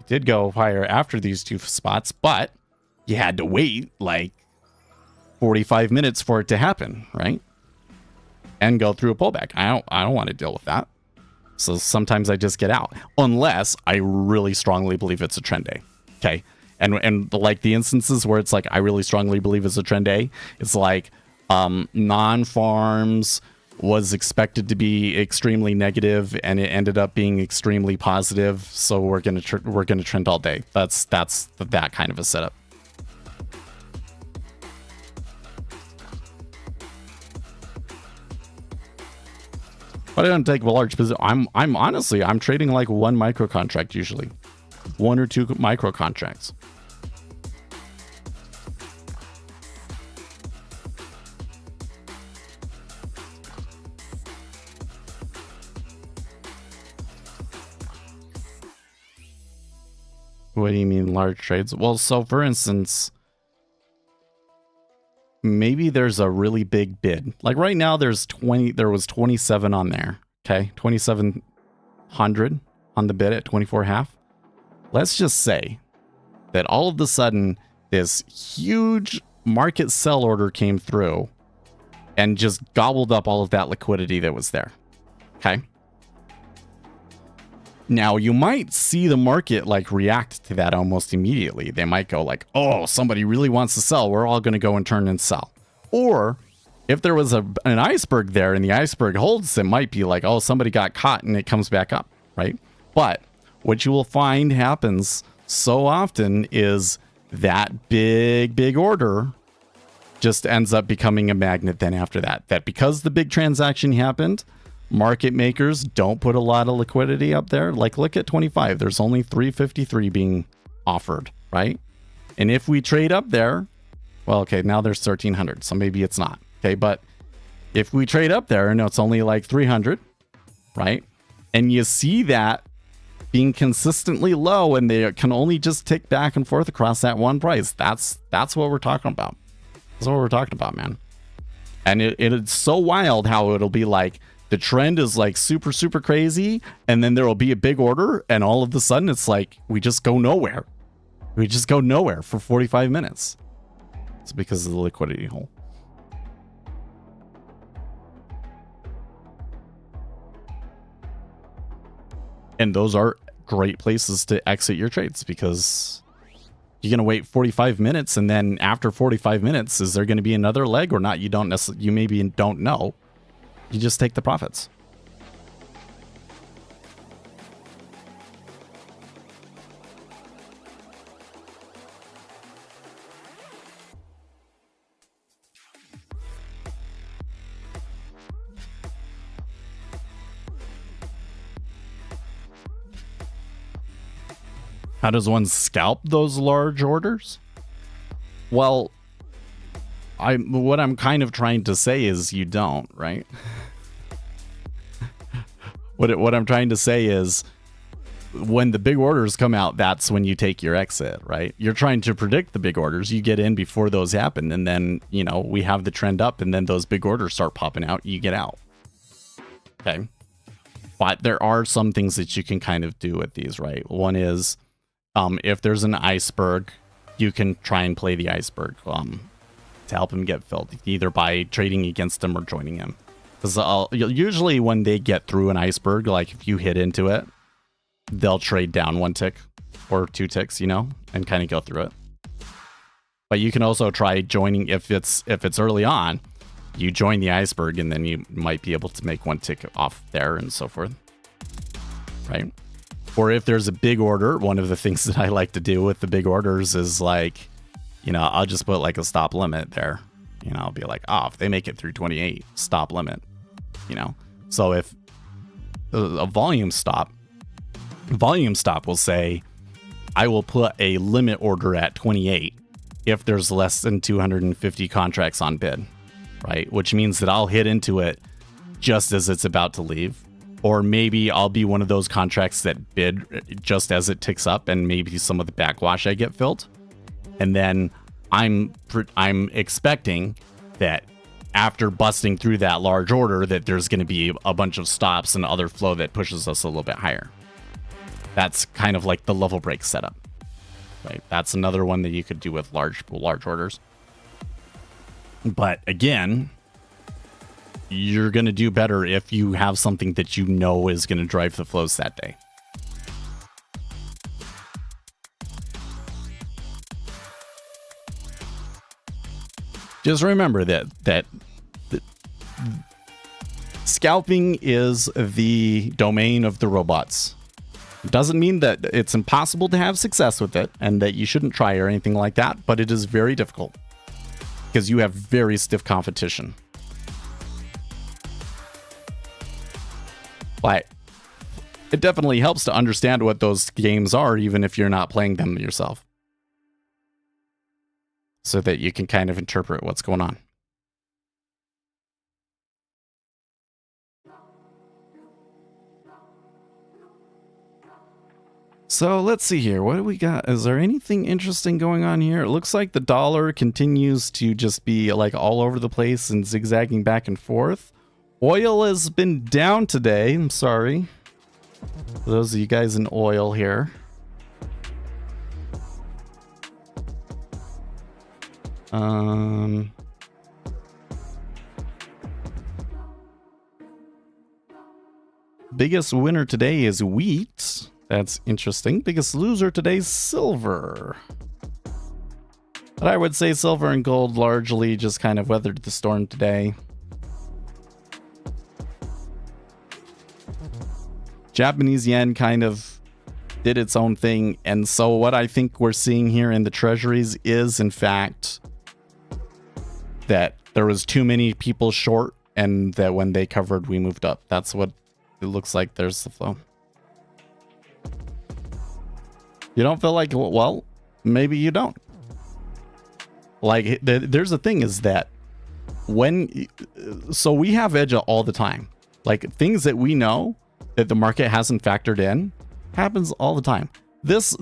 Speaker 3: It did go higher after these two spots, but you had to wait like 45 minutes for it to happen, right? And go through a pullback. I don't want to deal with that. So sometimes I just get out, unless I really strongly believe it's a trend day. Okay. And like the instances where it's like I really strongly believe it's a trend day, it's like non-farms, was expected to be extremely negative and it ended up being extremely positive, so we're gonna trend all day. That's that kind of a setup. But I don't take a large position. I'm honestly trading like one micro contract usually, 1 or 2 micro contracts. What do you mean large trades? Well, so for instance, maybe there's a really big bid. Like right now there was 27 on there. Okay. 2,700 on the bid at 24.5. Let's just say that all of a sudden this huge market sell order came through and just gobbled up all of that liquidity that was there. Okay. Now, you might see the market like react to that almost immediately. They might go like, oh, somebody really wants to sell. We're all going to go and turn and sell. Or if there was an iceberg there and the iceberg holds, it might be like, oh, somebody got caught and it comes back up, right? But what you will find happens so often is that big order just ends up becoming a magnet then after that. That because the big transaction happened, market makers don't put a lot of liquidity up there. Like look at 25. There's only 353 being offered, right? And if we trade up there, well, okay, now there's 1,300. So maybe it's not. Okay, but if we trade up there and it's only like 300, right? And you see that being consistently low and they can only just tick back and forth across that one price. That's what we're talking about. That's what we're talking about, man. And it's so wild how it'll be like, the trend is like super, super crazy. And then there will be a big order. And all of a sudden it's like, we just go nowhere. We just go nowhere for 45 minutes. It's because of the liquidity hole. And those are great places to exit your trades because you're going to wait 45 minutes. And then after 45 minutes, is there going to be another leg or not? You maybe don't know. You just take the profits. How does one scalp those large orders? Well, what I'm kind of trying to say is you don't, right? What I'm trying to say is when the big orders come out, that's when you take your exit, right? You're trying to predict the big orders. You get in before those happen. And then, we have the trend up and then those big orders start popping out. You get out. Okay. But there are some things that you can kind of do with these, right? One is if there's an iceberg, you can try and play the iceberg to help him get filled, either by trading against him or joining him. Because usually when they get through an iceberg, like if you hit into it, they'll trade down 1 tick or 2 ticks, and kind of go through it. But you can also try joining if it's early on, you join the iceberg and then you might be able to make 1 tick off there and so forth. Right? Or if there's a big order, one of the things that I like to do with the big orders is like, I'll just put like a stop limit there. I'll be like, if they make it through 28, stop limit. So if a volume stop will say, I will put a limit order at 28 if there's less than 250 contracts on bid, right? Which means that I'll hit into it just as it's about to leave. Or maybe I'll be one of those contracts that bid just as it ticks up and maybe some of the backwash I get filled. And then I'm expecting that after busting through that large order that there's going to be a bunch of stops and other flow that pushes us a little bit higher. That's kind of like the level break setup, right? That's another one that you could do with large orders. But again, you're going to do better if you have something that is going to drive the flows that day. Just remember that Scalping is the domain of the robots. It doesn't mean that it's impossible to have success with it and that you shouldn't try or anything like that, but it is very difficult because you have very stiff competition. But it definitely helps to understand what those games are, even if you're not playing them yourself, so that you can kind of interpret what's going on. So let's see here. What do we got? Is there anything interesting going on here? It looks like the dollar continues to just be like all over the place and zigzagging back and forth. Oil has been down today. I'm sorry. For those of you guys in oil here. Biggest winner today is wheat. That's interesting. Biggest loser today is silver. But I would say silver and gold largely just kind of weathered the storm today. Japanese yen kind of did its own thing. And so what I think we're seeing here in the treasuries is, in fact, that there was too many people short and that when they covered, we moved up. That's what it looks like. There's the flow. You don't feel like, well, maybe you don't. Like, there's the thing is that so we have edge all the time. Like, things that we know that the market hasn't factored in happens all the time. This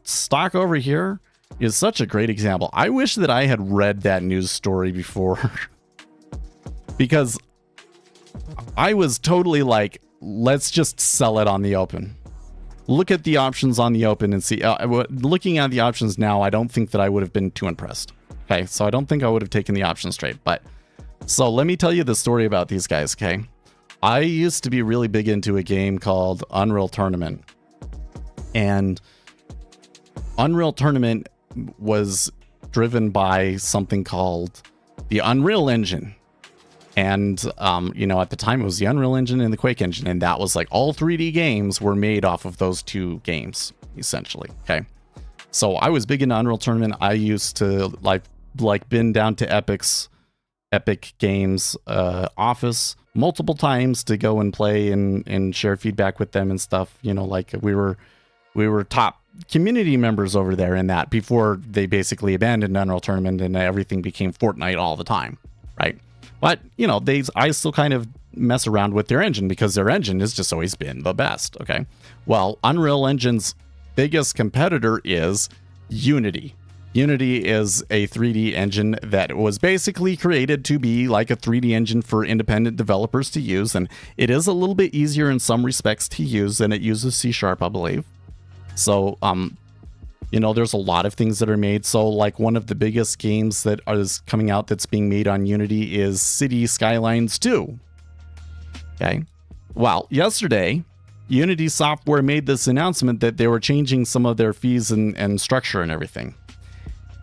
Speaker 3: stock over here is such a great example. I wish that I had read that news story before because I was totally like, let's just sell it on the open. Look at the options on the open and see. Looking at the options now, I don't think that I would have been too impressed. Okay, so I don't think I would have taken the option straight. But so let me tell you the story about these guys. Okay, I used to be really big into a game called Unreal Tournament, and Unreal Tournament was driven by something called the Unreal Engine. And, at the time it was the Unreal Engine and the Quake Engine. And that was like all 3D games were made off of those two games, essentially. Okay. So I was big into Unreal Tournament. I used to like been down to Epic Games office multiple times to go and play and share feedback with them and stuff. Like we were top community members over there in that before they basically abandoned Unreal Tournament and everything became Fortnite all the time. Right. But, I still kind of mess around with their engine because their engine has just always been the best, okay? Well, Unreal Engine's biggest competitor is Unity. Unity is a 3D engine that was basically created to be like a 3D engine for independent developers to use, and it is a little bit easier in some respects to use, and it uses C#, I believe. So, there's a lot of things that are made. So like one of the biggest games that is coming out that's being made on Unity is City Skylines 2. Okay. Well, yesterday, Unity Software made this announcement that they were changing some of their fees and structure and everything.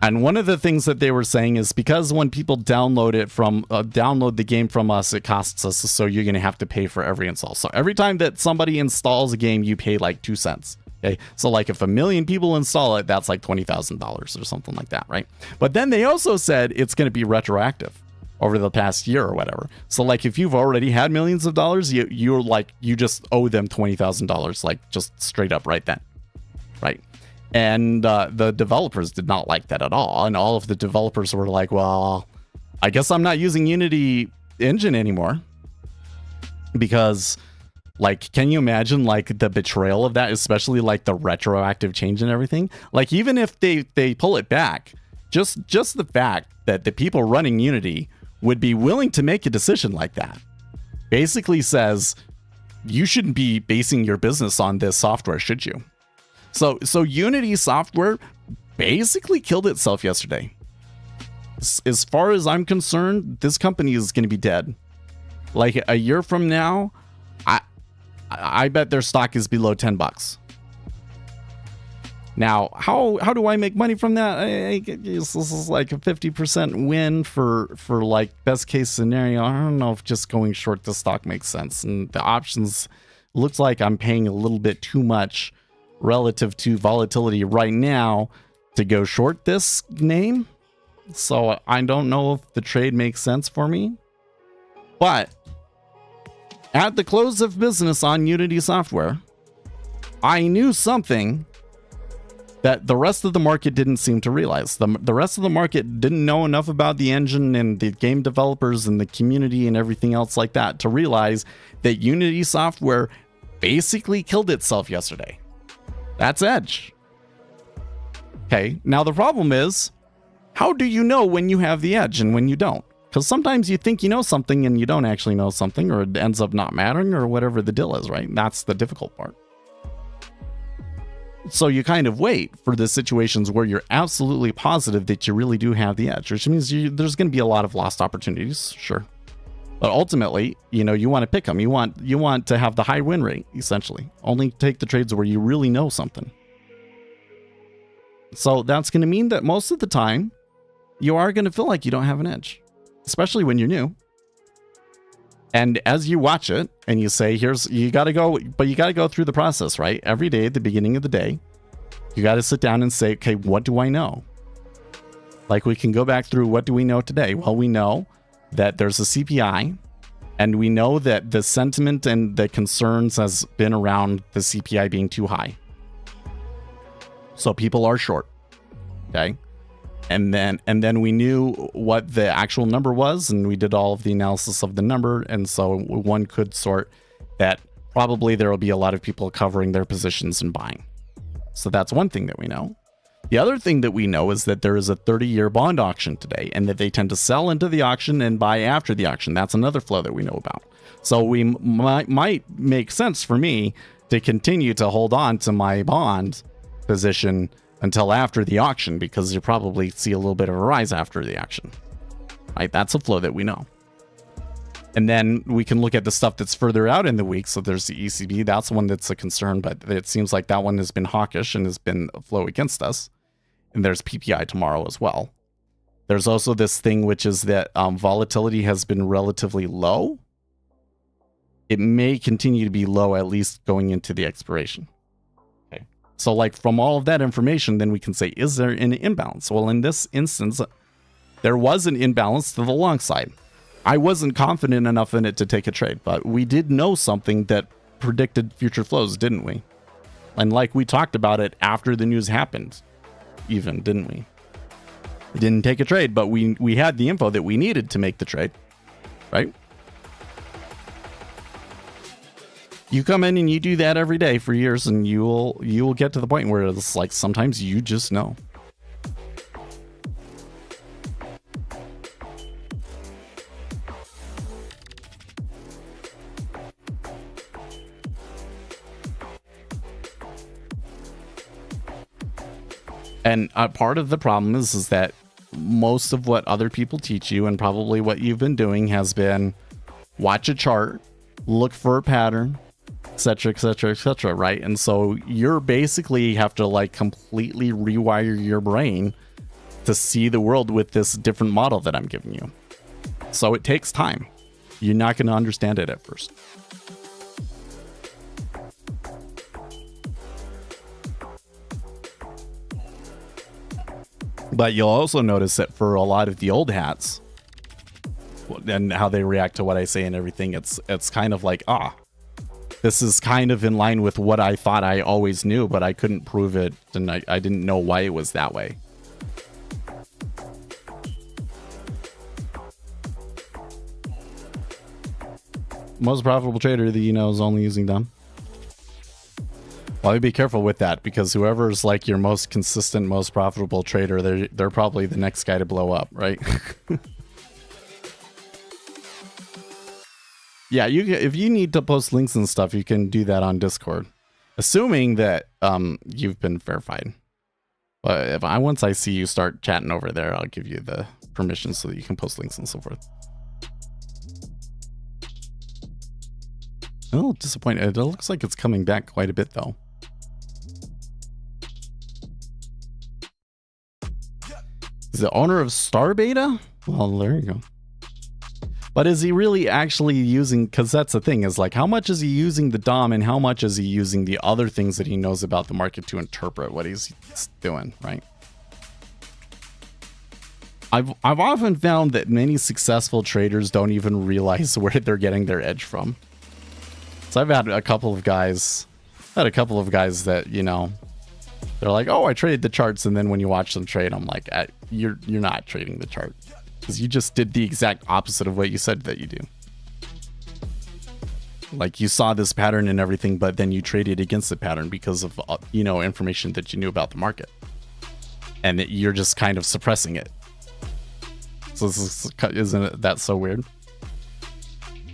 Speaker 3: And one of the things that they were saying is because when people download the game from us, it costs us. So you're going to have to pay for every install. So every time that somebody installs a game, you pay like 2 cents. Okay, so like if 1 million people install it, that's like $20,000 or something like that, right? But then they also said it's going to be retroactive over the past year or whatever. So like if you've already had millions of dollars, you just owe them $20,000, like just straight up right then, right? And the developers did not like that at all, and all of the developers were like, "Well, I guess I'm not using Unity engine anymore," because. Like, can you imagine, like, the betrayal of that, especially, like, the retroactive change and everything? Like, even if they pull it back, just the fact that the people running Unity would be willing to make a decision like that basically says you shouldn't be basing your business on this software, should you? So Unity software basically killed itself yesterday. As far as I'm concerned, this company is going to be dead. Like, a year from now, I bet their stock is below $10. Now, how do I make money from that? This is like a 50% win for like best case scenario. I don't know if just going short the stock makes sense. And the options looks like I'm paying a little bit too much relative to volatility right now to go short this name. So I don't know if the trade makes sense for me. But at the close of business on Unity Software, I knew something that the rest of the market didn't seem to realize. The rest of the market didn't know enough about the engine and the game developers and the community and everything else like that to realize that Unity Software basically killed itself yesterday. That's Edge. Okay, now the problem is, how do you know when you have the edge and when you don't? Because sometimes you think you know something and you don't actually know something, or it ends up not mattering, or whatever the deal is, right? That's the difficult part. So you kind of wait for the situations where you're absolutely positive that you really do have the edge, which means there's going to be a lot of lost opportunities, sure. But ultimately, you want to pick them. You want to have the high win rate, essentially. Only take the trades where you really know something. So that's going to mean that most of the time, you are going to feel like you don't have an edge, especially when you're new. And as you watch it and you say, you got to go through the process, right? Every day at the beginning of the day, you got to sit down and say, okay, what do I know? Like, we can go back through, what do we know today? Well, we know that there's a CPI, and we know that the sentiment and the concerns has been around the CPI being too high. So people are short. Okay. And then we knew what the actual number was, and we did all of the analysis of the number. And so one could sort that probably there will be a lot of people covering their positions and buying. So that's one thing that we know. The other thing that we know is that there is a 30-year bond auction today, and that they tend to sell into the auction and buy after the auction. That's another flow that we know about. So we might make sense for me to continue to hold on to my bond position until after the auction, because you probably see a little bit of a rise after the auction, right? That's a flow that we know. And then we can look at the stuff that's further out in the week. So there's the ECB. That's one that's a concern, but it seems like that one has been hawkish and has been a flow against us. And there's PPI tomorrow as well. There's also this thing, which is that volatility has been relatively low. It may continue to be low, at least going into the expiration. So like, from all of that information, then we can say, is there an imbalance? Well, in this instance, there was an imbalance to the long side. I wasn't confident enough in it to take a trade, but we did know something that predicted future flows, didn't we? And like, we talked about it after the news happened, even, didn't we? We didn't take a trade, but we had the info that we needed to make the trade, right? You come in and you do that every day for years, and you will get to the point where it's like, sometimes you just know. And part of the problem is that most of what other people teach you, and probably what you've been doing, has been watch a chart, look for a pattern, etc., etc., etc., right? And so you're basically have to like completely rewire your brain to see the world with this different model that I'm giving you. So it takes time. You're not going to understand it at first. But you'll also notice that for a lot of the old hats and how they react to what I say and everything, it's kind of like, this is kind of in line with what I thought I always knew, but I couldn't prove it, and I didn't know why it was that way. Most profitable trader that you know is only using dumb. Well, be careful with that, because whoever's like your most consistent, most profitable trader, they're probably the next guy to blow up, right? Yeah, if you need to post links and stuff, you can do that on Discord, assuming that you've been verified. But once I see you start chatting over there, I'll give you the permission so that you can post links and so forth. Oh, disappointed. It looks like it's coming back quite a bit, though. He's the owner of Star Beta? Well, there you go. But is he really actually using, because that's the thing, is like, how much is he using the DOM and how much is he using the other things that he knows about the market to interpret what he's doing, right? I've often found that many successful traders don't even realize where they're getting their edge from. So I've had a couple of guys that, you know, they're like, oh, I traded the charts, and then when you watch them trade, I'm like, you're not trading the chart, because you just did the exact opposite of what you said that you do. Like, you saw this pattern and everything, but then you traded against the pattern because of, you know, information that you knew about the market, and you're just kind of suppressing it. So isn't that so weird?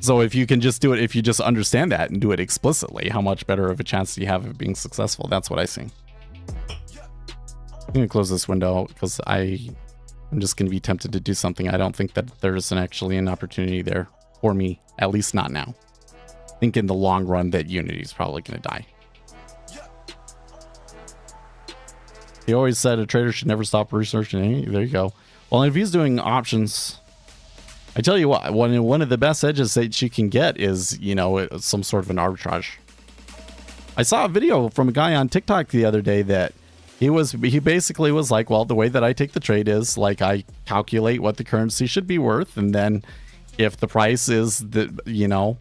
Speaker 3: So if you can just do it, if you just understand that and do it explicitly, how much better of a chance do you have of being successful? That's what I see. I'm gonna close this window because I'm just gonna be tempted to do something. I don't think that there's actually an opportunity there for me, at least not now. I think in the long run that Unity is probably gonna die. He always said a trader should never stop researching anything. There you go. Well, if he's doing options, I tell you what, one of the best edges that you can get is, you know, some sort of an arbitrage. I saw a video from a guy on TikTok the other day that he basically was like, well, the way that I take the trade is like I calculate what the currency should be worth, and then if the price is you know,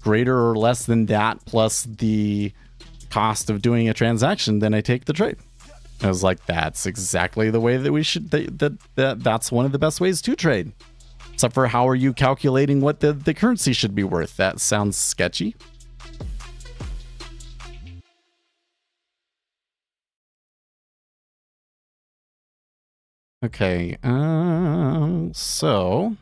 Speaker 3: greater or less than that plus the cost of doing a transaction, then I take the trade. I was like, that's exactly the way that we should, that's one of the best ways to trade. Except for, how are you calculating what the currency should be worth? That sounds sketchy. Okay, so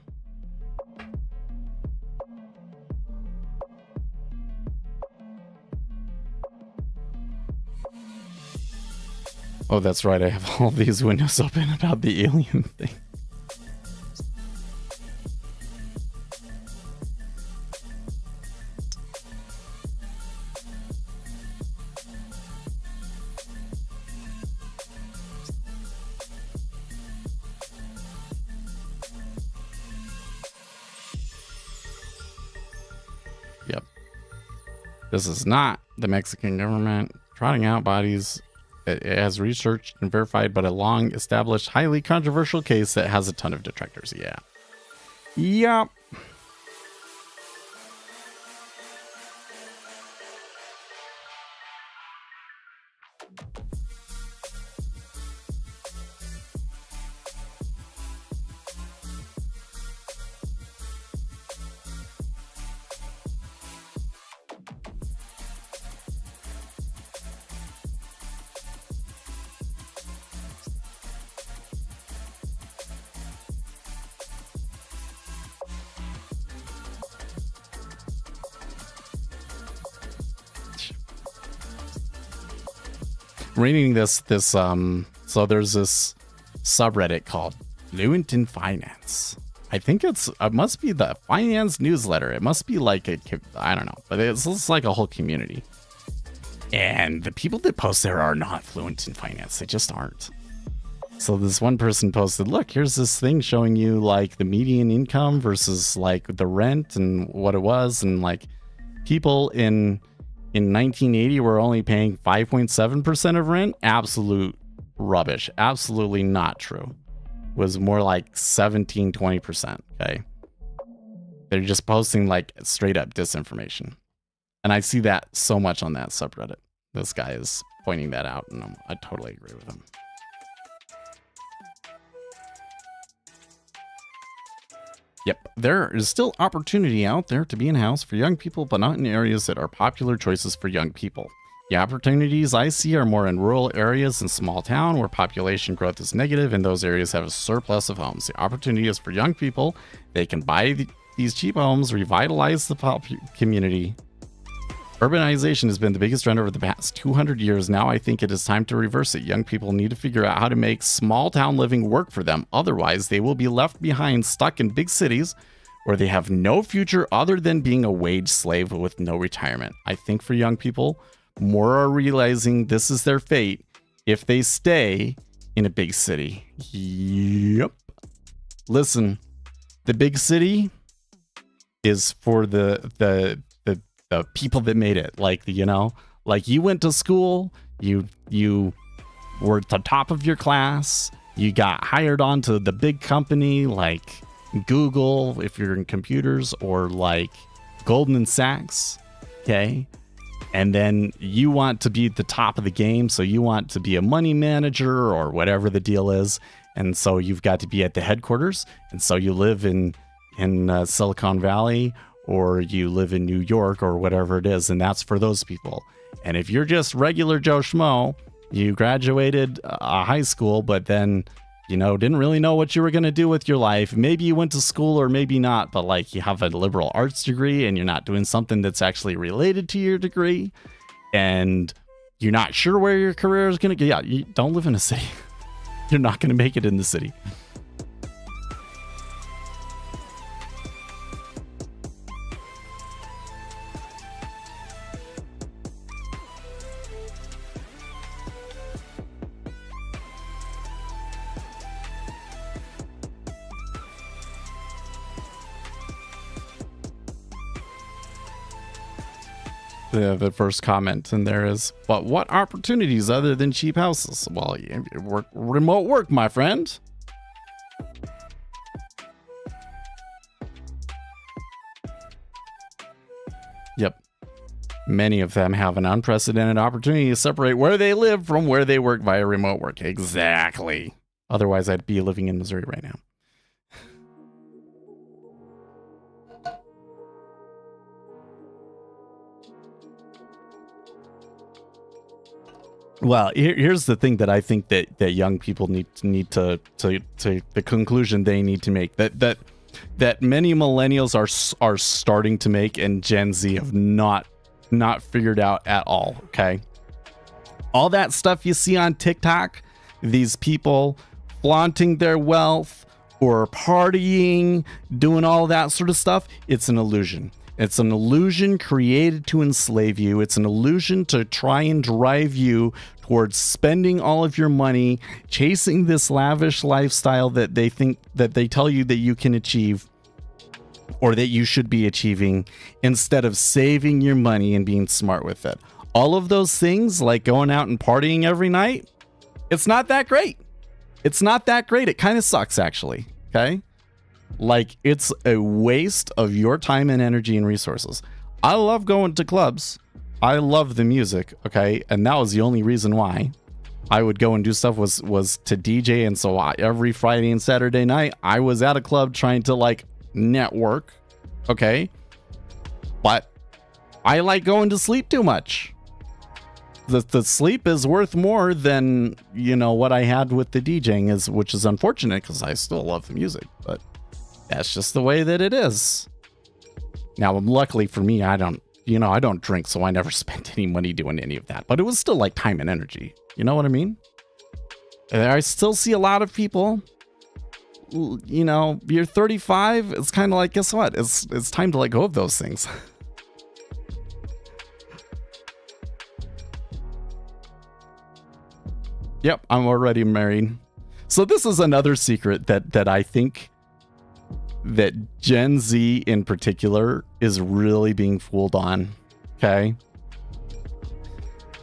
Speaker 3: oh, that's right, I have all these windows open about the alien thing. Yep. This is not the Mexican government trotting out bodies. It has researched and verified, but a long established, highly controversial case that has a ton of detractors. Yeah. Yep. Reading this so there's this subreddit called Fluent in Finance. I think it must be the finance newsletter. It must be like I don't know, but it's like a whole community. And the people that post there are not fluent in finance. They just aren't. So this one person posted, look, here's this thing showing you like the median income versus like the rent and what it was, and like people in 1980 we're only paying 5.7% of rent. Absolute rubbish. Absolutely not true. It was more like 17-20%. Okay, they're just posting like straight up disinformation, and I see that so much on that subreddit. This guy is pointing that out, and I totally agree with him. Yep, there is still opportunity out there to be in-house for young people, but not in areas that are popular choices for young people. The opportunities I see are more in rural areas and small town where population growth is negative and those areas have a surplus of homes. The opportunity is for young people. They can buy these cheap homes, revitalize the community. Urbanization has been the biggest trend over the past 200 years. Now I think it is time to reverse it. Young people need to figure out how to make small town living work for them. Otherwise, they will be left behind, stuck in big cities where they have no future other than being a wage slave with no retirement. I think for young people, more are realizing this is their fate. If they stay in a big city. Yep. Listen, the big city is for the people that made it. Like, like you went to school, you were at the top of your class, you got hired onto the big company like Google if you're in computers, or like Goldman Sachs, okay? And then you want to be at the top of the game, so you want to be a money manager or whatever the deal is, and so you've got to be at the headquarters, and so you live in Silicon Valley, or you live in New York, or whatever it is, and that's for those people. And if you're just regular Joe Schmo, you graduated high school, but then, didn't really know what you were going to do with your life. Maybe you went to school or maybe not, but like you have a liberal arts degree and you're not doing something that's actually related to your degree, and you're not sure where your career is going to go. Yeah, you don't live in a city. You're not going to make it in the city. The first comment in there is, but what opportunities other than cheap houses? Well, remote work, my friend. Yep. Many of them have an unprecedented opportunity to separate where they live from where they work via remote work. Exactly. Otherwise, I'd be living in Missouri right now. Well, here's the thing that I think that young people need to the conclusion they need to make, that many millennials are starting to make, and Gen Z have not figured out at all. Okay, all that stuff you see on TikTok, these people flaunting their wealth or partying, doing all that sort of stuff, it's an illusion. It's an illusion created to enslave you. It's an illusion to try and drive you towards spending all of your money, chasing this lavish lifestyle that they think, that they tell you that you can achieve or that you should be achieving, instead of saving your money and being smart with it. All of those things, like going out and partying every night, it's not that great. It's not that great. It kind of sucks, actually. Okay? Like, it's a waste of your time and energy and resources. I love going to clubs. I love the music, okay? And that was the only reason why I would go and do stuff was to DJ. And so every Friday and Saturday night, I was at a club trying to, like, network, okay? But I like going to sleep too much. The sleep is worth more than, what I had with the DJing, which is unfortunate because I still love the music, but that's just the way that it is. Now, luckily for me, I don't drink, so I never spent any money doing any of that. But it was still like time and energy. You know what I mean? And I still see a lot of people, you're 35. It's kind of like, guess what? It's time to let go of those things. Yep, I'm already married. So this is another secret that I think that Gen Z in particular is really being fooled on, okay?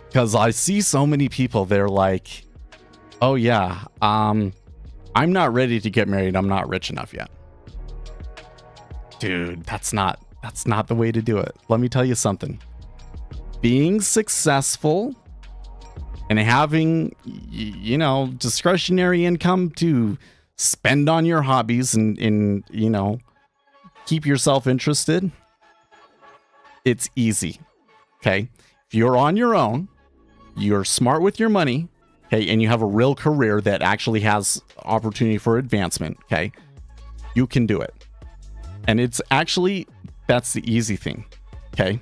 Speaker 3: Because I see so many people, they're like, oh yeah, I'm not ready to get married, I'm not rich enough yet. Dude, that's not the way to do it. Let me tell you something. Being successful and having, discretionary income to spend on your hobbies and keep yourself interested, it's easy, okay? If you're on your own, you're smart with your money, okay, and you have a real career that actually has opportunity for advancement, okay, you can do it. And it's actually, that's the easy thing, okay?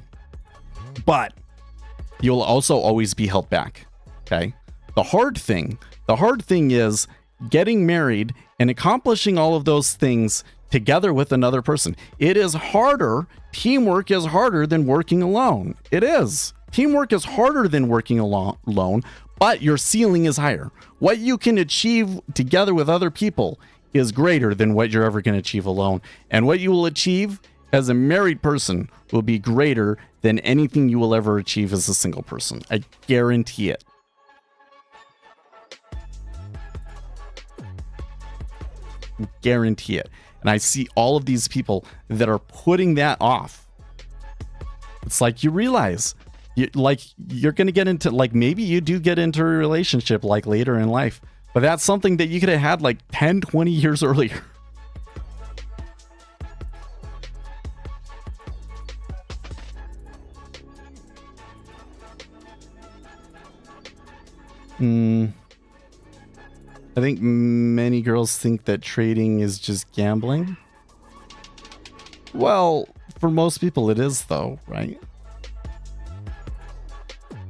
Speaker 3: But you'll also always be held back, okay? The hard thing is getting married and accomplishing all of those things together with another person. It is harder. Teamwork is harder than working alone. It is. Teamwork is harder than working alone, but your ceiling is higher. What you can achieve together with other people is greater than what you're ever going to achieve alone. And what you will achieve as a married person will be greater than anything you will ever achieve as a single person. I guarantee it. Guarantee it. And I see all of these people that are putting that off. It's like you realize you're going to get into, like, maybe you do get into a relationship like later in life, but that's something that you could have had like 10, 20 years earlier. I think many girls think that trading is just gambling. Well, for most people it is though, right?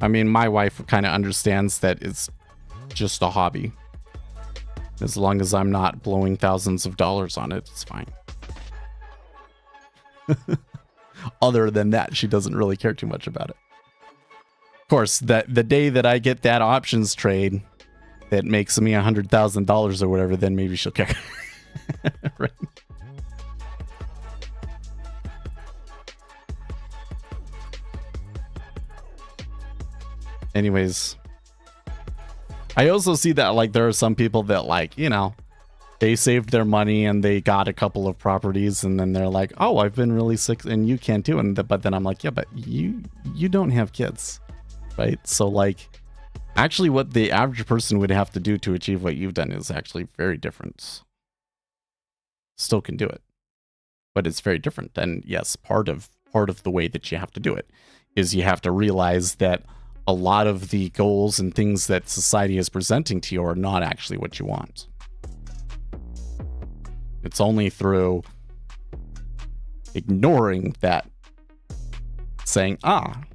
Speaker 3: I mean, my wife kind of understands that it's just a hobby. As long as I'm not blowing thousands of dollars on it, it's fine. Other than that, she doesn't really care too much about it. Of course, that the day that I get that options trade that makes me $100,000 or whatever, then maybe she'll care. Right? Anyways, I also see that, like, there are some people that, like, you know, they saved their money and they got a couple of properties and then they're like, oh, I've been really sick and you can too. But then I'm like, yeah, but you don't have kids, right? So, like, actually what the average person would have to do to achieve what you've done is actually very different. Still can do it, but it's very different. And yes, part of the way that you have to do it is you have to realize that a lot of the goals and things that society is presenting to you are not actually what you want. It's only through ignoring that, saying, I'm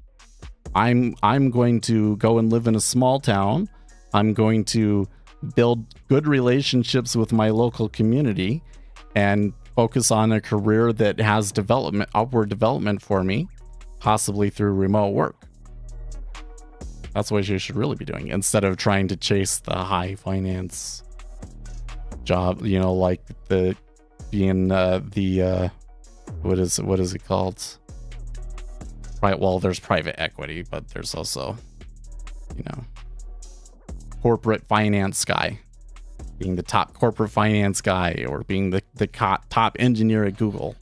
Speaker 3: going to go and live in a small town. I'm going to build good relationships with my local community and focus on a career that has upward development for me, possibly through remote work. That's what you should really be doing, instead of trying to chase the high finance job, you know, like being what is it called? Right. Well, there's private equity, but there's also, you know, corporate finance guy, being the top corporate finance guy, or being the top engineer at Google.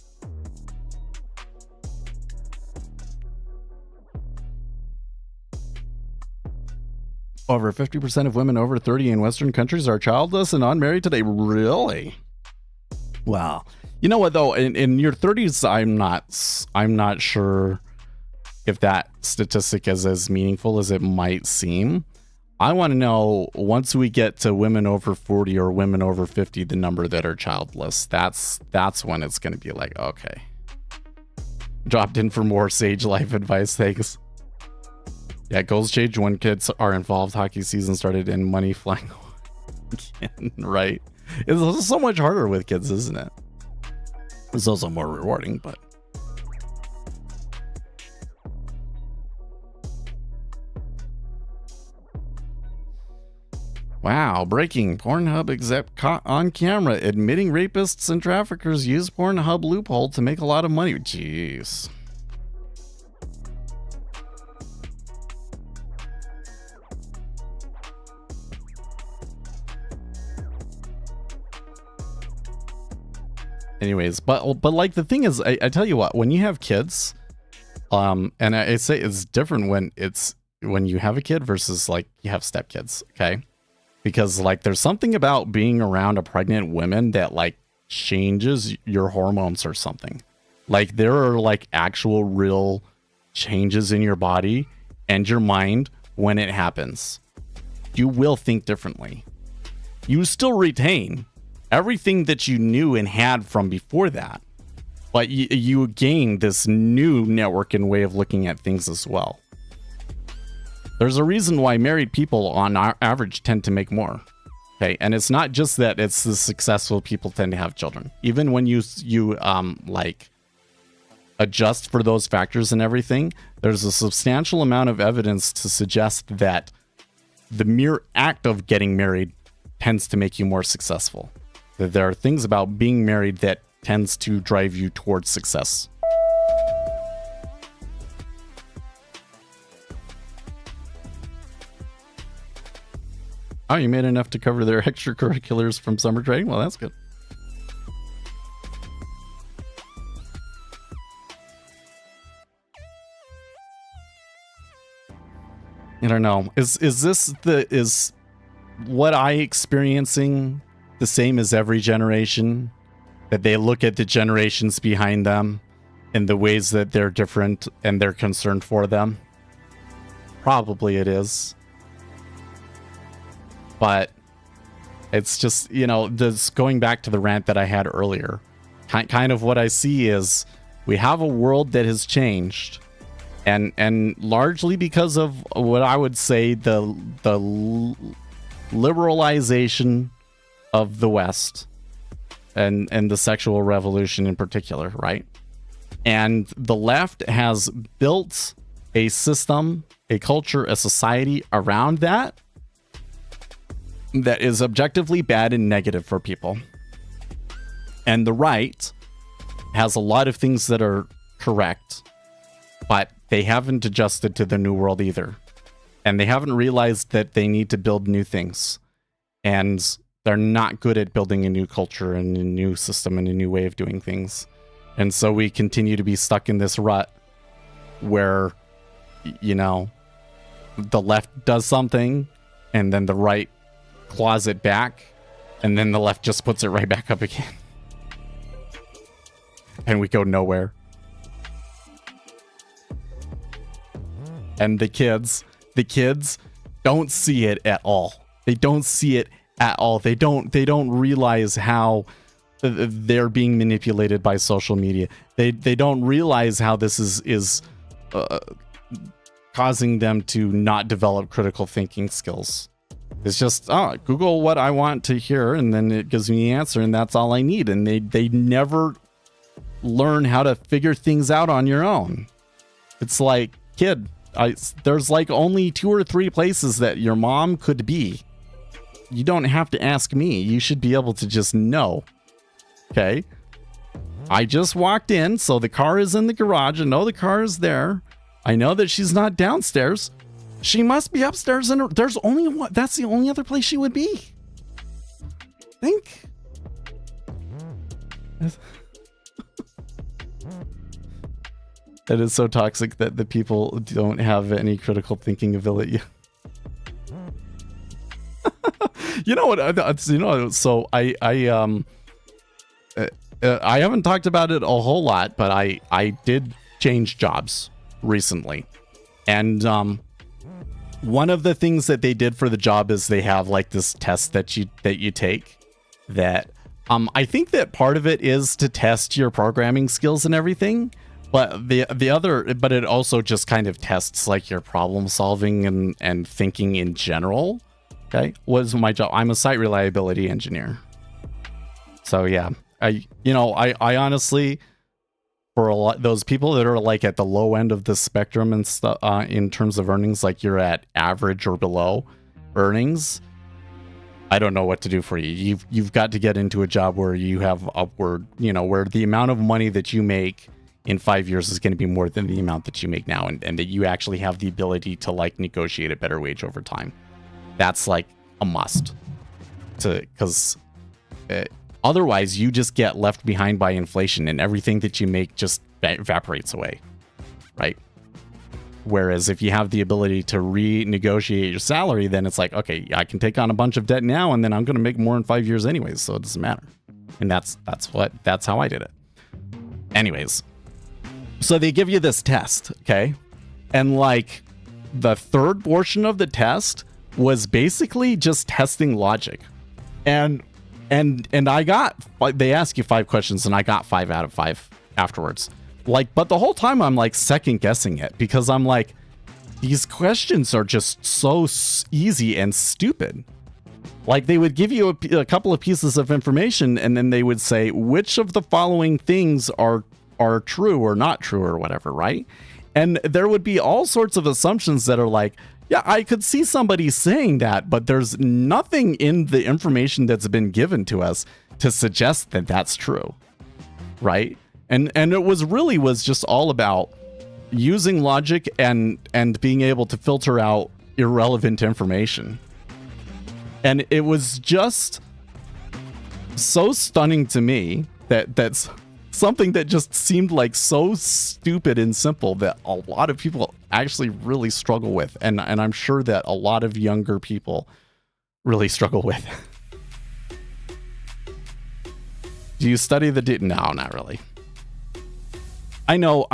Speaker 3: Over 50% of women over 30 in Western countries are childless and unmarried today. Really? Wow. You know what though? In your 30s, I'm not sure if that statistic is as meaningful as it might seem. I want to know, once we get to women over 40 or women over 50, the number that are childless, that's when it's going to be like, okay. Dropped in for more sage life advice. Thanks. Yeah, goals change when kids are involved. Hockey season started and money flying again, right? It's so much harder with kids, isn't it? It's also more rewarding, but... Wow, breaking. Pornhub exec caught on camera admitting rapists and traffickers use Pornhub loophole to make a lot of money. Jeez. Anyways, but like, the thing is, I tell you what, when you have kids, and I say it's different when you have a kid versus like you have stepkids, okay? Because like there's something about being around a pregnant woman that like changes your hormones or something. Like there are like actual real changes in your body and your mind when it happens. You will think differently. You still retain everything that you knew and had from before that, but you gain this new network and way of looking at things as well. There's a reason why married people on average tend to make more. Okay, and it's not just that it's the successful people tend to have children. Even when you like adjust for those factors and everything, there's a substantial amount of evidence to suggest that the mere act of getting married tends to make you more successful. That there are things about being married that tends to drive you towards success. Oh, you made enough to cover their extracurriculars from summer trading? Well, that's good. I don't know. Is what I experiencing the same as every generation? That they look at the generations behind them in the ways that they're different and they're concerned for them? Probably it is. But it's just, this going back to the rant that I had earlier. Kind of what I see is we have a world that has changed. And largely because of what I would say the liberalization of the West and the sexual revolution in particular, right? And the left has built a system, a culture, a society around that is objectively bad and negative for people. And the right has a lot of things that are correct, but they haven't adjusted to the new world either. And they haven't realized that they need to build new things. And they're not good at building a new culture and a new system and a new way of doing things. And so we continue to be stuck in this rut where, the left does something and then the right claws it back and then the left just puts it right back up again. And we go nowhere. And the kids don't see it at all. They don't see it at all. They don't realize how they're being manipulated by social media. They don't realize how this is causing them to not develop critical thinking skills. It's just, Google what I want to hear, and then it gives me the answer, and that's all I need. And they never learn how to figure things out on your own. It's like, kid, there's like only 2 or 3 places that your mom could be. You don't have to ask me. You should be able to just know. Okay? I just walked in, so the car is in the garage. I know the car is there. I know that she's not downstairs. She must be upstairs, and there's only one. That's the only other place she would be. Think. It is so toxic that the people don't have any critical thinking ability. You know what? So I haven't talked about it a whole lot, but I did change jobs recently, and one of the things that they did for the job is they have like this test that you take that I think that part of it is to test your programming skills and everything. But but it also just kind of tests like your problem solving and thinking in general. Okay, was my job. I'm a site reliability engineer. So yeah, I honestly, for a lot those people that are like at the low end of the spectrum and stuff in terms of earnings, like you're at average or below earnings, I don't know what to do for you. You've got to get into a job where you have upward, where the amount of money that you make in 5 years is going to be more than the amount that you make now, and that you actually have the ability to like negotiate a better wage over time. That's like a must, because otherwise you just get left behind by inflation and everything that you make just evaporates away, right? Whereas if you have the ability to renegotiate your salary, then it's like, okay, I can take on a bunch of debt now, and then I'm going to make more in 5 years anyways, so it doesn't matter. And that's how I did it. Anyways. So they give you this test, okay? And like the third portion of the test was basically just testing logic. And I got, they ask you 5 questions and I got 5 out of 5 afterwards. Like, but the whole time I'm like second guessing it because I'm like, these questions are just so easy and stupid. Like they would give you a couple of pieces of information and then they would say, which of the following things are are true or not true or whatever, right? And there would be all sorts of assumptions that are like, yeah, I could see somebody saying that, but there's nothing in the information that's been given to us to suggest that that's true, right? And it was just all about using logic and being able to filter out irrelevant information. And it was just so stunning to me that's something that just seemed like so stupid and simple that a lot of people actually really struggle with. And I'm sure that a lot of younger people really struggle with. Do you study the no, not really. I know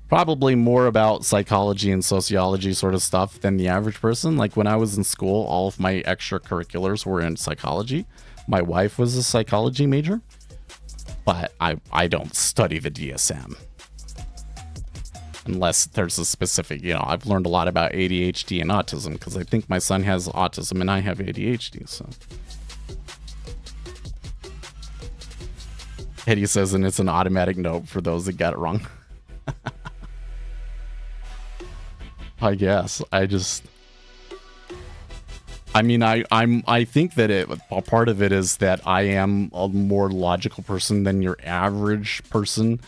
Speaker 3: probably more about psychology and sociology sort of stuff than the average person. Like when I was in school, all of my extracurriculars were in psychology. My wife was a psychology major, but I don't study the DSM. Unless there's a specific, I've learned a lot about ADHD and autism because I think my son has autism and I have ADHD, so. Hetty says, and it's an automatic note for those that got it wrong. I guess. I think that a part of it is that I am a more logical person than your average person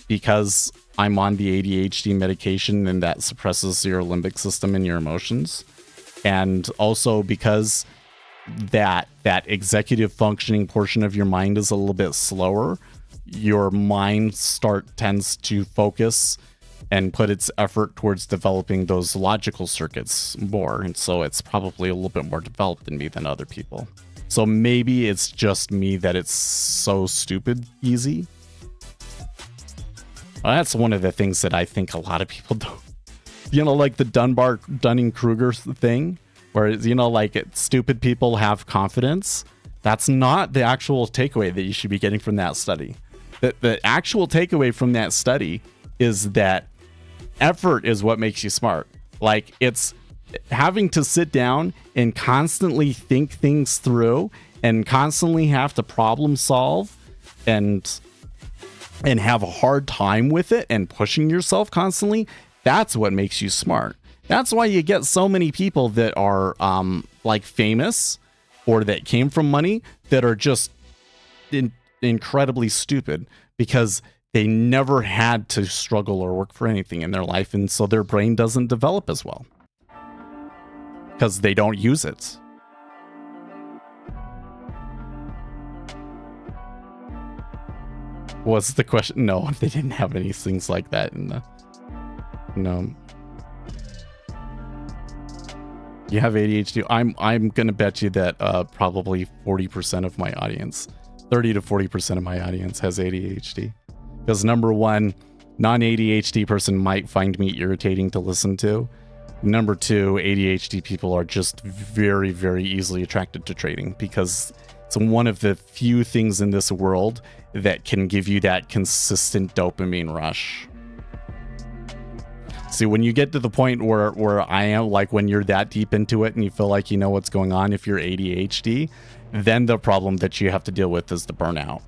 Speaker 3: because I'm on the ADHD medication and that suppresses your limbic system and your emotions. And also because that executive functioning portion of your mind is a little bit slower, your mind tends to focus and put its effort towards developing those logical circuits more. And so it's probably a little bit more developed in me than other people. So maybe it's just me that it's so stupid easy. Well, that's one of the things that I think a lot of people don't. Like the Dunning-Kruger thing, where, stupid people have confidence. That's not the actual takeaway that you should be getting from that study. The actual takeaway from that study is that effort is what makes you smart. Like, it's having to sit down and constantly think things through and constantly have to problem solve and have a hard time with it and pushing yourself constantly. That's what makes you smart. That's why you get so many people that are famous or that came from money that are just incredibly stupid because they never had to struggle or work for anything in their life, and so their brain doesn't develop as well because they don't use it. What's the question? No, they didn't have any things like that in the... No. You have ADHD. I'm gonna bet you that probably 40% of my audience, 30 to 40% of my audience has ADHD. Because number one, non-ADHD person might find me irritating to listen to. Number two, ADHD people are just very, very easily attracted to trading because it's one of the few things in this world that can give you that consistent dopamine rush. See, when you get to the point where I am, like when you're that deep into it and you feel like you know what's going on if you're ADHD, then the problem that you have to deal with is the burnout.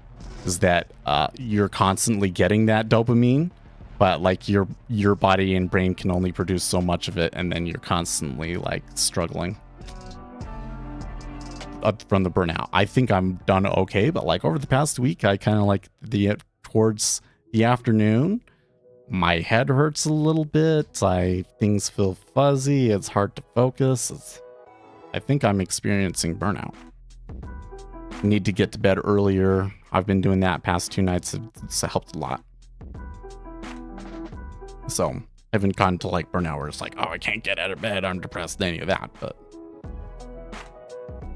Speaker 3: Is that you're constantly getting that dopamine, but like your body and brain can only produce so much of it, and then you're constantly like struggling from the burnout. I think I'm done okay, but like over the past week, I kind of like towards the afternoon, my head hurts a little bit. Things feel fuzzy. It's hard to focus. I think I'm experiencing burnout. Need to get to bed earlier. I've been doing that past 2 nights. It's helped a lot. So I haven't gone to like burnout where it's like, oh, I can't get out of bed, I'm depressed, any of that. But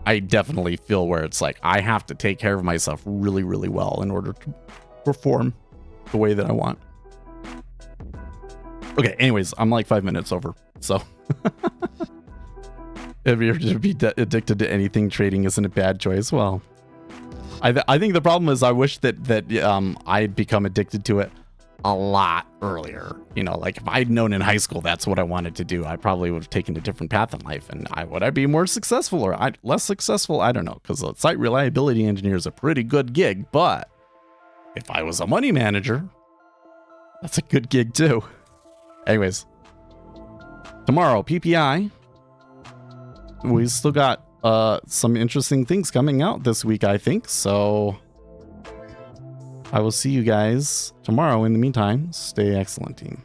Speaker 3: I definitely feel where it's like I have to take care of myself really, really well in order to perform the way that I want. Okay, anyways, I'm like 5 minutes over. So if you're to be addicted to anything, trading isn't a bad choice. Well, I think the problem is I wish that I'd become addicted to it a lot earlier. Like if I'd known in high school that's what I wanted to do, I probably would have taken a different path in life. And would I be more successful or less successful? I don't know, because a site reliability engineer is a pretty good gig, but if I was a money manager, that's a good gig too. Anyways, tomorrow, PPI. We still got some interesting things coming out this week, I think. So I will see you guys tomorrow. In the meantime, stay excellent, team.